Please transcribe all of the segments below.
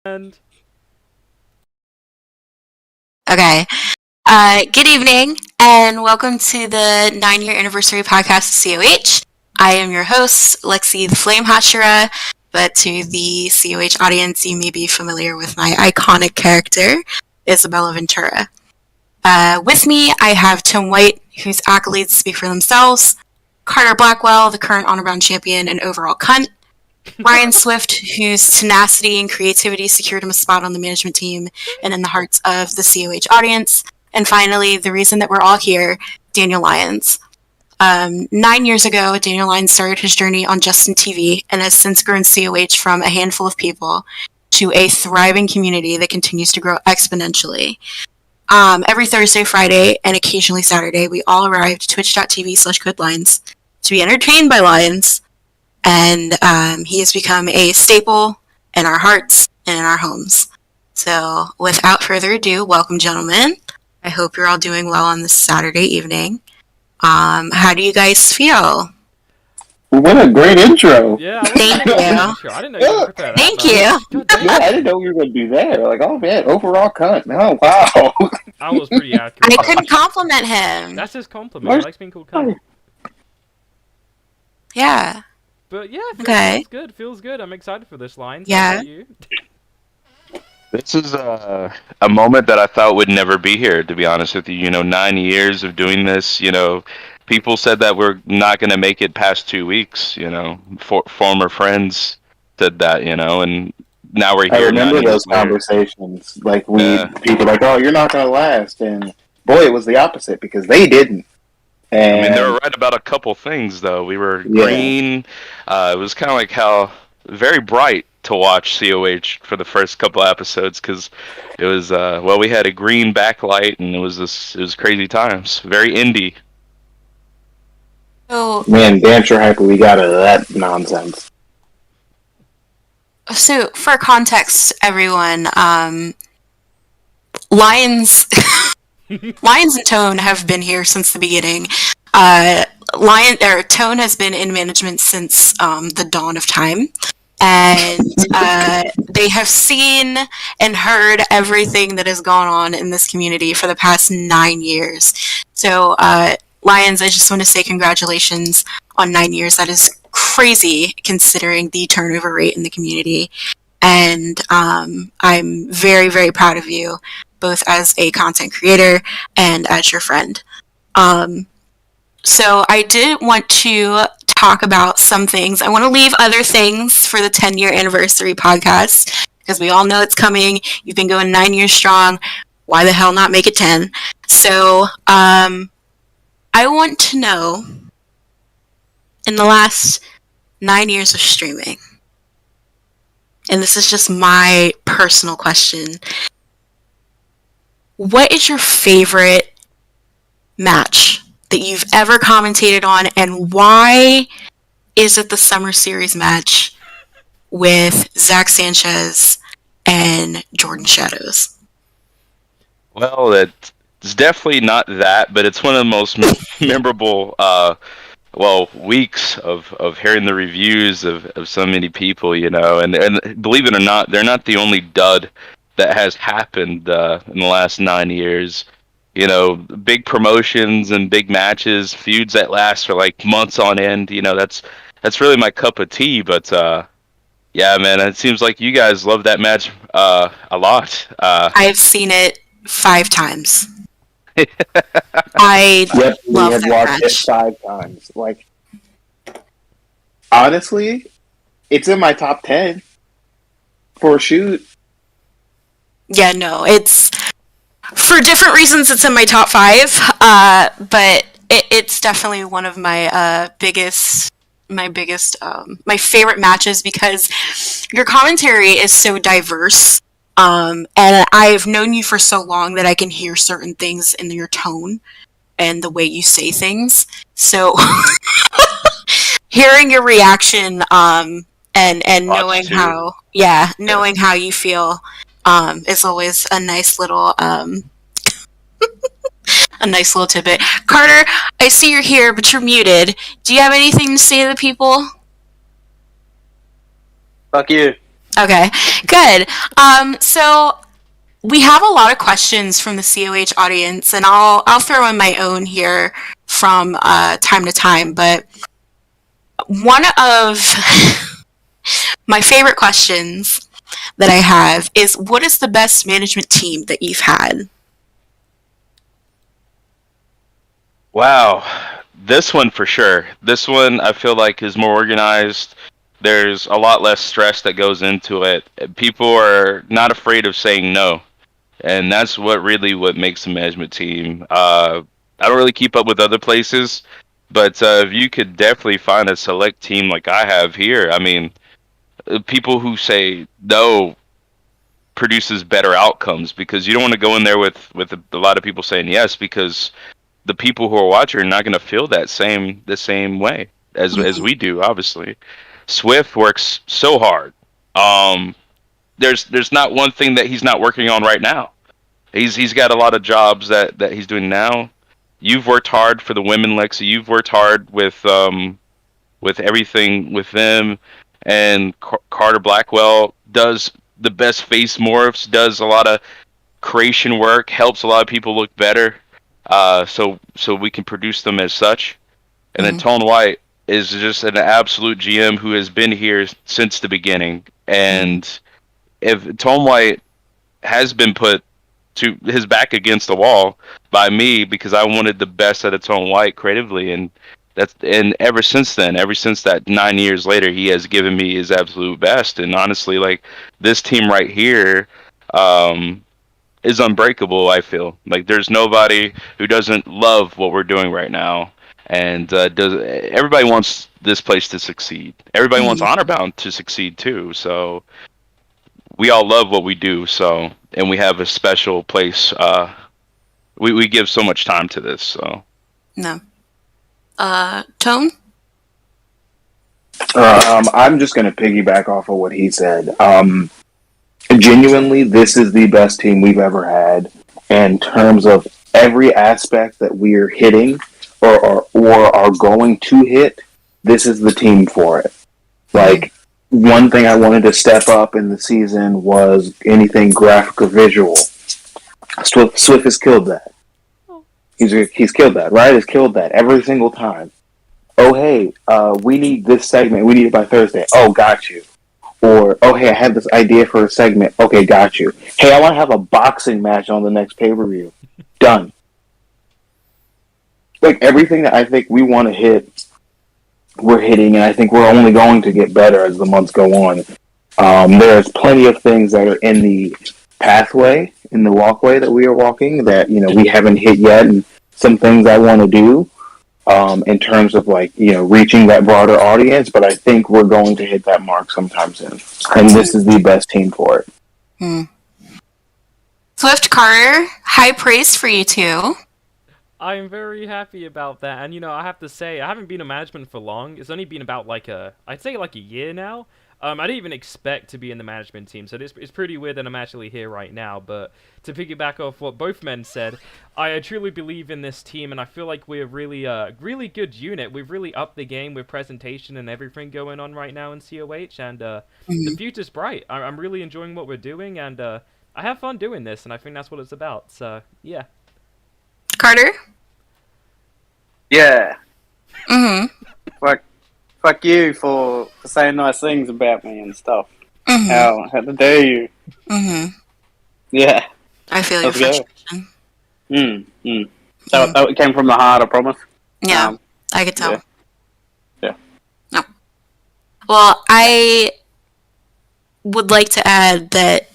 And Okay. Good evening, and welcome to the 9-year anniversary podcast of COH. I am your host, Lexi the Flame Hashira, but to the COH audience, you may be familiar with my iconic character, Isabella Ventura. With me, I have Tim White, whose accolades speak for themselves, Carter Blackwell, the current honor bound champion and overall cunt, Ryan Swift, whose tenacity and creativity secured him a spot on the management team and in the hearts of the COH audience. And finally, the reason that we're all here, Daniel Lyons. 9 years ago, Daniel Lyons started his journey on Justin TV and has since grown COH from a handful of people to a thriving community that continues to grow exponentially. Every Thursday, Friday, and occasionally Saturday, we all arrive to twitch.tv/CodeLyons to be entertained by Lyons. And he has become a staple in our hearts and in our homes. So, without further ado, welcome, gentlemen. I hope you're all doing well on this Saturday evening. How do you guys feel? What a great intro! yeah, Thank you. I didn't know you were going to prepare that. Thank you. Yeah, I didn't know we were going to do that. Like, oh man, overall cunt. Oh wow. I was pretty accurate. I couldn't compliment him. That's his compliment. He likes being called cunt. Yeah. But yeah, Okay. Feels good. I'm excited for this line. Yeah. You? This is a moment that I thought would never be here, to be honest with you. You know, 9 years of doing this, you know, people said that we're not going to make it past 2 weeks, you know. Former friends said that, you know, and now we're here. I remember 9 years those later. conversations. Like, Yeah. people like, oh, you're not going to last. And boy, it was the opposite because they didn't. And I mean, they were right about a couple things, though. We were Yeah. green. It was kind of like how very bright to watch COH for the first couple episodes because it was, we had a green backlight and it was crazy times. Very indie. So, man, damn sure happy we got out of that nonsense. for context, everyone, Lions... Lions and Tone have been here since the beginning. Tone has been in management since the dawn of time, and they have seen and heard everything that has gone on in this community for the past 9 years. So, Lions, I just want to say congratulations on 9 years. That is crazy considering the turnover rate in the community, and I'm very, very proud of you, both as a content creator and as your friend. So I did want to talk about some things. I want to leave other things for the 10-year anniversary podcast, because we all know it's coming. You've been going 9 years strong. Why the hell not make it 10? So I want to know, in the last 9 years of streaming, and this is just my personal question, what is your favorite match that you've ever commentated on, and why is it the Summer Series match with Zach Sanchez and Jordan Shadows? Well, it's definitely not that, but it's one of the most memorable weeks of hearing the reviews of so many people, you know, and believe it or not, they're not the only dud that has happened in the last 9 years. You know, big promotions and big matches, feuds that last for like months on end. You know, that's really my cup of tea. But yeah, man, it seems like you guys love that match a lot. I've seen it 5 times. I love we have that watched it match. 5 times. Like, honestly, it's in my top 10 for a shoot. Yeah, no, it's for different reasons. It's in my top 5, but it's definitely one of my my favorite matches because your commentary is so diverse, and I've known you for so long that I can hear certain things in your tone and the way you say things. So hearing your reaction, and knowing how you feel. Is always a nice little tidbit. Carter, I see you're here, but you're muted. Do you have anything to say to the people? Fuck you. Okay, good. So we have a lot of questions from the COH audience, and I'll throw in my own here from time to time. But one of my favorite questions that I have is, what is the best management team that you've had? Wow, this one for sure. This one I feel like is more organized. There's a lot less stress that goes into it. People are not afraid of saying no, and that's what makes a management team. I don't really keep up with other places, but if you could definitely find a select team like I have here, I mean, people who say no produces better outcomes because you don't want to go in there with a lot of people saying yes because the people who are watching are not going to feel the same way as we do. Obviously, Swift works so hard. Um, there's not one thing that he's not working on right now. He's got a lot of jobs that he's doing now. You've worked hard for the women, Lexi. You've worked hard with everything with them, and Carter Blackwell does the best face morphs, does a lot of creation work, helps a lot of people look better, so we can produce them as such. And then Tone White is just an absolute GM who has been here since the beginning. And if Tone White has been put to his back against the wall by me because I wanted the best out of Tone White creatively, and ever since then, ever since that 9 years later, he has given me his absolute best. And honestly, like, this team right here is unbreakable. I feel like there's nobody who doesn't love what we're doing right now, and everybody wants this place to succeed. Everybody wants Honorbound to succeed too. So we all love what we do. So, and we have a special place. We give so much time to this. So No. Tone? I'm just going to piggyback off of what he said. Genuinely, this is the best team we've ever had in terms of every aspect that we're hitting or are going to hit. This is the team for it. Like, one thing I wanted to step up in the season was anything graphic or visual. Swift has killed that. He's killed that, right? He's killed that every single time. Oh, hey, we need this segment. We need it by Thursday. Oh, got you. Or, oh, hey, I have this idea for a segment. Okay, got you. Hey, I want to have a boxing match on the next pay-per-view. Done. Like, everything that I think we want to hit, we're hitting, and I think we're only going to get better as the months go on. There's plenty of things that are in the pathway, in the walkway that we are walking that, we haven't hit yet, and some things I want to do. In terms of, like, reaching that broader audience, but I think we're going to hit that mark sometime soon. And this is the best team for it. Swift, Carter, high praise for you two. I'm very happy about that, and I have to say, I haven't been in management for long. It's only been about I'd say a year now. I didn't even expect to be in the management team, so it's pretty weird that I'm actually here right now. But to piggyback off what both men said, I truly believe in this team, and I feel like we're really really good unit. We've really upped the game with presentation and everything going on right now in COH, and the future's bright. I'm really enjoying what we're doing, and I have fun doing this, and I think that's what it's about. So yeah. Carter? Yeah. Fuck you for saying nice things about me and stuff. How dare you? Yeah. I feel your frustration. So it came from the heart, I promise. Yeah, I could tell. Yeah. No. Well, I would like to add that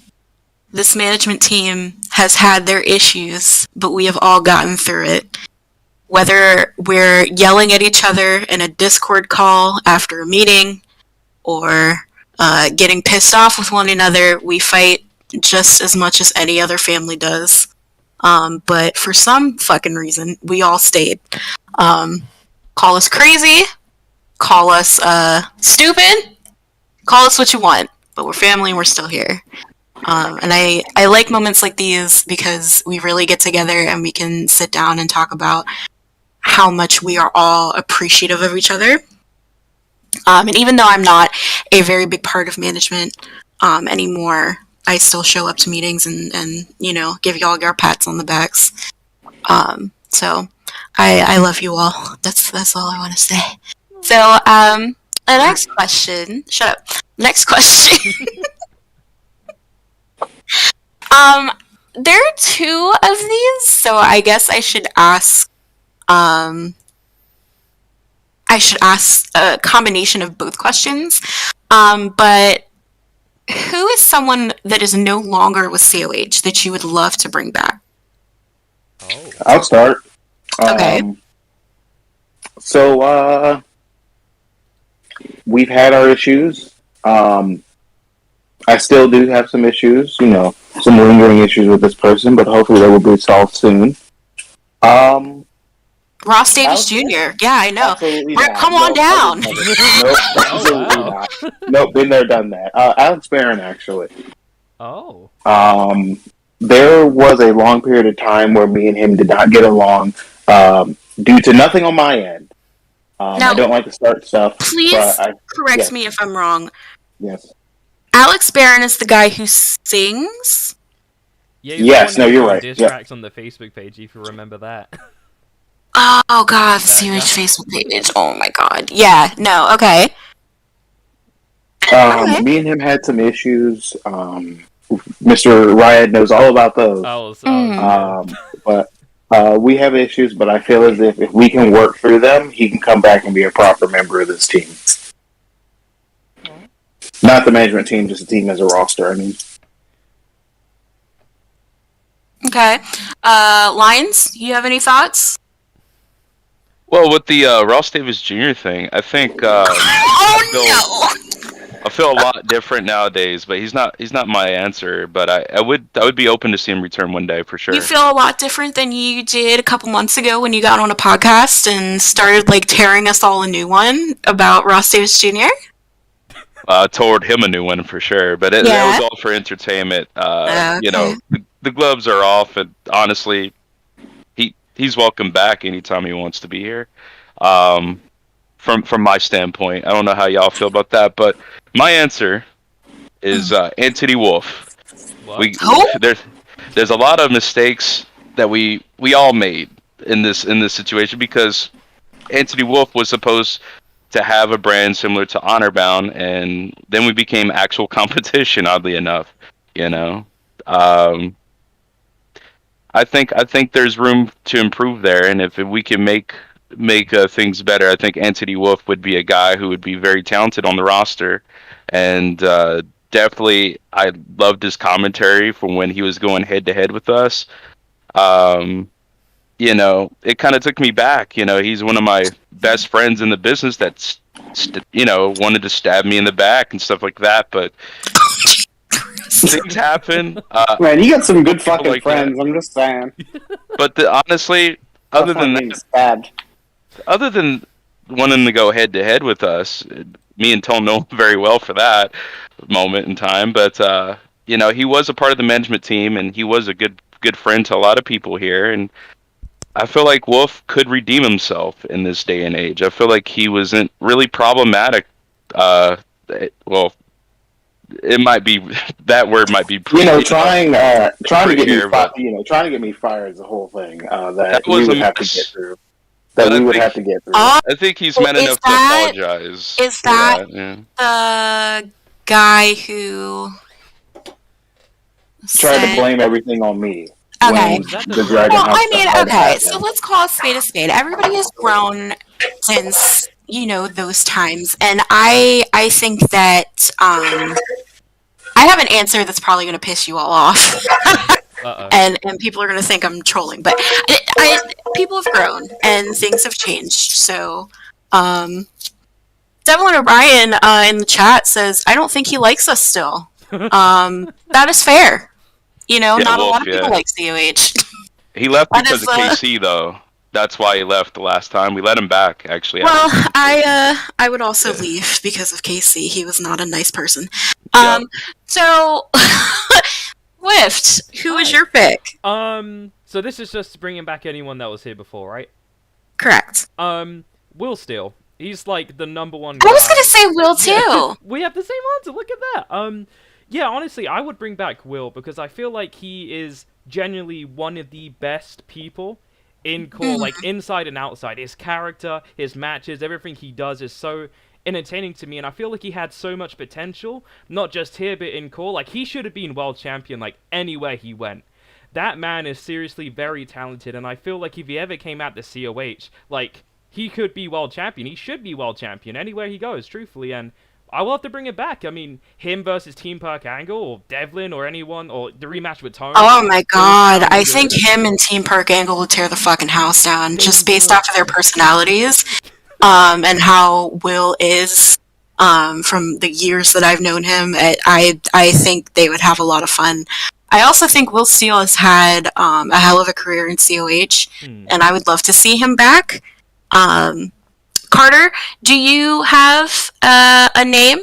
this management team has had their issues, but we have all gotten through it. Whether we're yelling at each other in a Discord call after a meeting or getting pissed off with one another, we fight just as much as any other family does. But for some fucking reason, we all stayed. Call us crazy, call us stupid, call us what you want, but we're family and we're still here. And I like moments like these because we really get together and we can sit down and talk about how much we are all appreciative of each other. And even though I'm not a very big part of management, anymore. I still show up to meetings and you know, give y'all your pats on the backs. So I love you all. That's all I want to say. So the next question. Shut up. Next question. There are two of these, so I guess I should ask. I should ask a combination of both questions. But who is someone that is no longer with COH that you would love to bring back? Oh. I'll start. Okay. So we've had our issues. I still do have some issues, you know, some lingering issues with this person, but hopefully they will be solved soon. Ross Davis Jr. Yeah, I know. Absolutely Rick, not. come on down. Nope, absolutely wow. not. Nope, been there, done that. Alex Barron, actually. Oh. There was a long period of time where me and him did not get along due to nothing on my end. Now, I don't like to start stuff. Please but correct me if I'm wrong. Yes. Alex Barron is the guy who sings? Yeah, yes, no, you're right. Diss Yeah. tracks on the Facebook page, if you remember that. Oh, God, the COH Facebook page. Oh, my God. Yeah, no, okay. Me and him had some issues. Mr. Riot knows all about those. But we have issues, but I feel as if we can work through them, he can come back and be a proper member of this team. Not the management team, just the team as a roster, I mean. Okay. Lions, you have any thoughts? Well, with the Ross Davis Jr. thing, I think I feel a lot different nowadays. But he's not my answer. But I would be open to see him return one day for sure. You feel a lot different than you did a couple months ago when you got on a podcast and started like tearing us all a new one about Ross Davis Jr.? Toward him a new one for sure. But that was all for entertainment. Okay. You know, the gloves are off, and honestly, he's welcome back anytime he wants to be here. From my standpoint, I don't know how y'all feel about that, but my answer is Anthony Wolf. There's a lot of mistakes that we all made in this situation because Anthony Wolf was supposed to have a brand similar to Honorbound, and then we became actual competition. Oddly enough, you know. I think there's room to improve there, and if we can make things better, I think Anthony Wolf would be a guy who would be very talented on the roster, and definitely I loved his commentary from when he was going head to head with us. You know, it kind of took me back. You know, he's one of my best friends in the business that's wanted to stab me in the back and stuff like that, but things happen. Man, you got some good fucking like friends. I'm just saying. But honestly, other than wanting to go head to head with us, me and Tone know very well for that moment in time. But you know, he was a part of the management team, and he was a good friend to a lot of people here. And I feel like Wolf could redeem himself in this day and age. I feel like he wasn't really problematic. Well, it might be that word might be trying to get me trying to get me fired is the whole thing that we would have to get through. I think he's man enough to apologize. Is that the guy who tried to blame everything on me? Okay. Okay. So let's call a spade. Everybody has grown since those times, and I think that I have an answer that's probably going to piss you all off, and people are going to think I'm trolling. But people have grown and things have changed. So, Devlin O'Brien in the chat says I don't think he likes us still. That is fair. Not a lot of people like COH. He left because of KC, though. That's why he left the last time. We let him back, actually. Well, I would also leave because of KC. He was not a nice person. So, Wift, who was your pick? So this is just bringing back anyone that was here before, right? Correct. Will Steele. He's like the number one guy. I was gonna say Will too. We have the same answer. Look at that. Yeah, honestly, I would bring back Will because I feel like he is genuinely one of the best people in core, like inside and outside. His character, his matches, everything he does is so entertaining to me, and I feel like he had so much potential, not just here but in core. Like, he should have been world champion like anywhere he went. That man is seriously very talented, and I feel like if he ever came out to COH, like, he could be world champion. He should be world champion anywhere he goes, truthfully, and I will have to bring it back. I mean, him versus Team Perk Angle, or Devlin, or anyone, or the rematch with Tone. Oh my god, I think him and Team Perk Angle will tear the fucking house down, just based off of their personalities, and how Will is, from the years that I've known him. I think they would have a lot of fun. I also think Will Steele has had a hell of a career in COH, and I would love to see him back. Carter, do you have a name?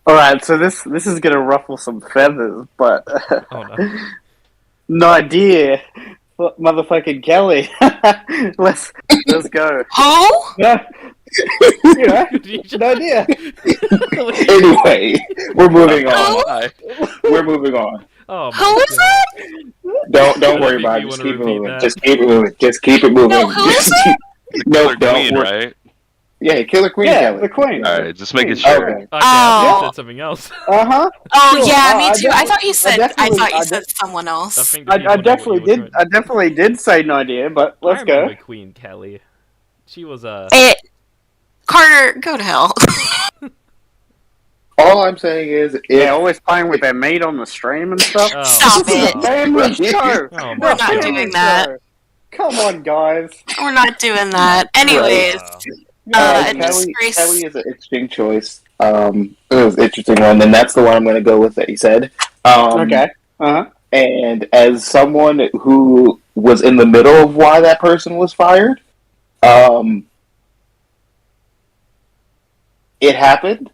Alright, so this is gonna ruffle some feathers, but Oh no. no idea. Motherfucking Kelly. let's go. Who? Yeah. You know, no idea. Anyway, we're moving on. Hi. We're moving on. Oh my Who is God. it? Don't worry about it. You Just wanna keep it repeat moving. that? Just keep it moving. Just keep it moving. No, who is it? The No, Killer don't Queen, worry. right? Yeah, Killer Queen Yeah, Kelly. the Queen. Alright, just making sure. Okay. Okay, I Oh. said something else. Uh-huh. Oh Sure. yeah, I me too. I thought you definitely- said someone else. I think the I people know what definitely you were did. trying- I definitely did say no idea, but let's I go. remember Queen Kelly. She was Carter, go to hell. All I'm saying is, Yeah, always playing with their meat on the stream and stuff. Oh, Stop This is it. a family show. Oh my We're not God. doing that. Show. Come on, guys. We're not doing that. Anyways, Kelly, disgrace. Kelly is an interesting choice. It was an interesting one, and that's the one I'm going to go with that you said. Okay. Uh-huh. And as someone who was in the middle of why that person was fired, it happened.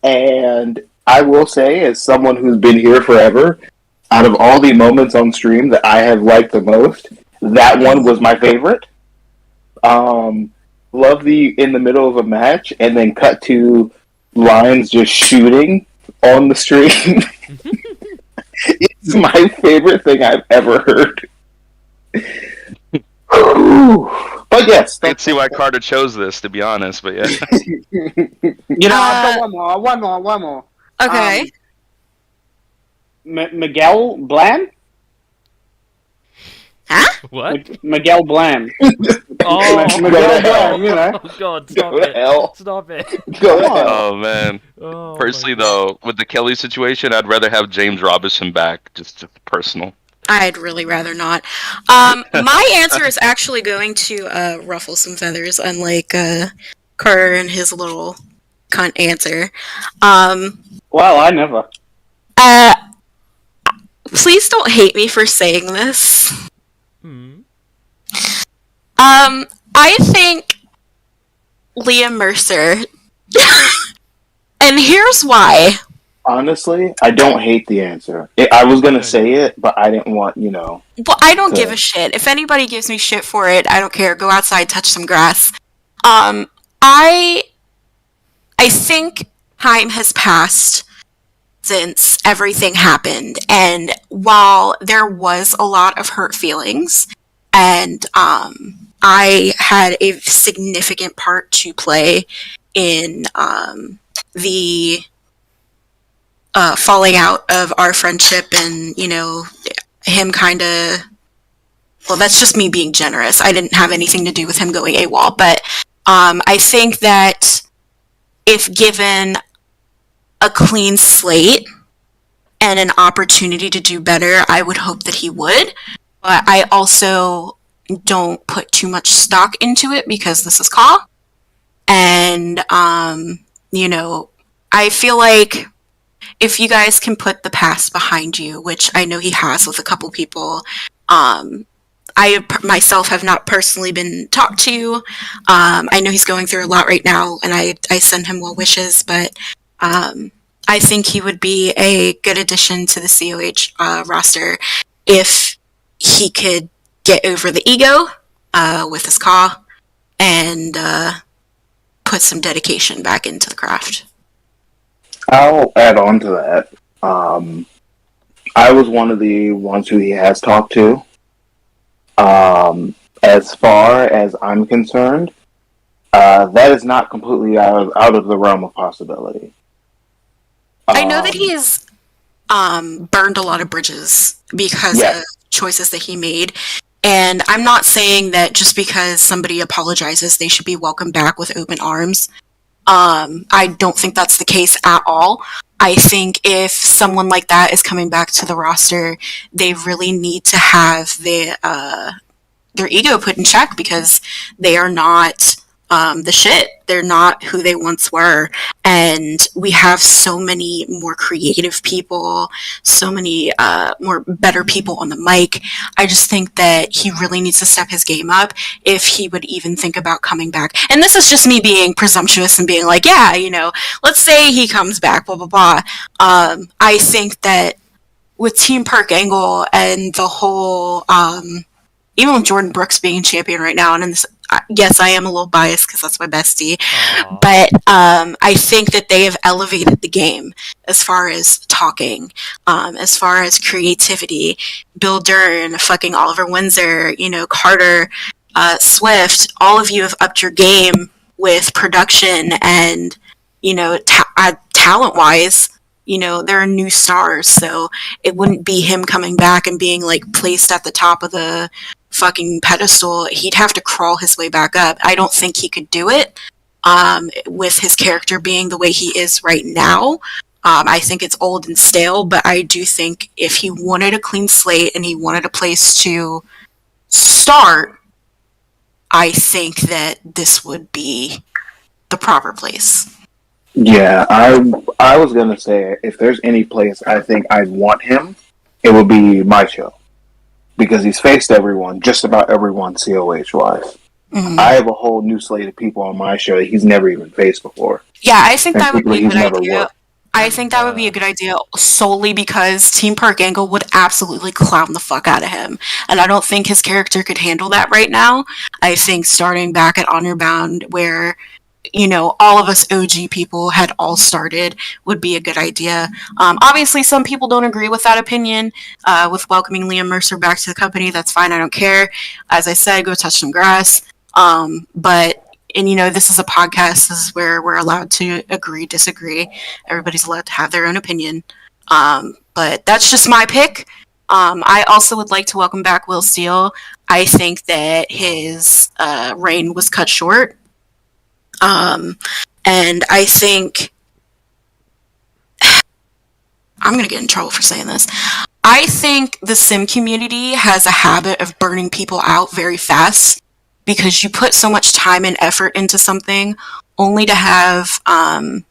And I will say, as someone who's been here forever, out of all the moments on stream that I have liked the most, that one was my favorite. Love the in the middle of a match and then cut to Lions just shooting on the stream. It's my favorite thing I've ever heard. But yes, I can see why Carter chose this, to be honest, but yeah. You know, I've got one more. Okay. Miguel Bland? Huh? What? Miguel Bland. Oh, Miguel Bland, you know. Oh God, stop Go to it. hell. Stop it. Go Come on. ahead. Oh, man. Oh, Personally, my God. though, with the Kelly situation, I'd rather have James Robinson back. Just personal. I'd really rather not. My answer is actually going to ruffle some feathers, unlike Carter and his little cunt answer. Well, I never. Please don't hate me for saying this. Hmm. I think Liam Mercer. And here's why. Honestly, I don't hate the answer. I was going to say it, but I didn't want, Well, I don't give So- a shit. If anybody gives me shit for it, I don't care. Go outside, touch some grass. I think time has passed since everything happened, and while there was a lot of hurt feelings, and I had a significant part to play in the falling out of our friendship, and him kind of, well, that's just me being generous. I didn't have anything to do with him going AWOL, but I think that if given a clean slate and an opportunity to do better, I would hope that he would. But I also don't put too much stock into it because this is COH. And, I feel like if you guys can put the past behind you, which I know he has with a couple people, I myself have not personally been talked to. I know he's going through a lot right now, and I send him well wishes, but I think he would be a good addition to the COH roster if he could get over the ego with his COH and put some dedication back into the craft. I'll add on to that. I was one of the ones who he has talked to. As far as I'm concerned, that is not completely out of the realm of possibility. I know that he has burned a lot of bridges because of choices that he made. And I'm not saying that just because somebody apologizes, they should be welcomed back with open arms. I don't think that's the case at all. I think if someone like that is coming back to the roster, they really need to have their ego put in check because they are not the shit. They're not who they once were. And we have so many more creative people, so many more better people on the mic. I just think that he really needs to step his game up if he would even think about coming back. And this is just me being presumptuous and being like, yeah, let's say he comes back, blah, blah, blah. I think that with Team Park Angle and the whole, even with Jordan Brooks being champion right now, and in this, yes, I am a little biased because that's my bestie, but I think that they have elevated the game as far as talking, as far as creativity. Bill Dern, fucking Oliver Windsor, Carter, Swift, all of you have upped your game with production and, talent-wise. There are new stars, so it wouldn't be him coming back and being like placed at the top of the fucking pedestal. He'd have to crawl his way back up. I don't think he could do it with his character being the way he is right now. I think it's old and stale, but I do think if he wanted a clean slate and he wanted a place to start, I think that this would be the proper place. Yeah, I was gonna say if there's any place I think I'd want him, it would be my show because he's faced everyone, just about everyone, COH wise. Mm-hmm. I have a whole new slate of people on my show that he's never even faced before. Yeah, I think that would be a good idea. I think that would be a good idea solely because Team Park Angle would absolutely clown the fuck out of him. And I don't think his character could handle that right now. I think starting back at Honor Bound where all of us OG people had all started would be a good idea. Obviously, some people don't agree with that opinion. With welcoming Liam Mercer back to the company, that's fine. I don't care. As I said, go touch some grass. But this is a podcast. This is where we're allowed to agree, disagree. Everybody's allowed to have their own opinion. But that's just my pick. I also would like to welcome back Will Steele. I think that his reign was cut short. And I think I'm going to get in trouble for saying this. I think the sim community has a habit of burning people out very fast because you put so much time and effort into something only to have,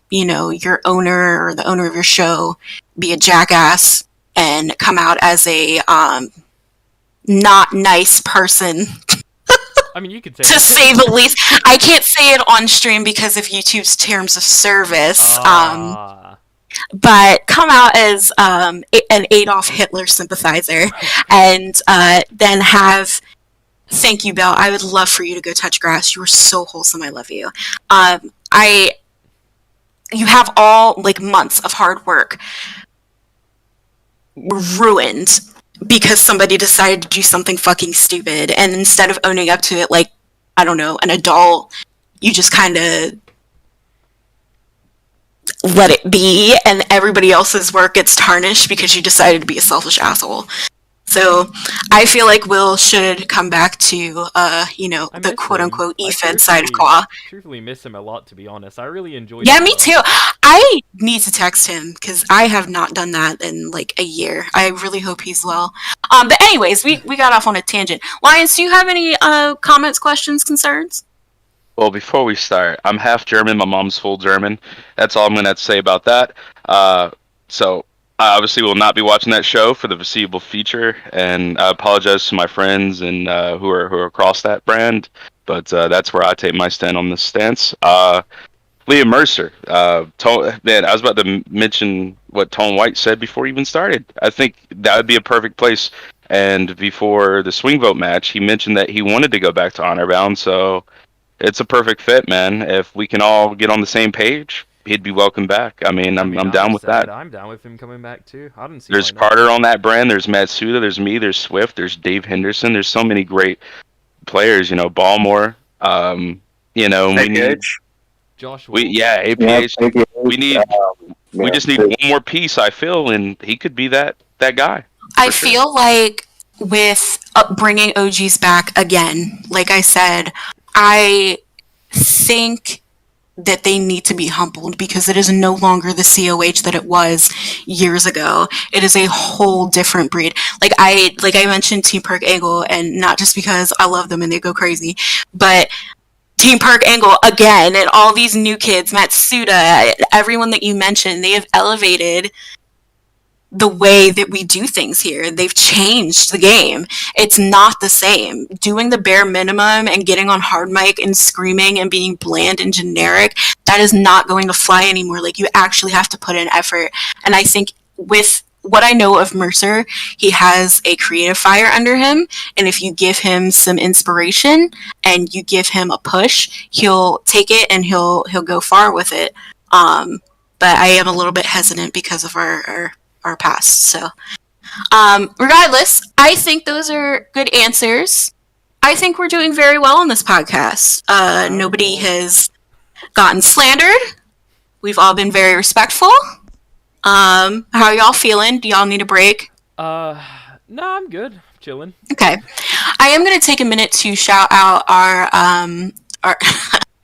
your owner or the owner of your show be a jackass and come out as a, not nice person. I mean, you could say to say the least. I can't say it on stream because of YouTube's terms of service. But come out as an Adolf Hitler sympathizer, and then have. Thank you, Belle. I would love for you to go touch grass. You are so wholesome. I love you. You have all months of hard work ruined because somebody decided to do something fucking stupid, and instead of owning up to it like, I don't know, an adult, you just kind of let it be, and everybody else's work gets tarnished because you decided to be a selfish asshole. So I feel like Will should come back to, the quote-unquote E-Fed side of COH. I truthfully miss him a lot, to be honest. I really enjoyed Yeah, me too. I need to text him, because I have not done that in, a year. I really hope he's well. But anyways, we got off on a tangent. Lions, do you have any comments, questions, concerns? Well, before we start, I'm half German. My mom's full German. That's all I'm going to have to say about that. So I obviously will not be watching that show for the foreseeable future, and I apologize to my friends and who are across that brand, but that's where I take my stand on this stance. Liam Mercer, man, I was about to mention what Tone White said before he even started. I think that would be a perfect place. And before the swing vote match, he mentioned that he wanted to go back to Honor Bound, so it's a perfect fit, man. If we can all get on the same page, he'd be welcome back. I mean, I'm down with that. I'm down with him coming back too. I don't see. There's why not. Carter on that brand. There's Matsuda. There's me. There's Swift. There's Dave Henderson. There's so many great players. Ballmore. We need Josh. APH. APH, We need. We just need one more piece. I feel, and he could be that guy. I feel like with bringing OGs back again, like I said, I think that they need to be humbled because it is no longer the COH that it was years ago. It is a whole different breed. Like I mentioned Team Perk Angle, and not just because I love them and they go crazy, but Team Perk Angle again, and all these new kids, Matsuda, everyone that you mentioned, they have elevated the way that we do things here. They've changed the game. It's not the same. Doing the bare minimum and getting on hard mic and screaming and being bland and generic, that is not going to fly anymore. Like, you actually have to put in effort. And I think with what I know of Mercer, he has a creative fire under him, and if you give him some inspiration and you give him a push, he'll take it and he'll go far with it. But I am a little bit hesitant because of our past. So regardless, I think those are good answers. I think we're doing very well on this podcast. Nobody has gotten slandered. We've all been very respectful. How are y'all feeling? Do y'all need a break? No, I'm good. Chilling. Okay. I am going to take a minute to shout out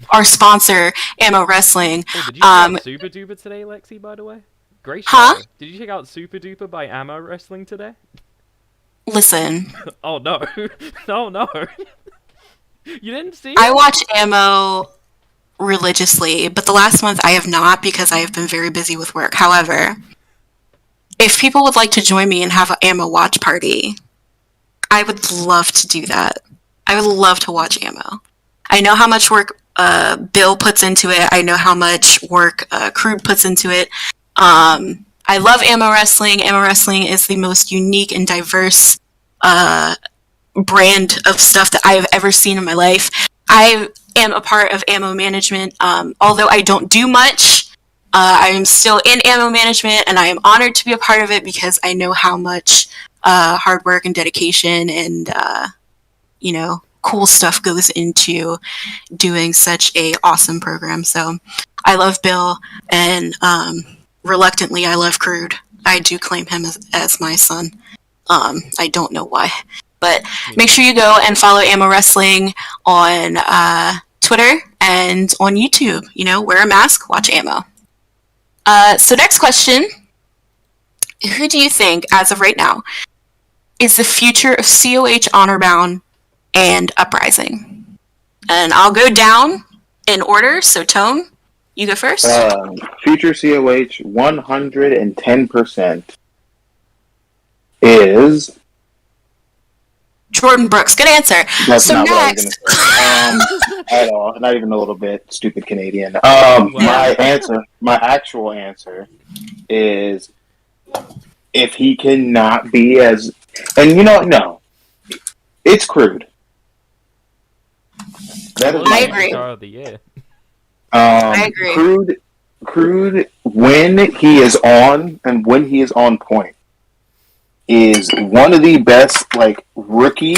our sponsor, Ammo Wrestling. Oh, did you check out Super Duper today, Lexi, by the way? Great show. Huh? Did you check out Super Duper by Ammo Wrestling today? Listen. Oh, no. No. You didn't see it? I watch Ammo religiously, but the last month I have not because I have been very busy with work. However, if people would like to join me and have an Ammo watch party, I would love to do that. I would love to watch Ammo. I know how much work Bill puts into it. I know how much work Crude puts into it. I love Ammo Wrestling. Ammo Wrestling is the most unique and diverse brand of stuff that I have ever seen in my life. I am a part of Ammo Management. Although I don't do much, I am still in Ammo Management, and I am honored to be a part of it because I know how much hard work and dedication and cool stuff goes into doing such a awesome program. So I love Bill, and reluctantly I love Crude. I do claim him as my son. I don't know why. But make sure you go and follow Ammo Wrestling on Twitter and on YouTube. Wear a mask, watch Ammo. So next question. Who do you think, as of right now, is the future of COH Honorbound and Uprising? And I'll go down in order. So Tone, you go first. Future COH 110% is Jordan Brooks. Good answer. That's so not next, what I was going to say. At all. Not even a little bit. Stupid Canadian. My actual answer is if he cannot be as, and no, it's Crude. That is I agree. Of the year. I agree. Crude, when he is on and when he is on point, is one of the best, rookie,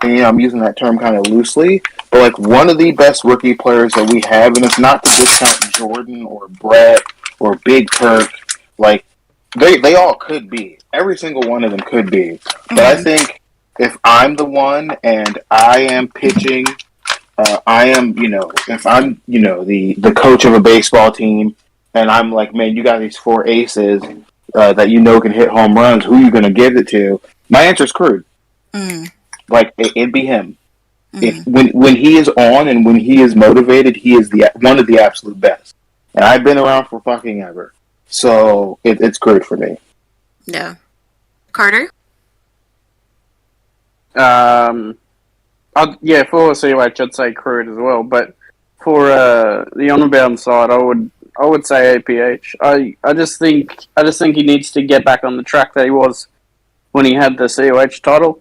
and I'm using that term kind of loosely, but one of the best rookie players that we have, and it's not to discount Jordan or Brett or Big Perk, they all could be. Every single one of them could be. But I think if I'm the one and I am pitching, if I'm, the coach of a baseball team, and I'm like, man, you got these four aces that can hit home runs, who are you going to give it to? My answer is Crude. It'd be him. If when he is on and when he is motivated, he is one of the absolute best. And I've been around for fucking ever. So it's Crude for me. Yeah. Carter? For COH, I'd say Crude as well. But for the Honorbound side, I would say APH. I just think he needs to get back on the track that he was when he had the COH title,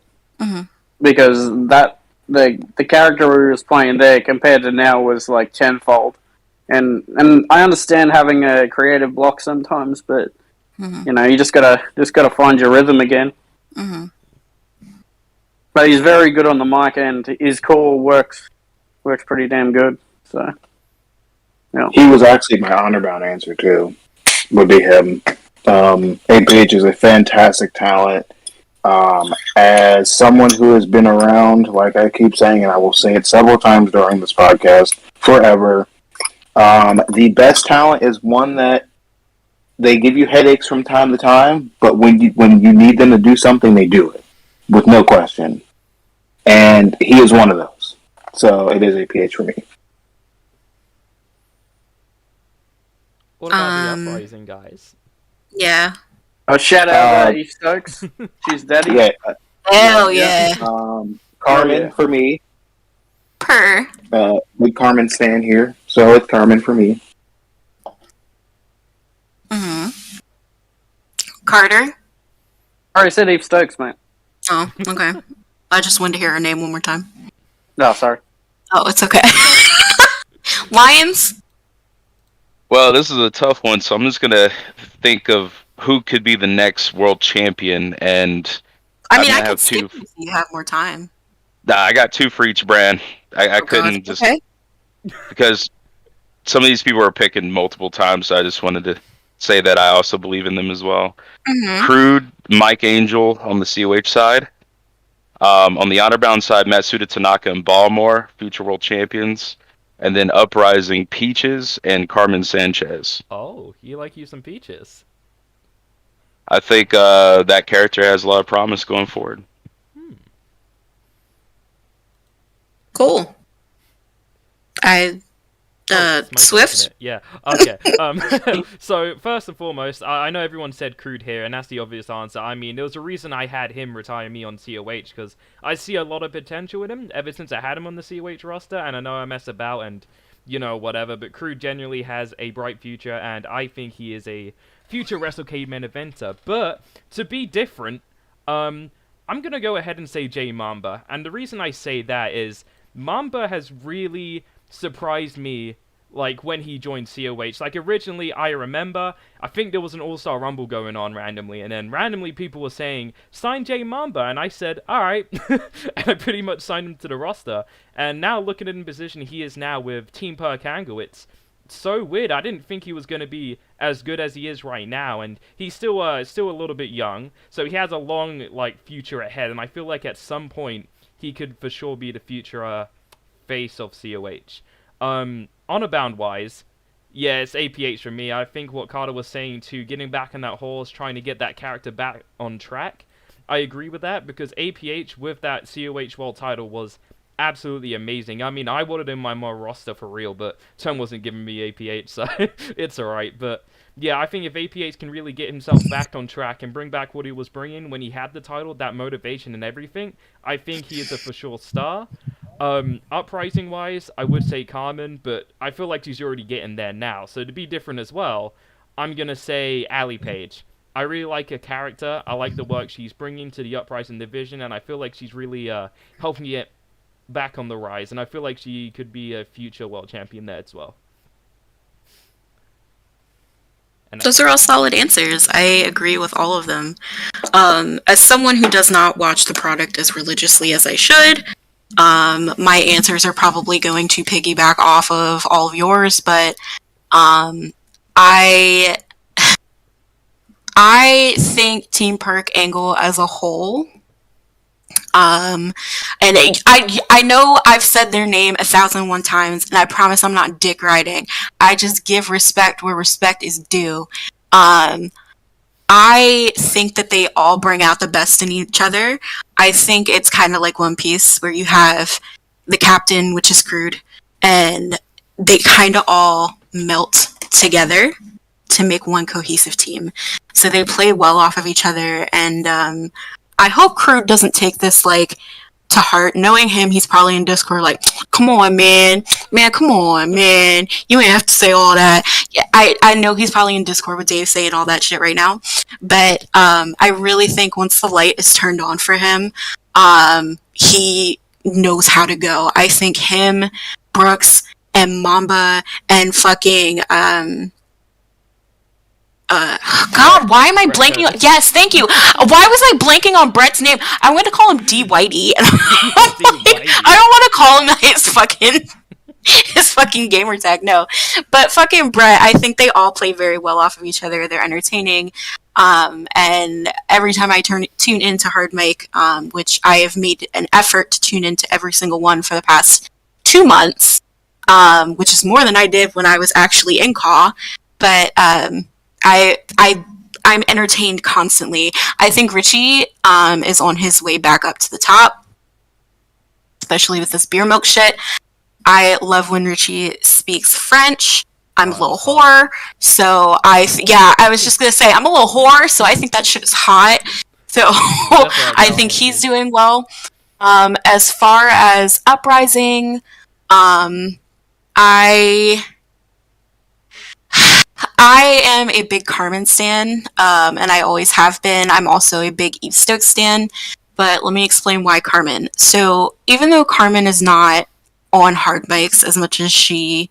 because that the character he was playing there compared to now was tenfold. And I understand having a creative block sometimes, but you just gotta find your rhythm again. Mm-hmm. But he's very good on the mic, and his call works pretty damn good. So, yeah. He was actually my honor bound answer too. Would be him. APH is a fantastic talent. As someone who has been around, like I keep saying, and I will say it several times during this podcast, forever, the best talent is one that they give you headaches from time to time, but when you need them to do something, they do it with no question. And he is one of those. So it is APH for me. What about the Uprising guys? Yeah. Oh, shout out Eve Stokes. She's daddy. Yeah. Hell yeah. Carmen for me. Per. Big Carmen stand here, so it's Carmen for me. Mm-hmm. Carter. I already said Eve Stokes, mate. Oh, okay. I just wanted to hear her name one more time. No, sorry. Oh, it's okay. Lions. Well, this is a tough one, so I'm just gonna think of who could be the next world champion, and I mean, I have could two. skip if you have more time. Nah, I got two for each brand. I couldn't just because some of these people are picking multiple times, so I just wanted to say that I also believe in them as well. Mm-hmm. Crude, Mike Angel on the COH side. On the Honorbound side, Matsuda Tanaka and Balmore, future world champions. And then Uprising, Peaches and Carmen Sanchez. Oh, you like you some Peaches. I think that character has a lot of promise going forward. Cool. Swift? Yeah. Okay. So first and foremost, I know everyone said Crude here, and that's the obvious answer. I mean, there was a reason I had him retire me on COH, because I see a lot of potential with him ever since I had him on the COH roster, and I know I mess about and, whatever, but Crude genuinely has a bright future, and I think he is a future WrestleCade main eventer. But, to be different, I'm gonna go ahead and say J Mamba, and the reason I say that is, Mamba has really surprised me, like, when he joined COH. Like, originally, I remember, I think there was an All-Star Rumble going on randomly, and then randomly people were saying, sign J Mamba, and I said, alright, and I pretty much signed him to the roster, and now looking at the position he is now with Team Perk Angle, it's so weird. I didn't think he was going to be as good as he is right now, and he's still a little bit young, so he has a long, like, future ahead, and I feel like at some point, he could for sure be the future, face of COH. Honor-bound wise, yeah, it's APH for me. I think what Carter was saying to getting back on that horse, trying to get that character back on track, I agree with that, because APH with that COH world title was absolutely amazing. I mean, I wanted him in my more roster for real, but Tom wasn't giving me APH, so it's alright. But yeah, I think if APH can really get himself back on track and bring back what he was bringing when he had the title, that motivation and everything, I think he is a for sure star. Uprising wise, I would say Carmen, but I feel like she's already getting there now. So to be different as well, I'm gonna say Allie Page. I really like her character. I like the work she's bringing to the Uprising division, and I feel like she's really helping get back on the rise. And I feel like she could be a future world champion there as well. Those are all solid answers. I agree with all of them. As someone who does not watch the product as religiously as I should, my answers are probably going to piggyback off of all of yours, but I think Team Perk Angle as a whole, and I know I've said their name 1,001 times, and I promise I'm not dick riding. I just give respect where respect is due. I think that they all bring out the best in each other. I think it's kind of like One Piece, where you have the captain, which is Crude, and they kind of all melt together to make one cohesive team. So they play well off of each other, and I hope Crude doesn't take this, like, to heart. Knowing him, he's probably in Discord like, come on, man, come on, man, you ain't have to say all that. Yeah, I know he's probably in Discord with Dave saying all that shit right now, but I really think once the light is turned on for him, he knows how to go. I think him, Brooks, and Mamba and fucking God, why am I blanking on? Yes, thank you. Why was I blanking on Brett's name? I want to call him D Whitey. And I don't want to call him his fucking gamer tag. No, but fucking Brett. I think they all play very well off of each other. They're entertaining. And every time I tune into Hard Mic, which I have made an effort to tune into every single one for the past 2 months, which is more than I did when I was actually in CAW. But I'm entertained constantly. I think Richie is on his way back up to the top, especially with this beer milk shit. I love when Richie speaks French. I'm a little whore, so I was just gonna say I'm a little whore, so I think that shit is hot. So I think he's doing well. As far as Uprising, I am a big Carmen stan, and I always have been. I'm also a big Eve Stokes stan, but let me explain why Carmen. So even though Carmen is not on Hard Mics as much as she,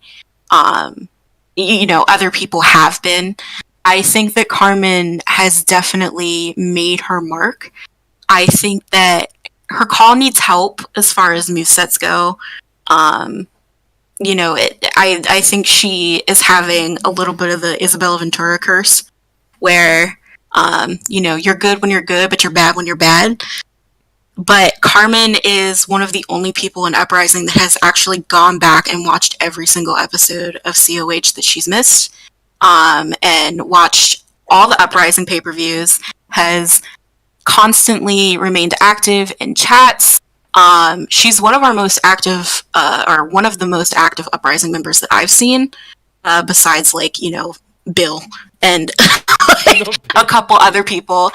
other people have been, I think that Carmen has definitely made her mark. I think that her call needs help as far as movesets go. I think she is having a little bit of the Isabella Ventura curse, where, you're good when you're good, but you're bad when you're bad. But Carmen is one of the only people in Uprising that has actually gone back and watched every single episode of COH that she's missed, and watched all the Uprising pay-per-views, has constantly remained active in chats. She's one of our most active, or one of the most active Uprising members that I've seen, besides, Bill and a couple other people.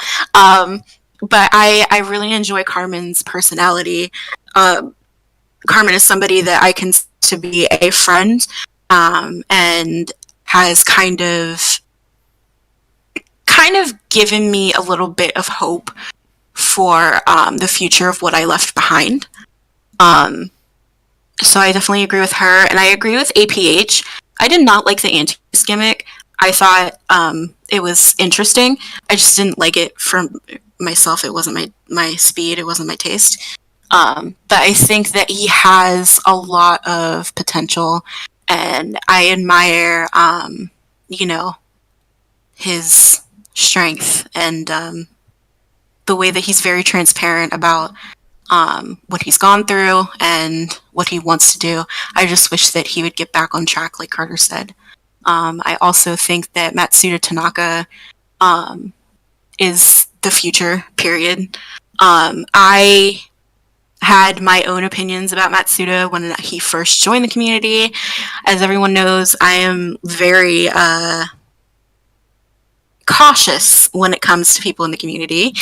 But I really enjoy Carmen's personality. Carmen is somebody that I consider to be a friend, and has kind of given me a little bit of hope for the future of what I left behind. So I definitely agree with her, and I agree with APH. I did not like the anti-face gimmick. I thought it was interesting. I just didn't like it for myself. It wasn't my speed. It wasn't my taste. But I think that he has a lot of potential, and I admire, his strength and the way that he's very transparent about what he's gone through and what he wants to do. I just wish that he would get back on track, like Carter said. I also think that Matsuda Tanaka is the future, period. I had my own opinions about Matsuda when he first joined the community. As everyone knows, I am very cautious when it comes to people in the community,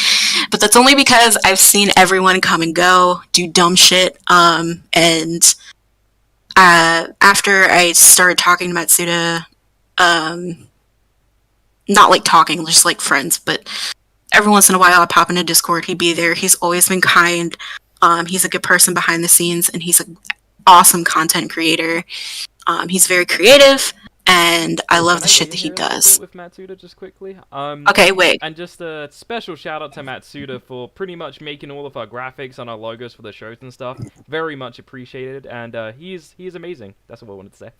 but that's only because I've seen everyone come and go, do dumb shit, and after I started talking to Matsuda, not like talking, just like friends, but every once in a while I'd pop into Discord, he'd be there. He's always been kind. He's a good person behind the scenes, and he's an awesome content creator. He's very creative, and I love the shit that he does. With Matsuda, just quickly. Okay, wait. And just a special shout out to Matsuda for pretty much making all of our graphics and our logos for the shows and stuff. Very much appreciated, and he's amazing. That's what I wanted to say.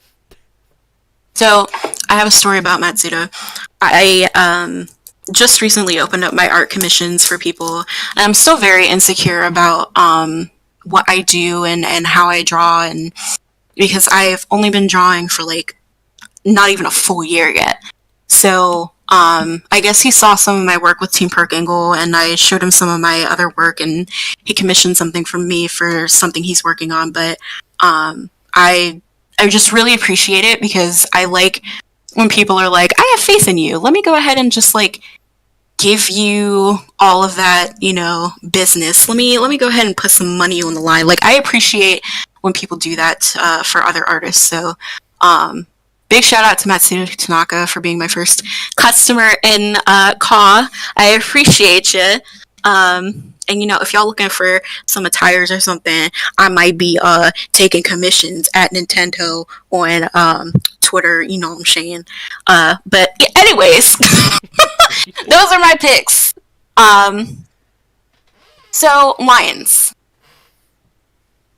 So, I have a story about Matsuda. I just recently opened up my art commissions for people, and I'm still very insecure about what I do and how I draw, and because I've only been drawing for not even a full year yet. So I guess he saw some of my work with Team Perk Angle, and I showed him some of my other work, and he commissioned something from me for something he's working on. But I just really appreciate it, because I like when people are like, I have faith in you. Let me go ahead and just give you all of that, business. Let me go ahead and put some money on the line. I appreciate when people do that for other artists. So big shout out to Matsuda Tanaka for being my first customer in CAW. I appreciate you. And if y'all looking for some attires or something, I might be taking commissions at Nintendo on Twitter. You know what I'm saying? But yeah, anyways, those are my picks. So Lions.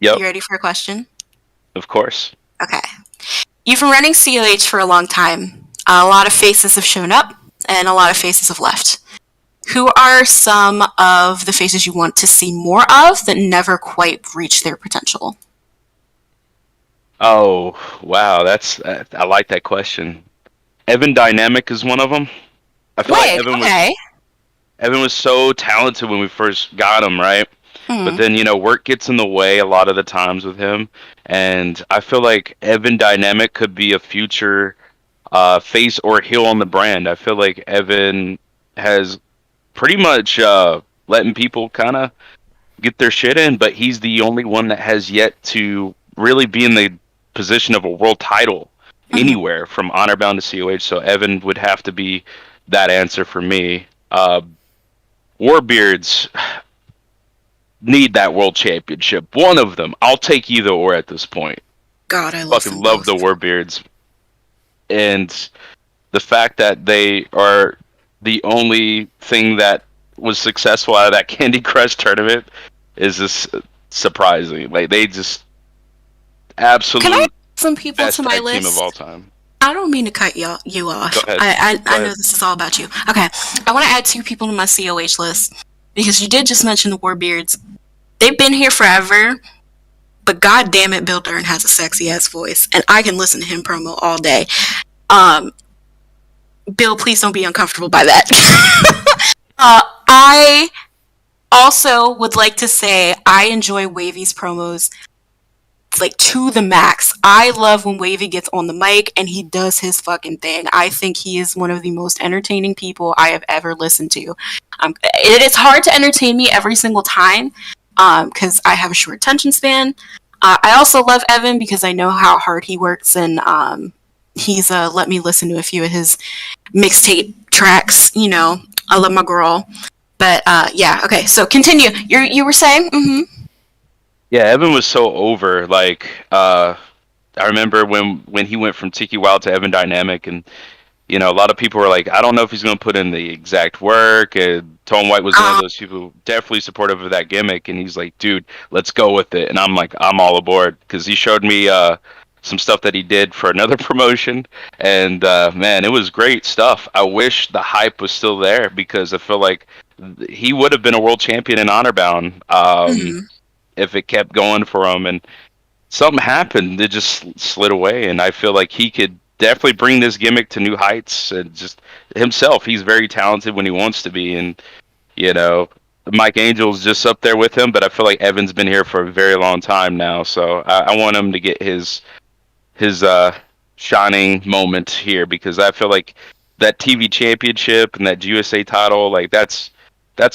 Yep. You ready for a question? Of course. Okay. You've been running COH for a long time. A lot of faces have shown up, and a lot of faces have left. Who are some of the faces you want to see more of that never quite reach their potential? Oh, wow, I like that question. Evan Dynamic is one of them. I feel like Evan was so talented when we first got him, right? But then, work gets in the way a lot of the times with him. And I feel like Evan Dynamic could be a future face or heel on the brand. I feel like Evan has pretty much letting people kind of get their shit in, but he's the only one that has yet to really be in the position of a world title anywhere from Honor Bound to COH. So Evan would have to be that answer for me. Warbeards need that world championship. One of them. I'll take either or at this point. God, I love fucking love the Warbeards. And the fact that they are the only thing that was successful out of that Candy Crush tournament is just surprising. Like, they just absolutely Can I add some people best to my tag team list? of all time. I don't mean to cut you off. Go ahead. I know this is all about you. Okay. I want to add 2 people to my COH list because you did just mention the Warbeards. They've been here forever, but god damn it, Bill Dern has a sexy ass voice, and I can listen to him promo all day. Bill, please don't be uncomfortable by that. I also would like to say I enjoy Wavy's promos like to the max. I love when Wavy gets on the mic and he does his fucking thing. I think he is one of the most entertaining people I have ever listened to. It is hard to entertain me every single time because I have a short attention span. I also love Evan because I know how hard he works, and he's let me listen to a few of his mixtape tracks. I love my girl. But yeah, okay. So continue. You were saying? Mm-hmm. Yeah, Evan was so over. Like, I remember when he went from Tiki Wild to Evan Dynamic, and a lot of people were like, I don't know if he's going to put in the exact work. And Tone White was one of those people definitely supportive of that gimmick, and he's like, dude, let's go with it. And I'm like, I'm all aboard, because he showed me some stuff that he did for another promotion, and man, it was great stuff. I wish the hype was still there, because I feel like he would have been a world champion in Honor Bound. If it kept going for him, and something happened, it just slid away. And I feel like he could definitely bring this gimmick to new heights, and just himself, he's very talented when he wants to be. And Mike Angel's just up there with him, but I feel like Evan's been here for a very long time now, so I want him to get his shining moment here, because I feel like that TV championship and that USA title, like, that's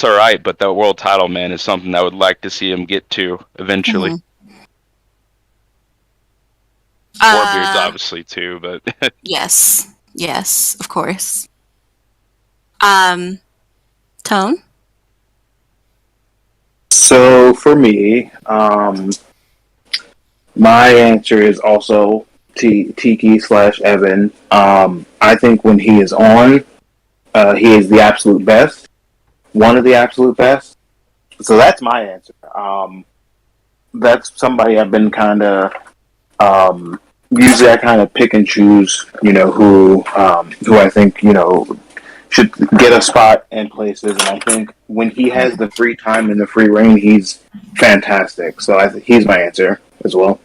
all right, but that world title, man, is something I would like to see him get to eventually. Warbeards, obviously, too, but yes, of course. Tone? So for me, my answer is also Tiki/Evan. I think when he is on, he is the absolute best. One of the absolute best. So that's my answer. That's somebody I've been kind of usually I kind of pick and choose, who I think should get a spot in places, and I think when he has the free time in the free ring, he's fantastic. So I think he's my answer as well.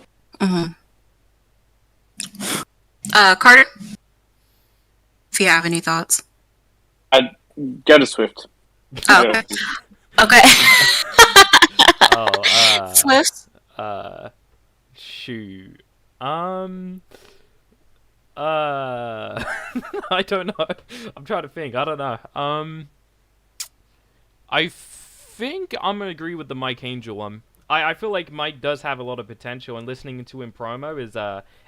Carter, if you have any thoughts. I'd go to Swift. Oh, okay. Swift. Shoot. I don't know. I'm trying to think. I don't know. I think I'm gonna agree with the Mike Angel one. I feel like Mike does have a lot of potential, and listening to him promo is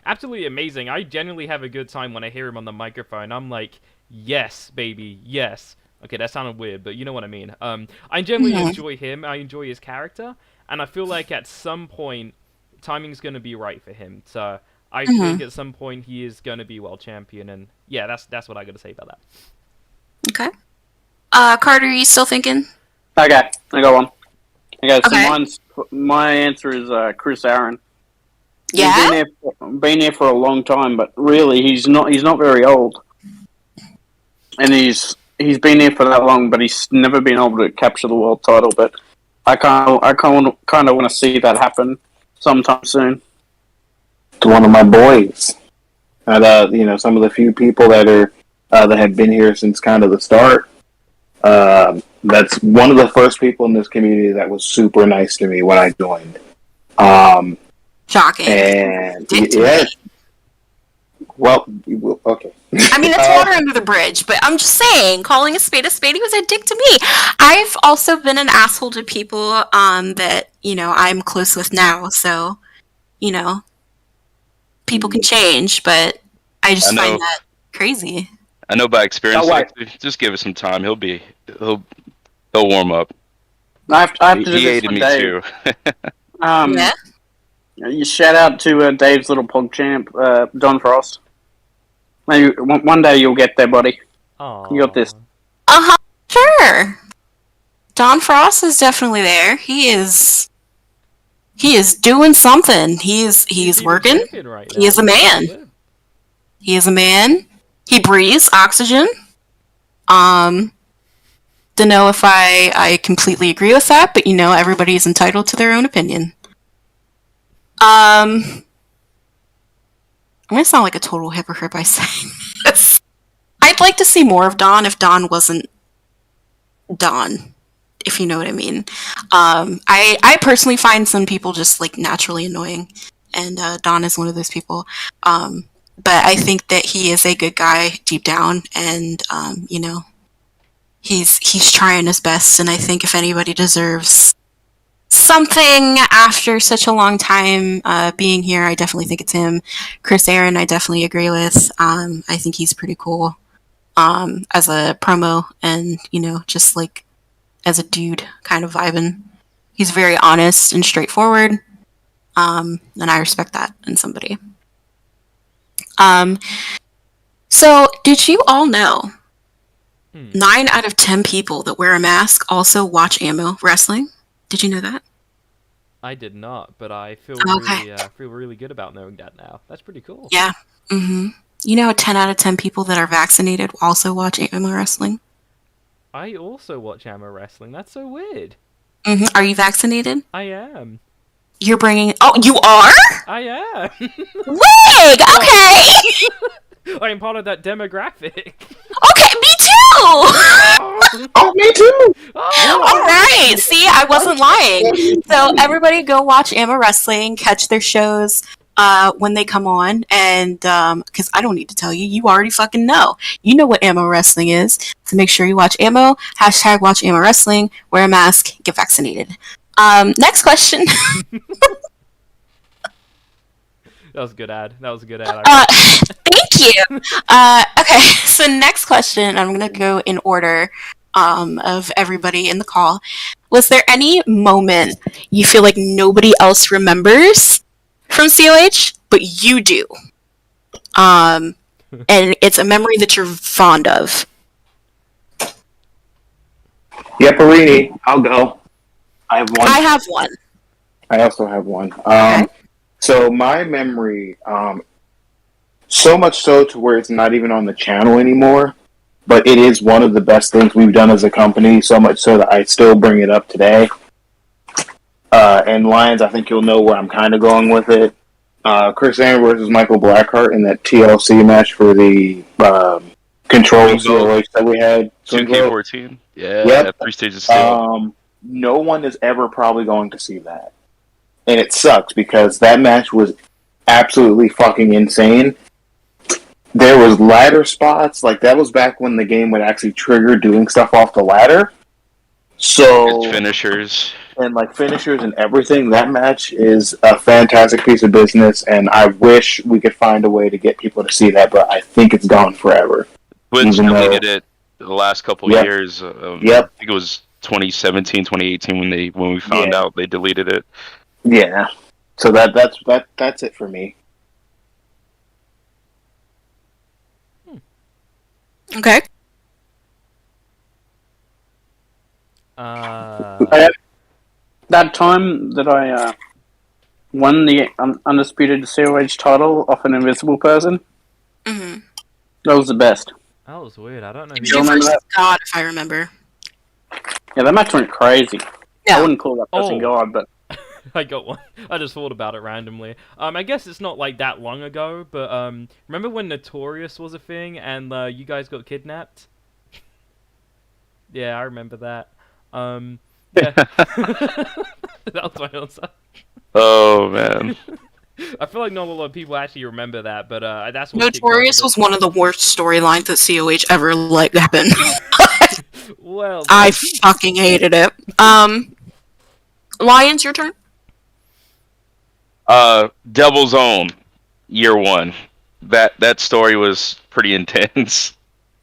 absolutely amazing. I genuinely have a good time when I hear him on the microphone. I'm like, yes, baby, yes. Okay, that sounded weird, but you know what I mean. I generally enjoy him. I enjoy his character, and I feel like at some point, timing's gonna be right for him. So I think at some point he is gonna be world champion, and yeah, that's what I gotta say about that. Okay. Carter, are you still thinking? Okay, I got one. Okay, so Okay. my answer is Chris Aaron. Yeah? Been here for a long time, but really he's not very old, and he's been here for that long, but he's never been able to capture the world title. But I kind of want to see that happen sometime soon. To one of my boys, and some of the few people that are that have been here since kind of the start. That's one of the first people in this community that was super nice to me when I joined. Shocking. And Dick to yeah, me. well, okay. I mean, that's water under the bridge, but I'm just saying, calling a spade, he was a dick to me. I've also been an asshole to people that, I'm close with now, so, people can change, but I just find that crazy. I know by experience. Oh, wait. Just give it some time. He'll warm up. I have to do He this hated for me Dave. too. Yeah? You shout out to Dave's little pog champ, Don Frost. Maybe one day you'll get there, buddy. Aww. You got this. Uh-huh, sure. Don Frost is definitely there. He is doing something. He's working. Right He is a man. He is a man. He breathes oxygen. Don't know if I completely agree with that, but everybody is entitled to their own opinion. I'm gonna sound like a total hypocrite by saying this. I'd like to see more of Don if Don wasn't Don, if you know what I mean. I personally find some people just like naturally annoying, and Don is one of those people. But I think that he is a good guy deep down, and he's trying his best. And I think if anybody deserves something after such a long time being here, I definitely think it's him. Chris Aaron, I definitely agree with. I think he's pretty cool as a promo, and just like as a dude, kind of vibing. He's very honest and straightforward, and I respect that in somebody. So did you all know 9 out of 10 people that wear a mask also watch ammo wrestling? Did you know that? I did not, but I feel really good about knowing that now. That's pretty cool. Yeah. You know 10 out of 10 people that are vaccinated also watch ammo wrestling? I also watch ammo wrestling. That's so weird. Are you vaccinated? I am. You're bringing... Oh, you are? I am. Wig! Okay! I am part of that demographic. Okay, me too! Oh, me too! Alright, see, I wasn't lying. So everybody go watch ammo wrestling, catch their shows when they come on, and because I don't need to tell you, you already fucking know. You know what ammo wrestling is. So make sure you watch ammo, # watch ammo wrestling, wear a mask, get vaccinated. Next question. That was a good ad. Thank you. Okay, so next question, I'm going to go in order of everybody in the call. Was there any moment you feel like nobody else remembers from COH, but you do? And it's a memory that you're fond of. Yepperini, I'll go. I have one. I have one. I also have one. Okay. So my memory, so much so to where it's not even on the channel anymore, but it is one of the best things we've done as a company, so much so that I still bring it up today. And Lions, I think you'll know where I'm kind of going with it. Chris Aaron versus Michael Blackheart in that TLC match for the Control COH that we had. 2K14? Yeah, Yep. 3 stages still. No one is ever probably going to see that. And it sucks because that match was absolutely fucking insane. There was ladder spots, like that was back when the game would actually trigger doing stuff off the ladder. So It's finishers. And like finishers and everything, that match is a fantastic piece of business, and I wish we could find a way to get people to see that, but I think it's gone forever. Twitch Even though- deleted it. the last couple Yep. years. Yep. I think it was 2017, 2018 when we found out they deleted it. Yeah. So that's it for me. Okay. That time that I won the undisputed COH title off an invisible person, Mm-hmm. that was the best. That was weird. I don't know. You remember versus that? God, if I remember. Yeah, that match went crazy. I Yeah. wouldn't call that person Oh. God, but I got one. I just thought about it randomly. I guess it's not like that long ago, but remember when Notorious was a thing and you guys got kidnapped? Yeah, I remember that. Yeah. That was my answer. Oh man. I feel like not a lot of people actually remember that, but that's what Notorious was one of the worst storylines that COH ever let happen. Well, I fucking hated it. Lions, your turn. Devil's Own, year one. That story was pretty intense.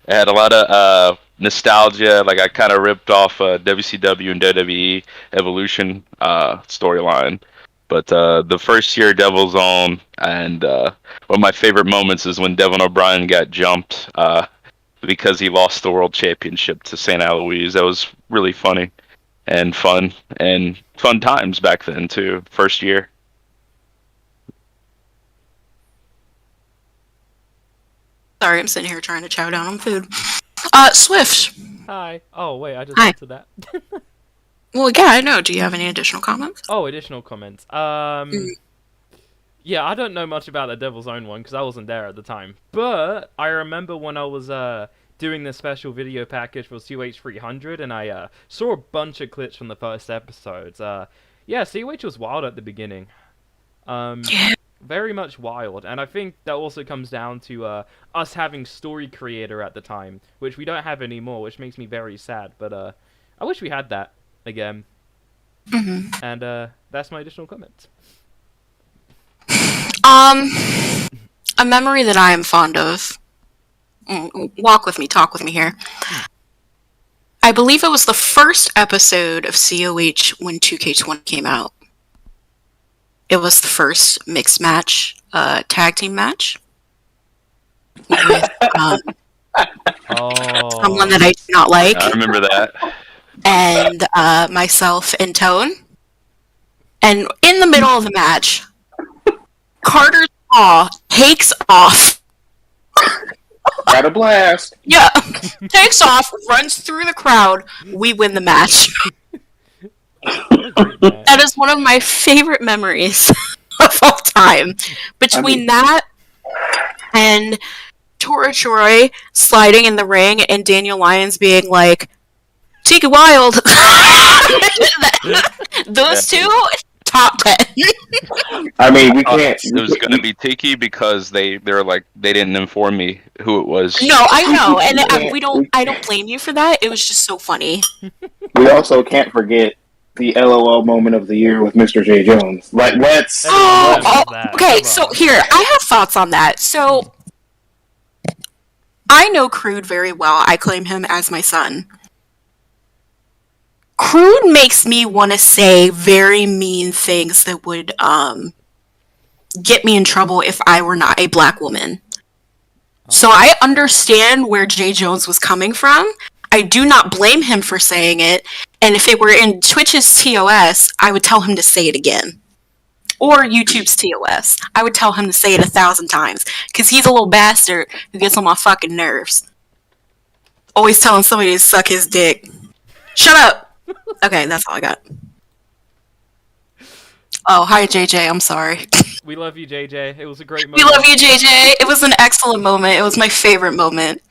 It had a lot of nostalgia. Like I kind of ripped off WCW and WWE Evolution storyline. But the first year Devil's Own, and one of my favorite moments is when Devin O'Brien got jumped because he lost the world championship to St. Aloys. That was really funny and fun times back then too. First year. Sorry, I'm sitting here trying to chow down on food. Swift. Hi. Oh, wait, I just Hi. answered that. Well, yeah, I know. Do you have any additional comments? Oh, additional comments. Yeah, I don't know much about the Devil's Own one because I wasn't there at the time. But I remember when I was doing the special video package for COH 300, and I saw a bunch of clips from the first episodes. Yeah, COH was wild at the beginning. Very much wild, and I think that also comes down to us having Story Creator at the time, which we don't have anymore, which makes me very sad. But I wish we had that again. Mm-hmm. And that's my additional comment. A memory that I am fond of. Walk with me, talk with me here. I believe it was the first episode of COH when 2K20 came out. It was the first mixed match, tag team match. With, someone that I do not like. I remember that. And myself and Tone. And in the middle of the match, Carter's paw takes off. Got a blast. Yeah, takes off, runs through the crowd. We win the match. That is one of my favorite memories of all time. Between that and Tora Troy sliding in the ring and Daniel Lyons being like, Tiki Wild. Those two, top 10. I mean, we can't. It was going to be Tiki because they're like they didn't inform me who it was. No, I know, and I don't blame you for that. It was just so funny. We also can't forget the LOL moment of the year with Mr. J. Jones. Like, let's. Okay, so here, I have thoughts on that. So, I know Crude very well. I claim him as my son. Crude makes me want to say very mean things that would get me in trouble if I were not a black woman. So I understand where Jay Jones was coming from. I do not blame him for saying it. And if it were in Twitch's TOS, I would tell him to say it again. Or YouTube's TOS. I would tell him to say it 1,000 times. Because he's a little bastard who gets on my fucking nerves. Always telling somebody to suck his dick. Shut up! Okay, that's all I got. Oh, hi JJ, I'm sorry. We love you, JJ. It was a great We moment. love you, JJ. It was an excellent moment. It was my favorite moment.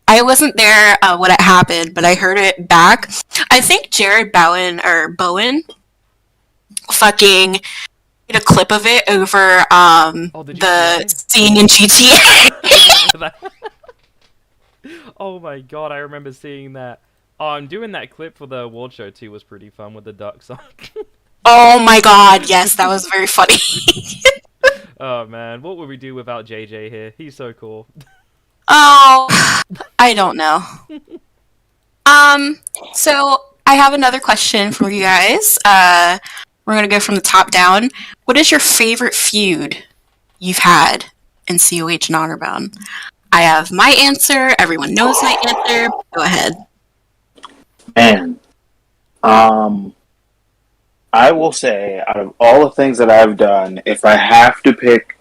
I wasn't there when it happened, but I heard it back. I think Jared Bowen fucking made a clip of it over the scene in GTA. Oh my god, I remember seeing that. Doing that clip for the award show too was pretty fun with the duck song. Oh my god, yes, that was very funny. Oh man, what would we do without JJ here? He's so cool. Oh, I don't know. So I have another question for you guys. We're gonna go from the top down. What is your favorite feud you've had in COH and Honor Bound? I have my answer. Everyone knows my answer. Go ahead. Man, I will say, out of all the things that I've done, if I have to pick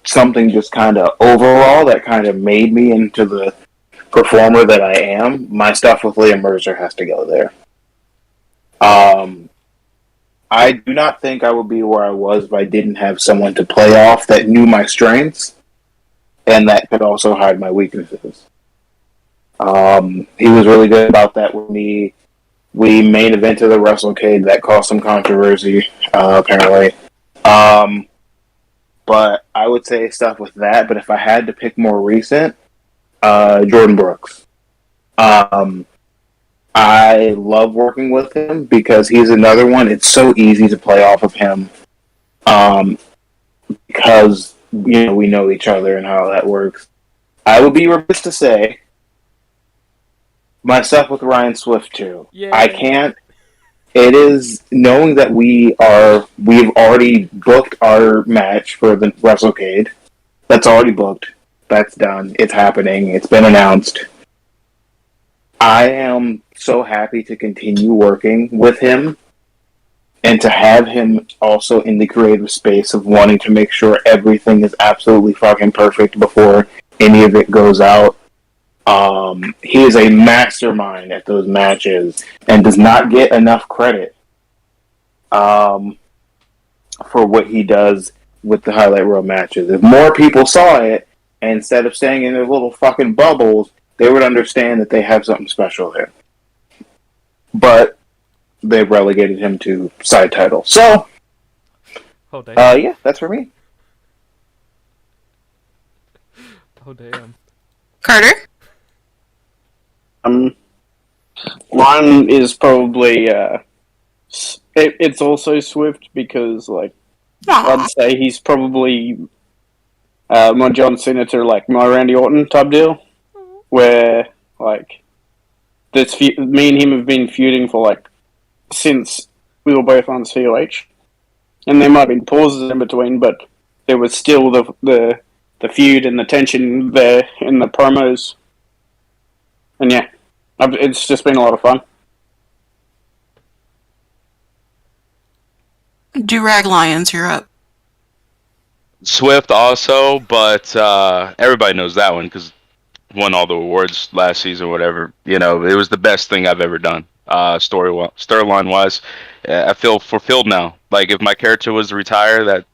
something just kind of overall that kind of made me into the performer that I am, my stuff with Liam Mercer has to go there. I do not think I would be where I was if I didn't have someone to play off that knew my strengths and that could also hide my weaknesses. He was really good about that with me. We main evented the WrestleCade. That caused some controversy, apparently. But I would say stuff with that. But if I had to pick more recent, Jordan Brooks. I love working with him because he's another one. It's so easy to play off of him because we know each other and how that works. I would be remiss to say my stuff with Ryan Swift too. Yay. I can't. It is knowing that we've already booked our match for the WrestleCade. That's already booked. That's done. It's happening. It's been announced. I am so happy to continue working with him and to have him also in the creative space of wanting to make sure everything is absolutely fucking perfect before any of it goes out. He is a mastermind at those matches and does not get enough credit for what he does with the highlight reel matches. If more people saw it, and instead of staying in their little fucking bubbles, they would understand that they have something special there. But they've relegated him to side title. So, Oh damn. that's for me. Oh damn. Carter? Mine is probably it's also Swift because Aww. I'd say he's probably my John Cena to my Randy Orton type deal, where me and him have been feuding for since we were both on COH, and there might have been pauses in between, but there was still the feud and the tension there in the promos, and yeah, it's just been a lot of fun. Durag Lions, you're up. Swift also, but everybody knows that one because won all the awards last season, whatever. It was the best thing I've ever done. Storyline wise, I feel fulfilled now. If my character was to retire, that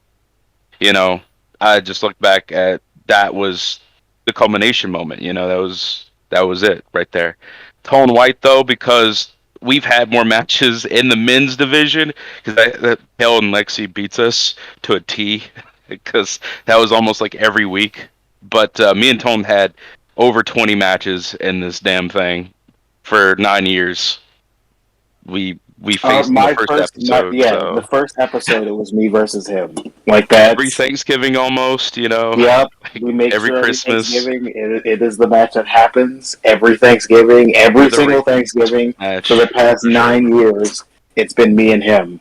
I just look back at that was the culmination moment. That was it right there. Tone White though, because we've had more matches in the men's division because Hale and Lexi beats us to a T because that was almost every week. But me and Tone had over 20 matches in this damn thing for 9 years. We faced in the first episode. The first episode, it was me versus him. That every Thanksgiving almost, Yep, we make every sure Christmas. Every Thanksgiving, it is the match that happens every Thanksgiving, every single Thanksgiving match. for the past 9 years. It's been me and him.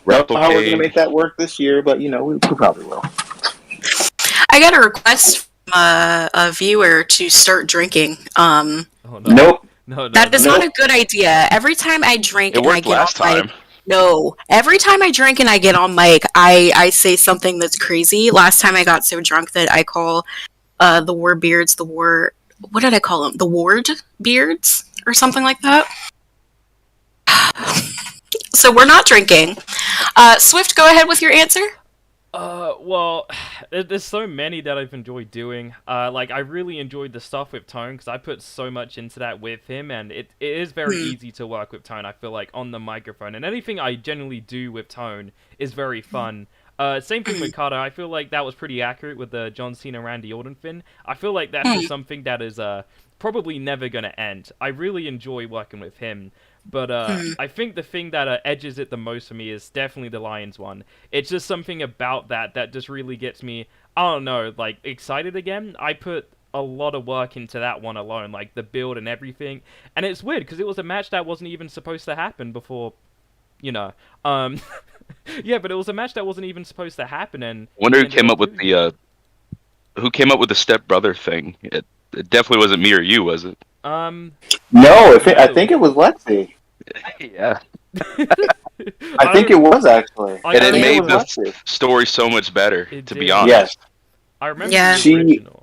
Don't know how we're gonna make that work this year, but we probably will. I got a request from a viewer to start drinking. Oh no. Nope. No. That is not a good idea. Every time I drink It and I worked get last on time. mic, no. Every time I drink and I get on mic, I say something that's crazy. Last time I got so drunk that I call the War Beards what did I call them? The Ward Beards or something like that. So we're not drinking. Swift, go ahead with your answer. Well, there's so many that I've enjoyed doing. I really enjoyed the stuff with Tone because I put so much into that with him, and it is very easy to work with Tone. I feel like on the microphone, and anything I generally do with Tone is very fun. Same thing with Carter. I feel like that was pretty accurate with the John Cena Randy Orton thing. I feel like that is something that is probably never gonna end. I really enjoy working with him. But I think the thing that edges it the most for me is definitely the Lions one. It's just something about that just really gets me, I don't know, excited again. I put a lot of work into that one alone, like the build and everything. And it's weird because it was a match that wasn't even supposed to happen before, you know. Yeah, but it was a match that wasn't even supposed to happen. And Wonder who came up with the stepbrother thing. It definitely wasn't me or you, was it? No, I think it was Lexi. Yeah. I think it was actually. I And it think made was the Lexi. story so much better, It to did. be honest. Yes. I remember Yeah. the original.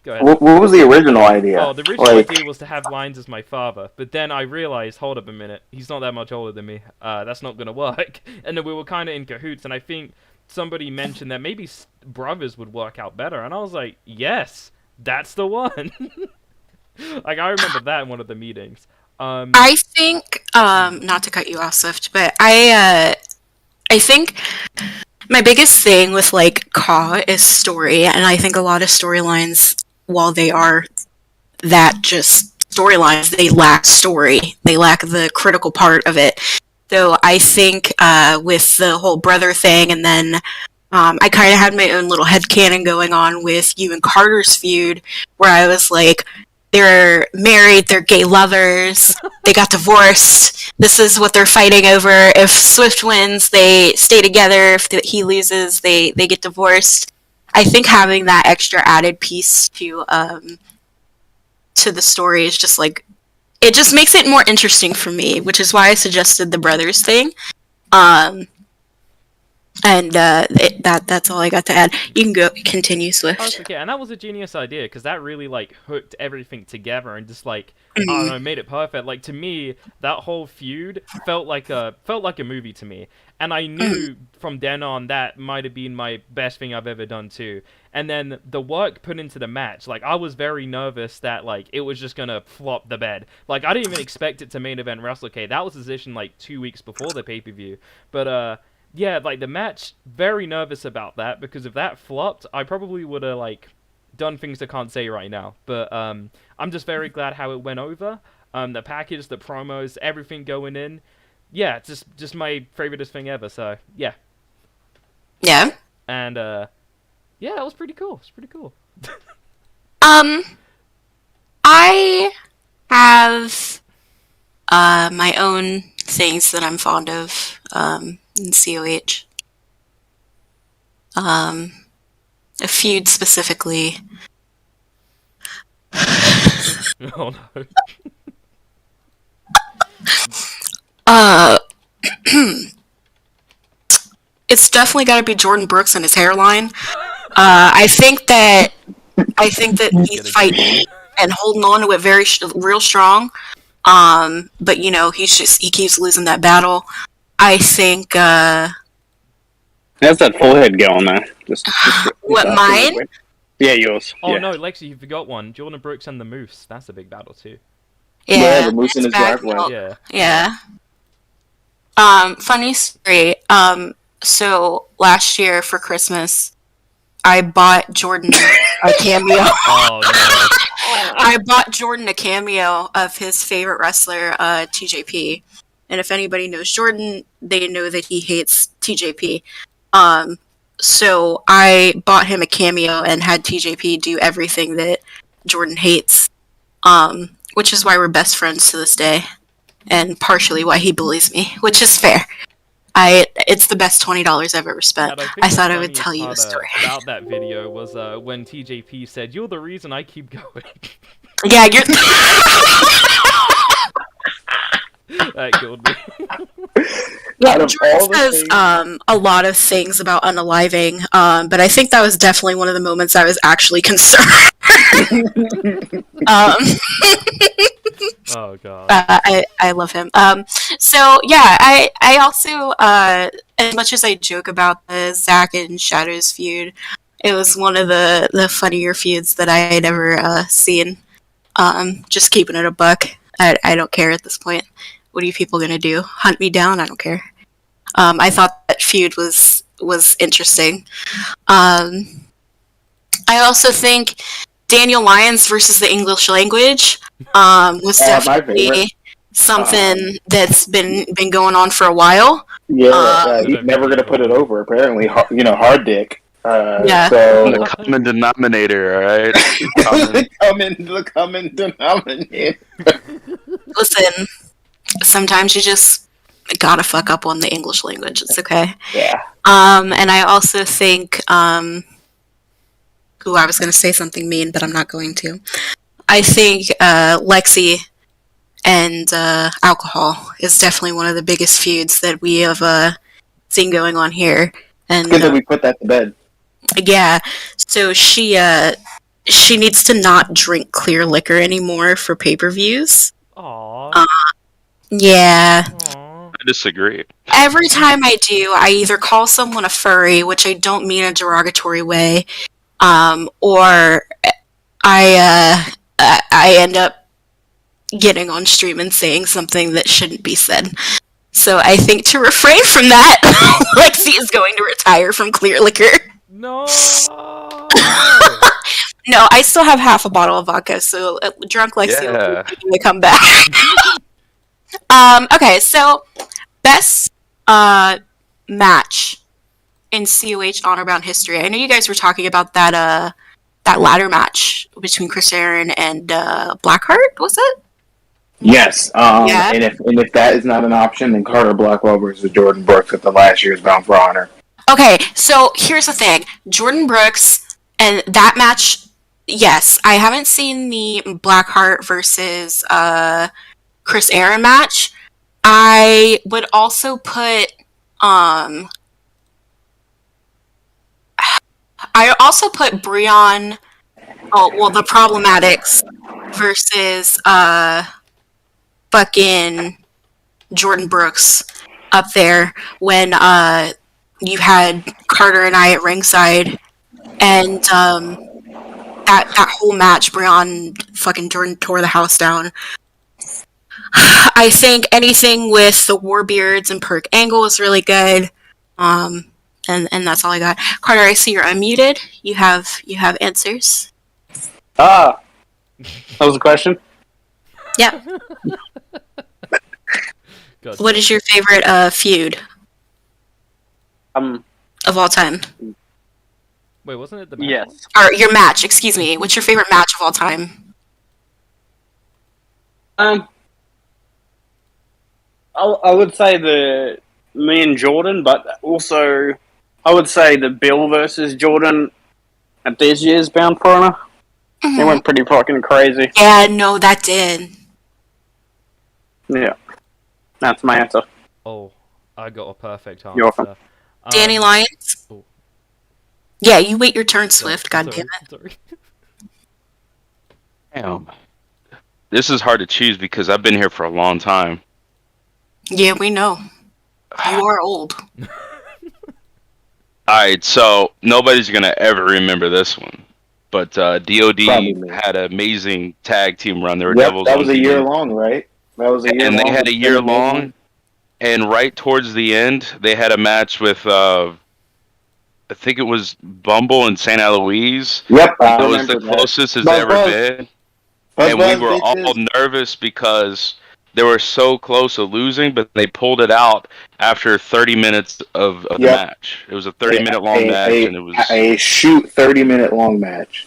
Go ahead. What was the original idea? Oh, the original idea was to have lines as my father, but then I realized, hold up a minute, he's not that much older than me. That's not gonna work. And then we were kind of in cahoots, and I think somebody mentioned that maybe brothers would work out better, and I was like, yes, that's the one. Like I remember that in one of the meetings. I think, not to cut you off, Swift, but I think my biggest thing with like COH is story, and I think a lot of storylines, while they are that just storylines, they lack story. They lack the critical part of it. So I think with the whole brother thing, and then I kind of had my own little headcanon going on with you and Carter's feud, where I was like, they're married, they're gay lovers, they got divorced, this is what they're fighting over. If Swift wins, they stay together. If he loses, they get divorced. I think having that extra added piece to the story is just like, it just makes it more interesting for me, which is why I suggested the brothers thing. And that's all I got to add. You can continue, Swift. Oh, it's okay, and that was a genius idea because that really like hooked everything together and just like I don't know, made it perfect. Like to me, that whole feud felt like a movie to me, and I knew from then on that might have been my best thing I've ever done too. And then the work put into the match, like I was very nervous that like it was just gonna flop the bed. Like I didn't even expect it to main event Wrestle K. That was the decision like 2 weeks before the pay-per-view, but yeah, like the match, very nervous about that because if that flopped, I probably would have like done things I can't say right now. But I'm just very glad how it went over. The package, the promos, everything going in. Yeah, it's just my favoriteest thing ever. So yeah. Yeah. And yeah, that was pretty cool. It's pretty cool. I have my own things that I'm fond of in COH. A feud specifically. Oh no. It's definitely got to be Jordan Brooks and his hairline. I think that he's fighting and holding on to it real strong. But you know, he keeps losing that battle. I think That's that full head going there. what, mine? Yeah, yours. Oh yeah. no, Lexi, you forgot one. Jordan Brooks and the Moose. That's a big battle too. Yeah, the moose in his that's driveway. Yeah. Funny story. So last year for Christmas, I bought Jordan a cameo. Oh no. I bought Jordan a cameo of his favorite wrestler, TJP. And if anybody knows Jordan, they know that he hates TJP. So I bought him a cameo and had TJP do everything that Jordan hates. Which is why we're best friends to this day. And partially why he bullies me, which is fair. It's the best $20 I've ever spent. I thought I would tell you a story. About that video was when TJP said, "You're the reason I keep going." Yeah, you're... That killed me. Yeah, Out of all Jordan the says things- a lot of things about unaliving, but I think that was definitely one of the moments I was actually concerned. Oh god. I love him. So yeah, I also as much as I joke about the Zack and Shadows feud, it was one of the funnier feuds that I had ever seen. Just keeping it a buck. I don't care at this point. What are you people gonna do? Hunt me down? I don't care. I thought that feud was interesting. I also think Daniel Lyons versus the English language was definitely something that's been going on for a while. Yeah, he's never gonna put it over. Apparently, hard dick. Yeah. So The common denominator, all right? the common denominator. Listen, sometimes you just gotta fuck up on the English language. It's okay. Yeah. And I also think, I was gonna say something mean, but I'm not going to. I think Lexi and alcohol is definitely one of the biggest feuds that we have seen going on here. And Good that we put that to bed. yeah, so she needs to not drink clear liquor anymore for pay-per-views. Aww. Yeah. Aww. I disagree. Every time I do, I either call someone a furry, which I don't mean in a derogatory way, or I end up getting on stream and saying something that shouldn't be said. So I think to refrain from that, Lexi is going to retire from clear liquor. No. No, I still have half a bottle of vodka, so drunk Lexi will come back. Okay, so best match in COH Honor-Bound history. I know you guys were talking about that ladder match between Chris Aaron and Blackheart, was it? Yes. Yeah. And if that is not an option, then Carter Blackwell versus Jordan Brooks at the last year's Bound for Honor. Okay, so here's the thing. Jordan Brooks and that match, yes. I haven't seen the Blackheart versus Chris Aaron match. I would also put Breon, the Problematics versus fucking Jordan Brooks up there when you had Carter and I at ringside, and that whole match, Breon fucking Jordan tore the house down. I think anything with the Warbeards and Perk Angle was really good. And that's all I got. Carter, I see you're unmuted. You have answers. That was a question? Yeah. Gotcha. What is your favorite feud of all time? Wait, wasn't it the match Yes. one? Or your match, excuse me. What's your favorite match of all time? I would say me and Jordan, but also I would say the Bill versus Jordan at this year's Bound for Honor. Mm-hmm. It went pretty fucking crazy. Yeah, no, that did. Yeah. That's my answer. Oh, I got a perfect answer. You're welcome. Danny Lyons? Oh. Yeah, you wait your turn, Swift. God damn it. Sorry. Damn. This is hard to choose because I've been here for a long time. Yeah, we know. You are old. Alright, so nobody's going to ever remember this one. But DOD Probably. had an amazing tag team run. There were Yep, Devils that on was a TV. year long, right? That was a year And long. they had a year long, and right towards the end, they had a match with, I think it was Bumble and St. Aloise. Yep, I That was remember the that. closest it's Buzz, ever buzz. been. Buzz, And we buzz, were all bitches. nervous because they were so close to losing, but they pulled it out after 30 minutes of the match. It was a 30-minute long match, and it was a 30-minute long match.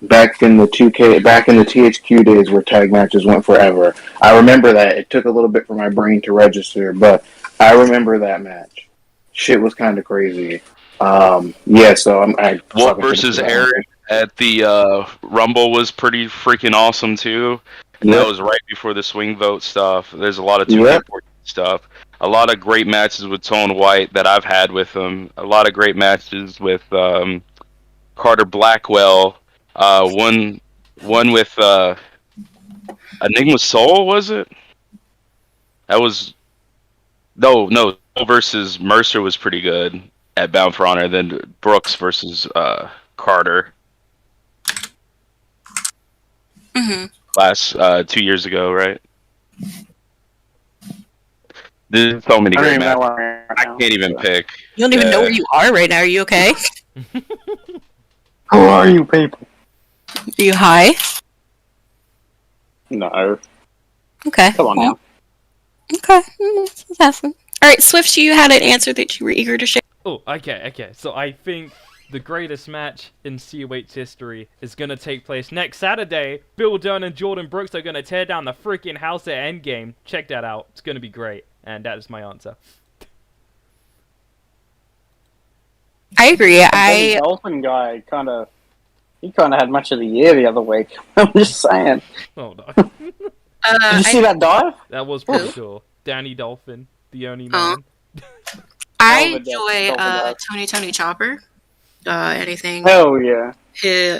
Back in the THQ days where tag matches went forever. I remember that. It took a little bit for my brain to register, but I remember that match. Shit was kind of crazy. So Wolf versus Eric at the Rumble was pretty freaking awesome too. And that was right before the swing vote stuff. There's a lot of 2K14 stuff. A lot of great matches with Tone White that I've had with him. A lot of great matches with Carter Blackwell. One with Enigma Soul, was it? That was no Soul versus Mercer was pretty good at Bound for Honor. Then Brooks versus Carter. Mm-hmm. Last 2 years ago, right? There's so many great matches. I can't even pick. You don't even know where you are right now. Are you okay? Who are you people? Are you high? No. Okay. Come on now. Okay. All right, Swift, you had an answer that you were eager to share. Oh, okay. So I think the greatest match in COH history is gonna take place next Saturday. Bill Dunn and Jordan Brooks are gonna tear down the freaking house at Endgame. Check that out. It's gonna be great. And that is my answer. I agree. The Dolphin guy kind of had match of the year the other week. I'm just saying. Oh no. Did you see that dive? That was pretty cool. Danny Dolphin, the only man. I Dolphin enjoy guy. Tony Chopper. Anything Hell yeah.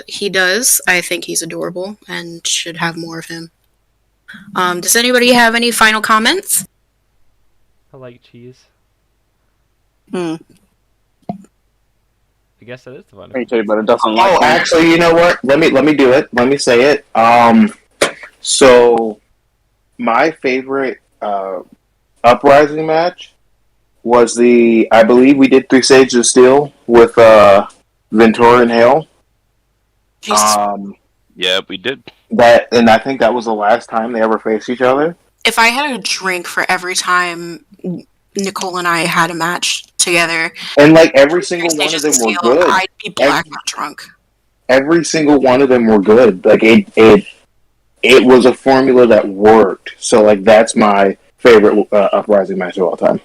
he does, I think he's adorable and should have more of him. Does anybody have any final comments? I like cheese. Hmm. I guess that is the Me one. too, but it doesn't like Oh, me. actually, you know what? Let me do it. Let me say it. So my favorite Uprising match was I believe we did 3 Stages of Steel with Ventura and Hale. Jesus. Yeah, we did. And I think that was the last time they ever faced each other. If I had a drink for every time Nicole and I had a match together, And like every single one of Stages them of were Steel, good. I'd be blackout drunk. Every single one of them were good. Like it was a formula that worked. So like that's my favorite Uprising match of all time.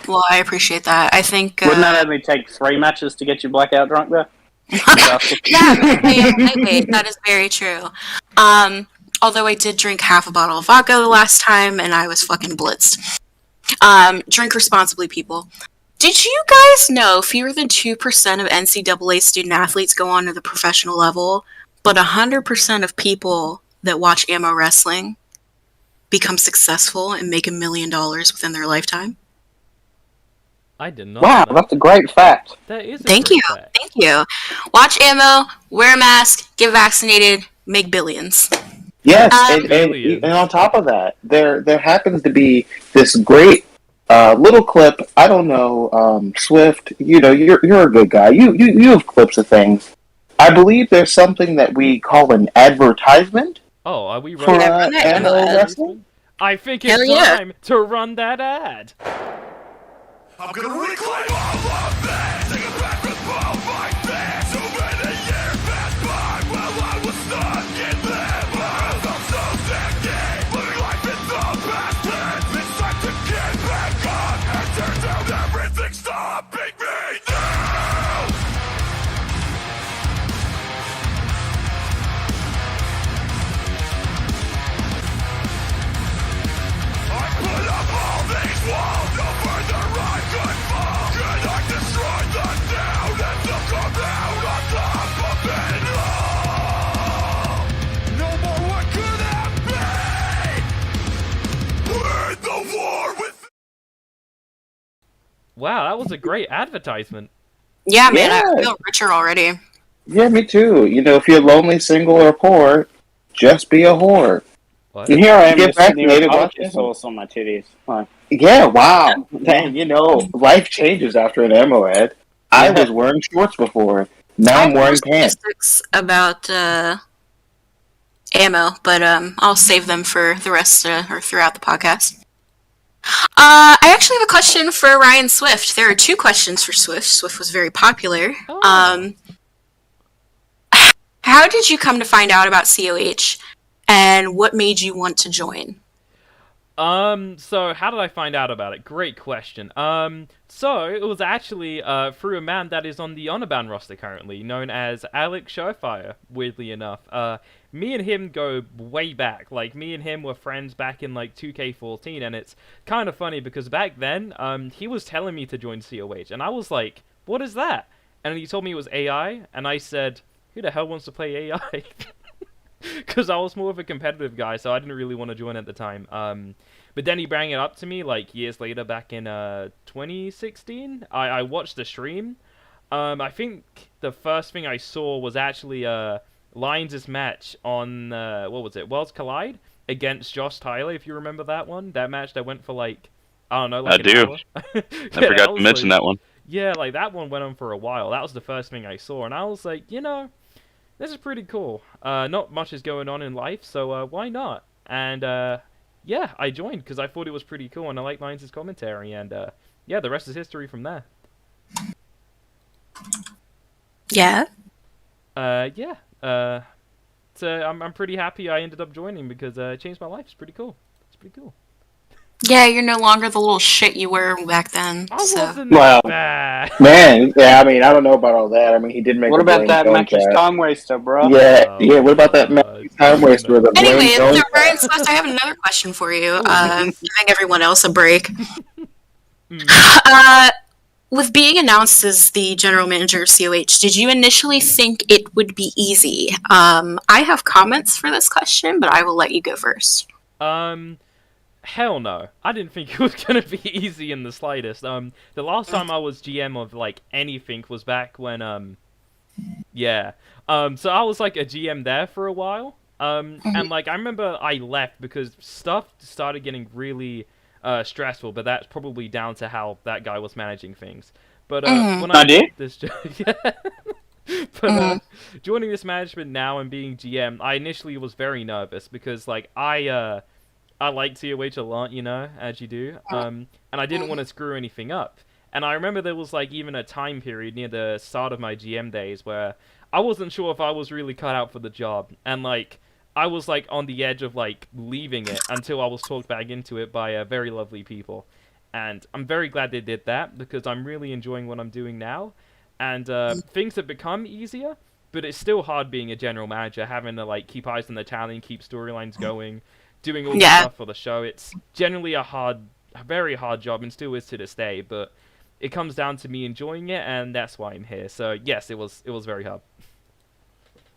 Well, I appreciate that. I think Wouldn't that only take 3 matches to get you blackout drunk there? yeah, wait, that is very true. Although I did drink half a bottle of vodka the last time, and I was fucking blitzed. Drink responsibly, people. Did you guys know fewer than 2% of NCAA student athletes go on to the professional level, but 100% of people that watch ammo wrestling become successful and make $1 million within their lifetime? I did not. Wow, know. that's a great fact. That is. Thank you. Thank you. Watch ammo, wear a mask, get vaccinated, make billions. Yes, Billions. and on top of that, there happens to be this great little clip. I don't know, Swift. You know, you're a good guy. You have clips of things. I believe there's something that we call an advertisement Oh, are we for running? run that ammo ad. wrestling. I think Hell it's yeah. time to run that ad. I'm gonna reclaim all of this. Take it back with all my fans. So many years passed by while I was stuck in them. I felt so stagnant, living life in the past tense. It's time to get back on and turn down everything stopping me now. I put up all these walls, no further I could fall. Can I destroy the down and they'll come out on top of it all? No more what could have been. We're in the war with. Wow, that was a great advertisement. Yeah, man, I Yeah. feel richer already. Yeah, me too. You know, if you're lonely, single, or poor, just be a whore. What? And here I am Get just sitting here with vaccinated, watch barbecue it. sauce on my titties. Like, Yeah, wow. Dang, you know, life changes after an ammo ad. I was wearing shorts before. Now I'm wearing pants. Statistics about ammo, but I'll save them for the rest or throughout the podcast. I actually have a question for Ryan Swift. There are 2 questions for Swift. Swift was very popular. Oh. How did you come to find out about COH, and what made you want to join? So how did I find out about it? Great question. So it was actually through a man that is on the Honorbound roster currently, known as Alex Surefire, weirdly enough. Me and him go way back. Like, me and him were friends back in, like, 2K14, and it's kind of funny because back then, he was telling me to join COH, and I was like, what is that? And he told me it was AI, and I said, who the hell wants to play AI? Because I was more of a competitive guy, so I didn't really want to join at the time. But then he brought it up to me, like, years later, back in 2016. I watched the stream. I think the first thing I saw was actually Lions' match on, what was it, Worlds Collide? Against Josh Tyler, if you remember that one. That match that went for, like, I don't know, like I an do. hour. I forgot to mention that one. Yeah, like, that one went on for a while. That was the first thing I saw, and I was like, you know, this is pretty cool. Not much is going on in life, so why not? And yeah, I joined because I thought it was pretty cool, and I liked Lions' commentary, and yeah, the rest is history from there. Yeah. Yeah. So I'm pretty happy I ended up joining because it changed my life. It's pretty cool. It's pretty cool. Yeah, you're no longer the little shit you were back then. I So. wasn't Well, bad. Man, yeah, I mean, I don't know about all that. I mean, he did make What a about Blame that Tone mattress chat. time waster, bro? Yeah, Oh, yeah. What about that God. time waster with a Blame Anyway, Tone so chat? Brian Celeste, I have another question for you. Ooh. Giving everyone else a break. Mm. With being announced as the general manager of COH, did you initially think it would be easy? I have comments for this question, but I will let you go first. Hell no. I didn't think it was gonna be easy in the slightest. The last time I was GM of like anything was back when yeah. So I was like a GM there for a while. And like I remember I left because stuff started getting really stressful, but that's probably down to how that guy was managing things. But when I Idea? got this yeah. But joining this management now and being GM, I initially was very nervous because like I like COH a lot, you know, as you do, and I didn't want to screw anything up. And I remember there was, like, even a time period near the start of my GM days where I wasn't sure if I was really cut out for the job. And, like, I was, like, on the edge of, like, leaving it until I was talked back into it by very lovely people. And I'm very glad they did that because I'm really enjoying what I'm doing now. And things have become easier, but it's still hard being a general manager, having to, like, keep eyes on the talent, keep storylines going, doing all the stuff for the show. It's generally a very hard job, and still is to this day, but it comes down to me enjoying it, and that's why I'm here. So yes, it was very hard.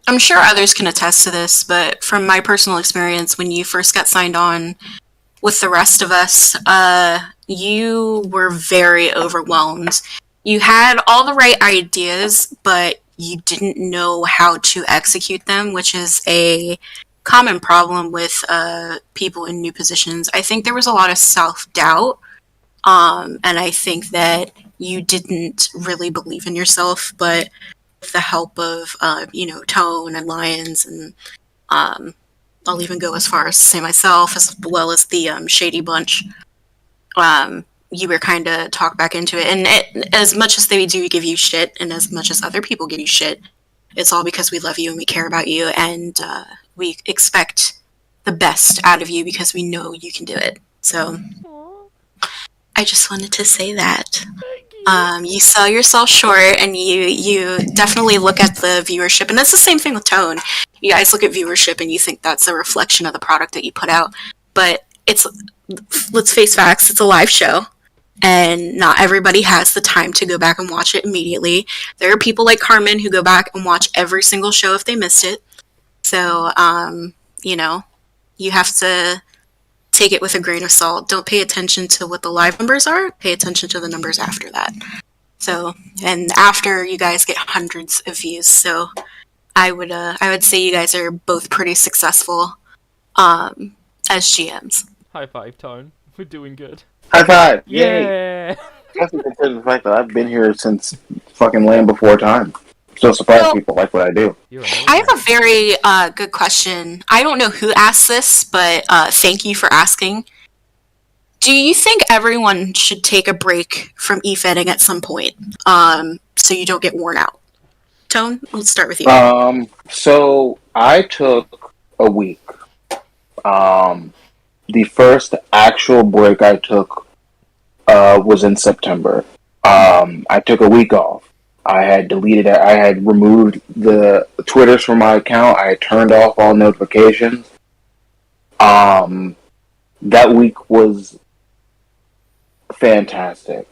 I'm sure others can attest to this, but from my personal experience, when you first got signed on with the rest of us, you were very overwhelmed. You had all the right ideas, but you didn't know how to execute them, which is a common problem with people in new positions. I think there was a lot of self-doubt, and I think that you didn't really believe in yourself, but with the help of, Tone and Lions, and I'll even go as far as to say myself, as well as the Shady Bunch, you were kind of talked back into it. And as much as they do give you shit, and as much as other people give you shit, it's all because we love you and we care about you, and we expect the best out of you because we know you can do it. So I just wanted to say that. You sell yourself short, and you definitely look at the viewership, and that's the same thing with Tone. You guys look at viewership and you think that's a reflection of the product that you put out, but let's face facts, it's a live show, and not everybody has the time to go back and watch it immediately. There are people like Carmen who go back and watch every single show if they missed it. So, you have to take it with a grain of salt. Don't pay attention to what the live numbers are. Pay attention to the numbers after that. So, and after you guys get hundreds of views. So, I would say you guys are both pretty successful as GMs. High five, Tone. We're doing good. High five! Yeah. Especially considering the fact that I've been here since fucking Land Before Time. Still surprised people like what I do. I have a very good question. I don't know who asked this, but thank you for asking. Do you think everyone should take a break from e-fetting at some point, so you don't get worn out? Tone, let's start with you. So I took a week. The first actual break I took was in September. I took a week off. I had removed the Twitters from my account. I had turned off all notifications. That week was fantastic.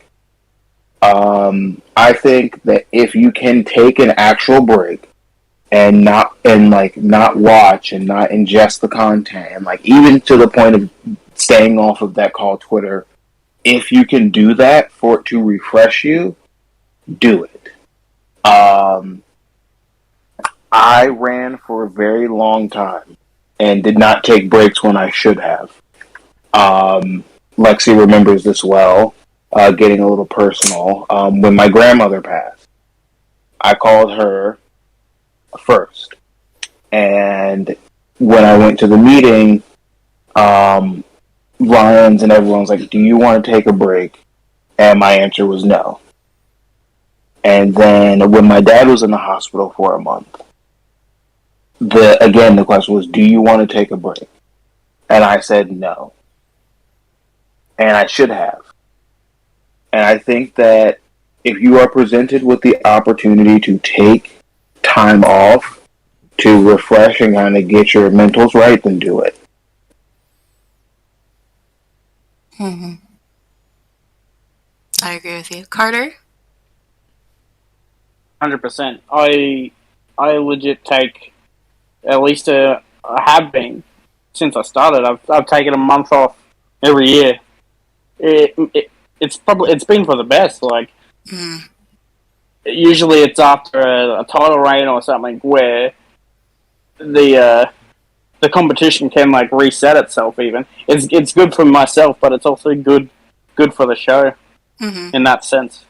I think that if you can take an actual break and not watch and not ingest the content, and like even to the point of staying off of that call Twitter, if you can do that for it to refresh you, do it. I ran for a very long time and did not take breaks when I should have. Lexi remembers this well, getting a little personal. When my grandmother passed, I called her first. And when I went to the meeting, Lions and everyone's like, do you want to take a break And my answer was no. And then when my dad was in the hospital for a month, the question was, do you want to take a break? And I said no. And I should have. And I think that if you are presented with the opportunity to take time off to refresh and kind of get your mentals right, then do it. Mm-hmm. I agree with you. Carter? 100%. I legit take at least I have been since I started. I've taken a month off every year. It's been for the best. Like usually it's after a title reign or something where the competition can like reset itself. Even it's good for myself, but it's also good for the show in that sense.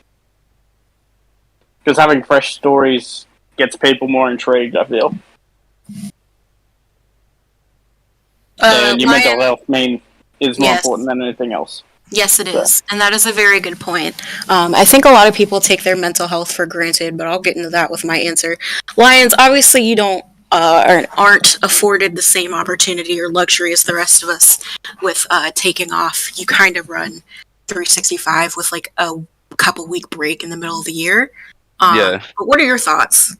Because having fresh stories gets people more intrigued, I feel. And your mental health is more important than anything else. Yes, it is. And that is a very good point. I think a lot of people take their mental health for granted, but I'll get into that with my answer. Lions, obviously you don't aren't afforded the same opportunity or luxury as the rest of us with taking off. You kind of run 365 with like a couple week break in the middle of the year. But what are your thoughts?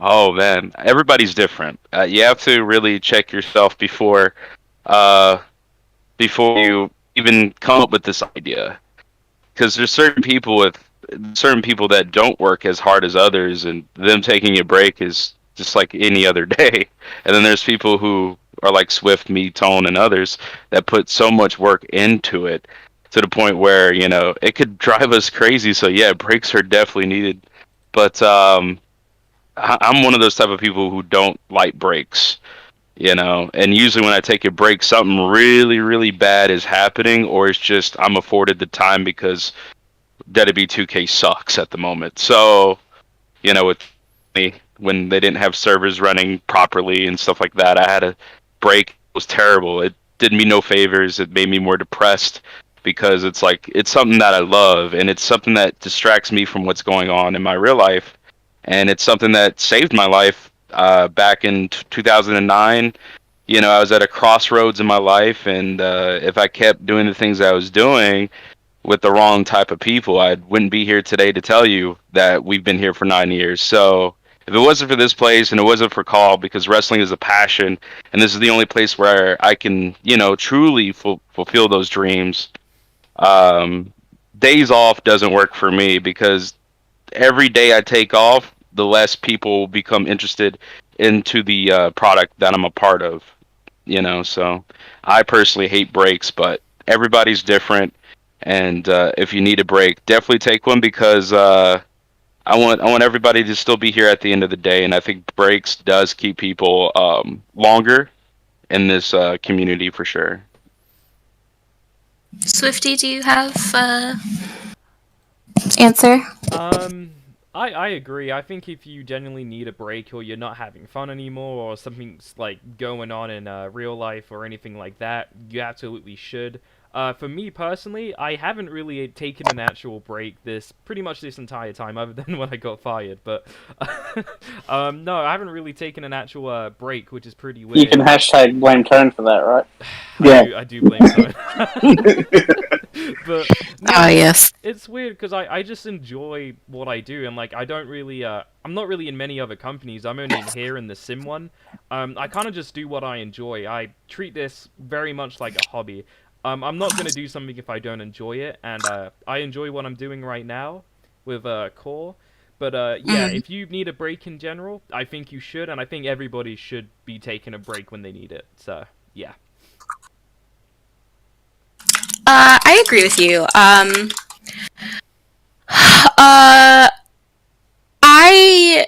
Oh man, everybody's different. You have to really check yourself before you even come up with this idea, because there's certain people that don't work as hard as others, and them taking a break is just like any other day. And then there's people who are like Swift, me, Tone, and others that put so much work into it to the point where it could drive us crazy. So yeah, breaks are definitely needed, but I'm one of those type of people who don't like breaks. And usually when I take a break, something really, really bad is happening, or it's just I'm afforded the time because WB2K sucks at the moment. So, with me, when they didn't have servers running properly and stuff like that, I had a break. It was terrible. It did me no favors. It made me more depressed because it's something that I love, and it's something that distracts me from what's going on in my real life. And it's something that saved my life. Back in 2009, I was at a crossroads in my life, and if I kept doing the things I was doing with the wrong type of people, I wouldn't be here today to tell you that we've been here for 9 years. So if it wasn't for this place and it wasn't for Call, because wrestling is a passion, and this is the only place where I can, truly fulfill those dreams, days off doesn't work for me, because every day I take off, the less people become interested into the product that I'm a part of, So I personally hate breaks, but everybody's different. And if you need a break, definitely take one, because I want everybody to still be here at the end of the day. And I think breaks does keep people longer in this community for sure. Swifty, do you have answer? I agree. I think if you genuinely need a break, or you're not having fun anymore, or something's like going on in real life or anything like that, you absolutely should. For me personally, I haven't really taken an actual break pretty much this entire time, other than when I got fired. But no, I haven't really taken an actual break, which is pretty weird. You can hashtag blame Tone for that, right? I do blame Tone. But no, Yes. It's weird because I just enjoy what I do, and like I don't really I'm not really in many other companies. I'm only here in the sim one. I kind of just do what I enjoy. I treat this very much like a hobby. I'm not gonna do something if I don't enjoy it, and I enjoy what I'm doing right now with Core. But yeah, if you need a break in general, I think you should, and I think everybody should be taking a break when they need it. So yeah. I agree with you. I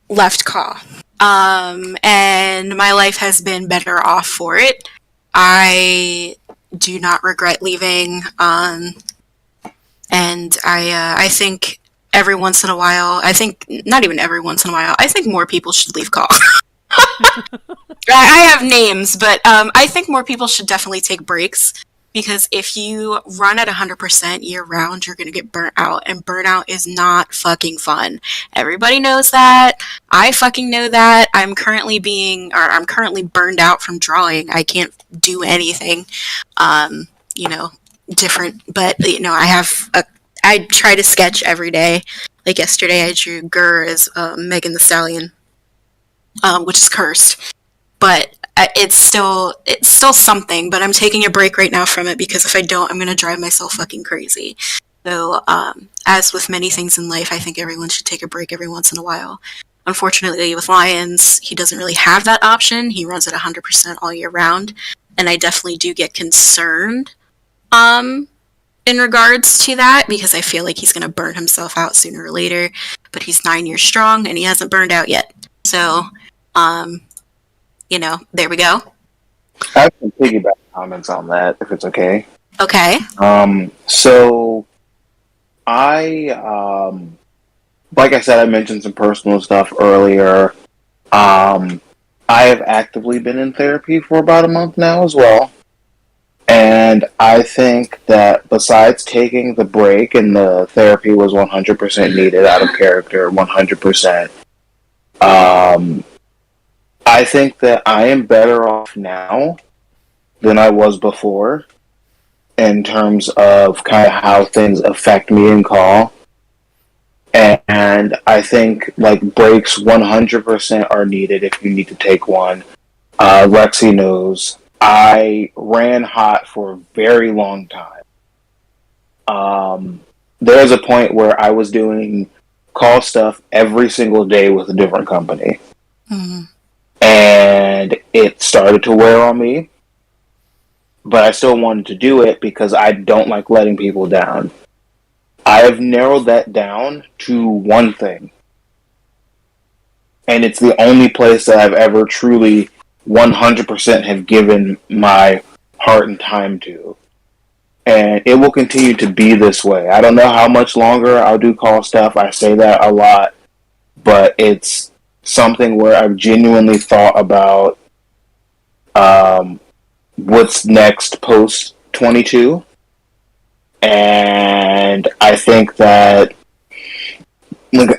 left CAW, and my life has been better off for it. I do not regret leaving, and I think every once in a while, not even every once in a while, I think more people should leave CAW. I have names, but I think more people should definitely take breaks. Because if you run at 100% year round, you're going to get burnt out, and burnout is not fucking fun. Everybody knows that. I fucking know that. I'm currently burned out from drawing. I can't do anything, you know, different. But, you know, I try to sketch every day. Like yesterday, I drew Gurr as Megan the Stallion, which is cursed. But it's still something, but I'm taking a break right now from it because if I don't, I'm going to drive myself fucking crazy. So, as with many things in life, I think everyone should take a break every once in a while. Unfortunately, with Lions, he doesn't really have that option. He runs at 100% all year round, and I definitely do get concerned in regards to that because I feel like he's going to burn himself out sooner or later, but he's 9 years strong, and he hasn't burned out yet. So, you know, there we go. I have some piggyback comments on that, if it's okay. Okay. So like I said, I mentioned some personal stuff earlier. I have actively been in therapy for about a month now as well. And I think that besides taking the break, and the therapy was 100% needed out of character, 100%, I think that I am better off now than I was before in terms of kind of how things affect me in call. And I think like breaks 100% are needed if you need to take one. Lexi knows I ran hot for a very long time. There was a point where I was doing call stuff every single day with a different company. Mm-hmm. And it started to wear on me, but I still wanted to do it because I don't like letting people down. I have narrowed that down to one thing, and it's the only place that I've ever truly 100% have given my heart and time to, and it will continue to be this way. I don't know how much longer I'll do call stuff. I say that a lot, but it's something where I've genuinely thought about what's next post 22, and I think that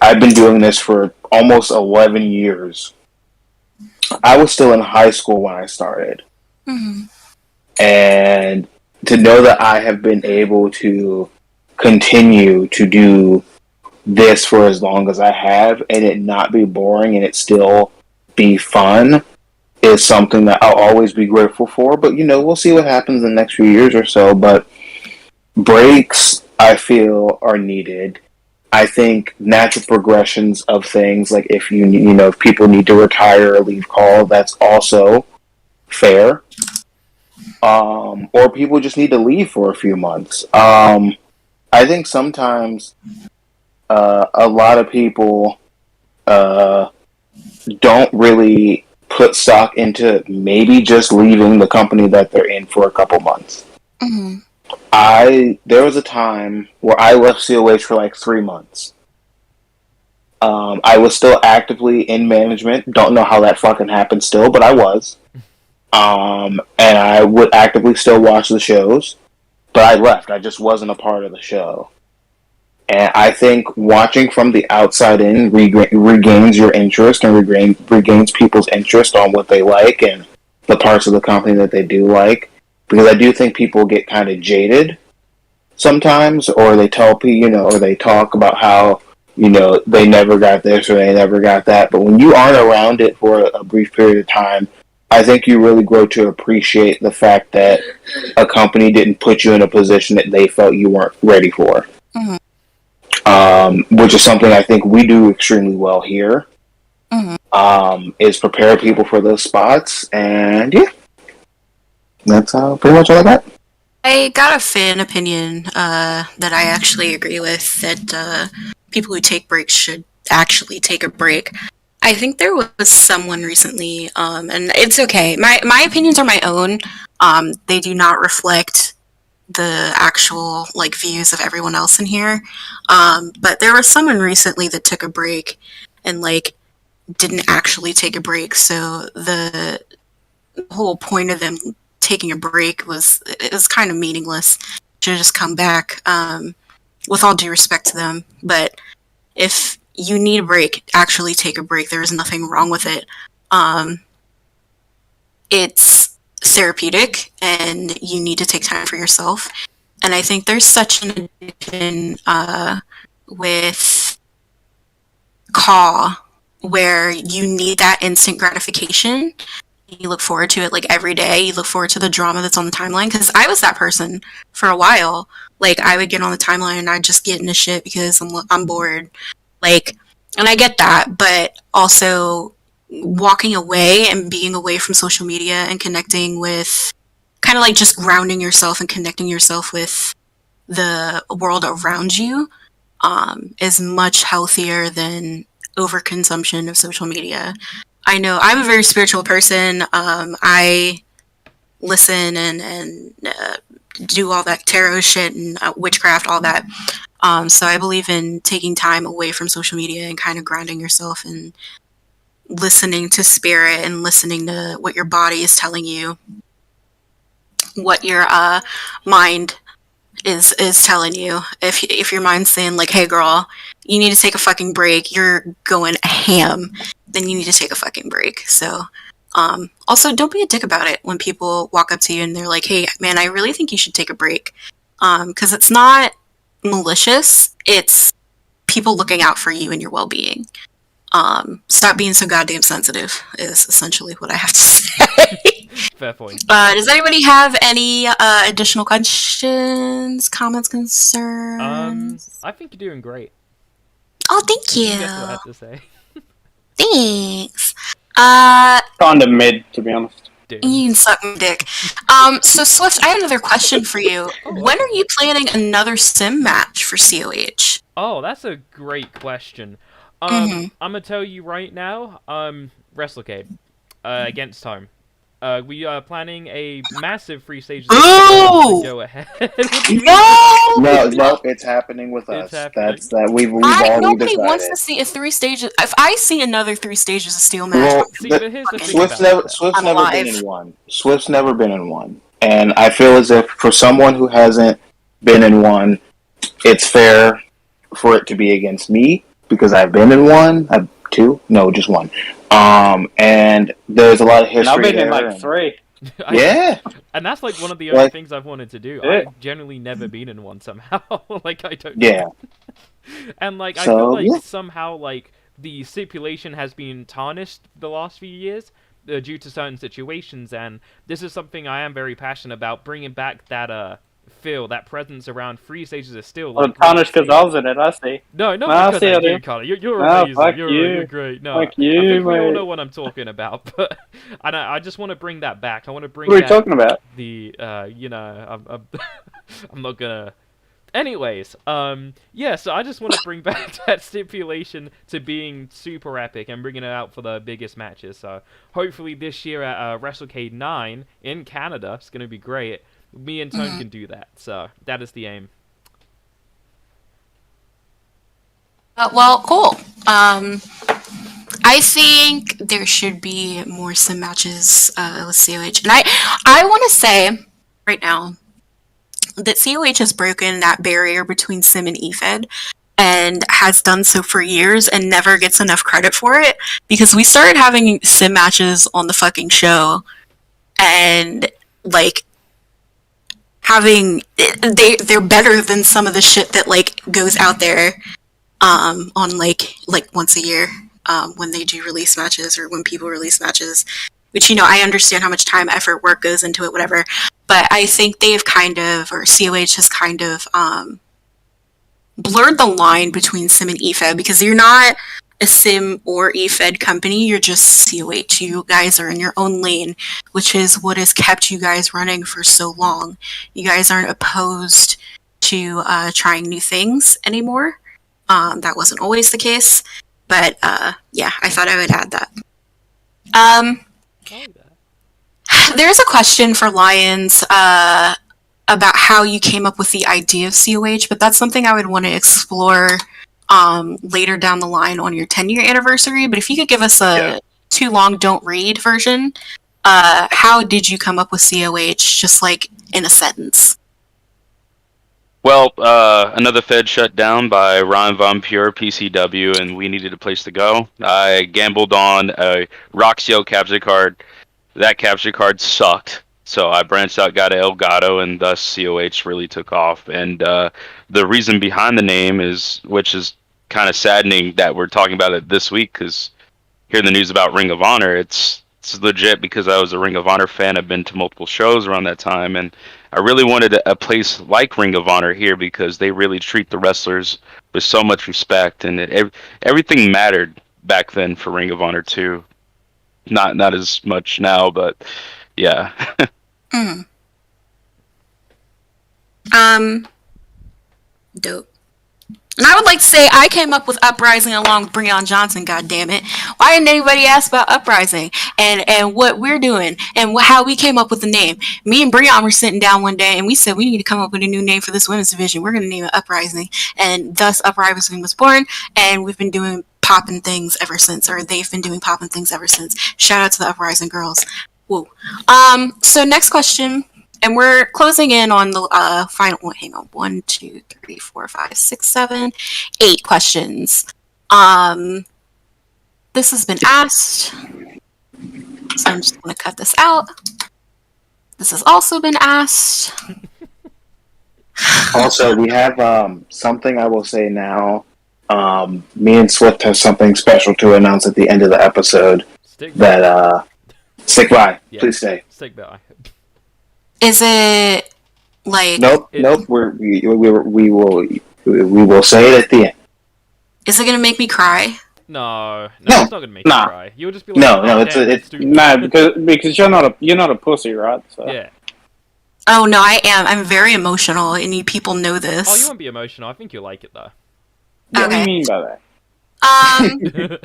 I've been doing this for almost 11 years. I was still in high school when I started, and to know that I have been able to continue to do this for as long as I have and it not be boring and it still be fun is something that I'll always be grateful for. But you know, we'll see what happens in the next few years or so. But breaks, I feel, are needed. I think natural progressions of things, like if if people need to retire or leave call, that's also fair. Or people just need to leave for a few months. I think sometimes a lot of people don't really put stock into maybe just leaving the company that they're in for a couple months. Mm-hmm. There was a time where I left COH for like 3 months. I was still actively in management. Don't know how that fucking happened still, but I was. And I would actively still watch the shows, but I left. I just wasn't a part of the show. And I think watching from the outside in regains your interest and regains people's interest on what they like and the parts of the company that they do like. Because I do think people get kind of jaded sometimes, or they tell people, or they talk about how, they never got this or they never got that. But when you aren't around it for a brief period of time, I think you really grow to appreciate the fact that a company didn't put you in a position that they felt you weren't ready for. Mm-hmm. Which is something I think we do extremely well here. Mm-hmm. Is prepare people for those spots, and yeah, that's pretty much all I got. I got a fan opinion that I actually agree with, that people who take breaks should actually take a break. I think there was someone recently, and it's okay. My opinions are my own. They do not reflect the actual views of everyone else in here. But there was someone recently that took a break and didn't actually take a break. So the whole point of them taking a break was kind of meaningless. Should have just come back. With all due respect to them, but if you need a break, actually take a break. There is nothing wrong with it. It's therapeutic, and you need to take time for yourself. And I think there's such an addiction with CAW where you need that instant gratification. You look forward to it like every day. You look forward to the drama that's on the timeline. Because I was that person for a while. Like, I would get on the timeline and I'd just get into shit because I'm bored. Like, and I get that, but also walking away and being away from social media and connecting with, kind of like just grounding yourself and connecting yourself with the world around you is much healthier than overconsumption of social media. I know I'm a very spiritual person. I listen and do all that tarot shit and witchcraft, all that. So I believe in taking time away from social media and kind of grounding yourself and listening to spirit and listening to what your body is telling you, what your mind is telling you. If your mind's saying like, hey girl, you need to take a fucking break, you're going ham, then you need to take a fucking break. So also don't be a dick about it when people walk up to you and they're like, hey man, I really think you should take a break, because it's not malicious, it's people looking out for you and your well-being. Stop being so goddamn sensitive is essentially what I have to say. Fair point. Does anybody have any additional questions, comments, concerns? I think you're doing great. Oh, thank you. That's what I have to say. Thanks. Kind of mid, to be honest. Dude. You can suck my dick. So Swift, I have another question for you. When are you planning another sim match for COH? Oh, that's a great question. I'm gonna tell you right now, WrestleCade, against Home. We are planning a massive 3 stages. Ooh! Go ahead. No, it's happening with us. It's happening. That's that we've already Nobody decided. wants to see a 3 stages. If I see another 3 stages of steel match, Well, See, but here's the thing Swift's about Swift's I'm never alive. been in one. Swift's never been in one, and I feel as if for someone who hasn't been in one, it's fair for it to be against me because I've been in one. I've two, no, just one. And there's a lot of history. And I've been in there, like 3. Yeah, And that's like one of the other Like- things I've wanted to do. Yeah. I've generally never been in one somehow. Like, I don't yeah. And like I So, feel like yeah. somehow like the stipulation has been tarnished the last few years due to certain situations, and this is something I am very passionate about, bringing back that feel, that presence around 3 stages of steel. Well, Like, tarnished because I was in it, I see. no, not I because see of it, you, dude. Connor. You're No, amazing. fuck You're you. great. No, Fuck I you, think we all mate. know what I'm talking about, but I just want to bring that back. I want to bring What are you back talking about? the I'm not gonna. Anyways, yeah, so I just want to bring back that stipulation to being super epic and bringing it out for the biggest matches. So hopefully this year at WrestleCade 9 in Canada, it's gonna be great. Me and Tone can do that. So that is the aim. well, cool. I think there should be more sim matches with COH, and I want to say right now that COH has broken that barrier between sim and EFED, and has done so for years and never gets enough credit for it, because we started having sim matches on the fucking show, and like they're better than some of the shit that like goes out there on like once a year when they do release matches or when people release matches, which, you know, I understand how much time, effort, work goes into it, whatever, but I think they've kind of, or COH has kind of blurred the line between sim and EFED, because you're not a sim or EFED company, you're just COH. You guys are in your own lane, which is what has kept you guys running for so long. You guys aren't opposed to trying new things anymore. That wasn't always the case, but yeah, I thought I would add that. There's a question for Lions about how you came up with the idea of COH, but that's something I would want to explore later down the line on your 10-year anniversary. But if you could give us a too long don't read version how did you come up with COH? Just like in a sentence. Well, another Fed shut down by Ron Von Pure, PCW, and we needed a place to go. I gambled on a Roxio capture card. That capture card sucked, so I branched out, got Elgato, and thus COH really took off. And the reason behind the name which is kind of saddening that we're talking about it this week, because hearing the news about Ring of Honor, it's legit because I was a Ring of Honor fan. I've been to multiple shows around that time, and I really wanted a place like Ring of Honor here because they really treat the wrestlers with so much respect, and everything mattered back then for Ring of Honor too. Not as much now, but yeah. Dope. And I would like to say I came up with Uprising along with Breon Johnson, goddammit. Why didn't anybody ask about Uprising and what we're doing and how we came up with the name? Me and Breon were sitting down one day and we said we need to come up with a new name for this women's division. We're going to name it Uprising. And thus Uprising was born, and we've been doing poppin' things ever since, or they've been doing poppin' things ever since. Shout out to the Uprising girls. Woo. So next question. And we're closing in on the final one. Hang on. 1, 2, 3, 4, 5, 6, 7, 8 questions. This has been asked. So I'm just going to cut this out. This has also been asked. Also, we have something I will say now. Me and Swift have something special to announce at the end of the episode. Stick by. Yeah. Please stay. Stick by. Is it like? Nope. We will say it at the end. Is it gonna make me cry? No, it's not gonna make you cry. You'll just be like, because you're not a pussy, right? So. Yeah. Oh no, I am. I'm very emotional, and you people know this. Oh, you won't be emotional. I think you'll like it though. What do you mean by that?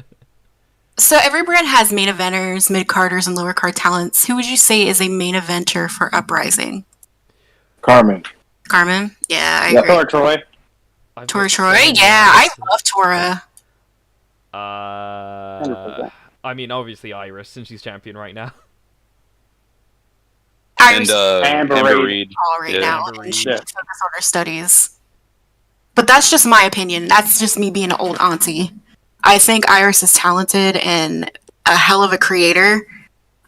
So every brand has main eventers, mid-carders, and lower-card talents. Who would you say is a main eventer for Uprising? Carmen? Yeah, I agree. Tora Troy? Tora Troy? Yeah, I love Tora. I mean, obviously Iris, since she's champion right now. Iris and Amber Reed. Now, and she focus on her studies. But that's just my opinion. That's just me being an old auntie. I think Iris is talented and a hell of a creator.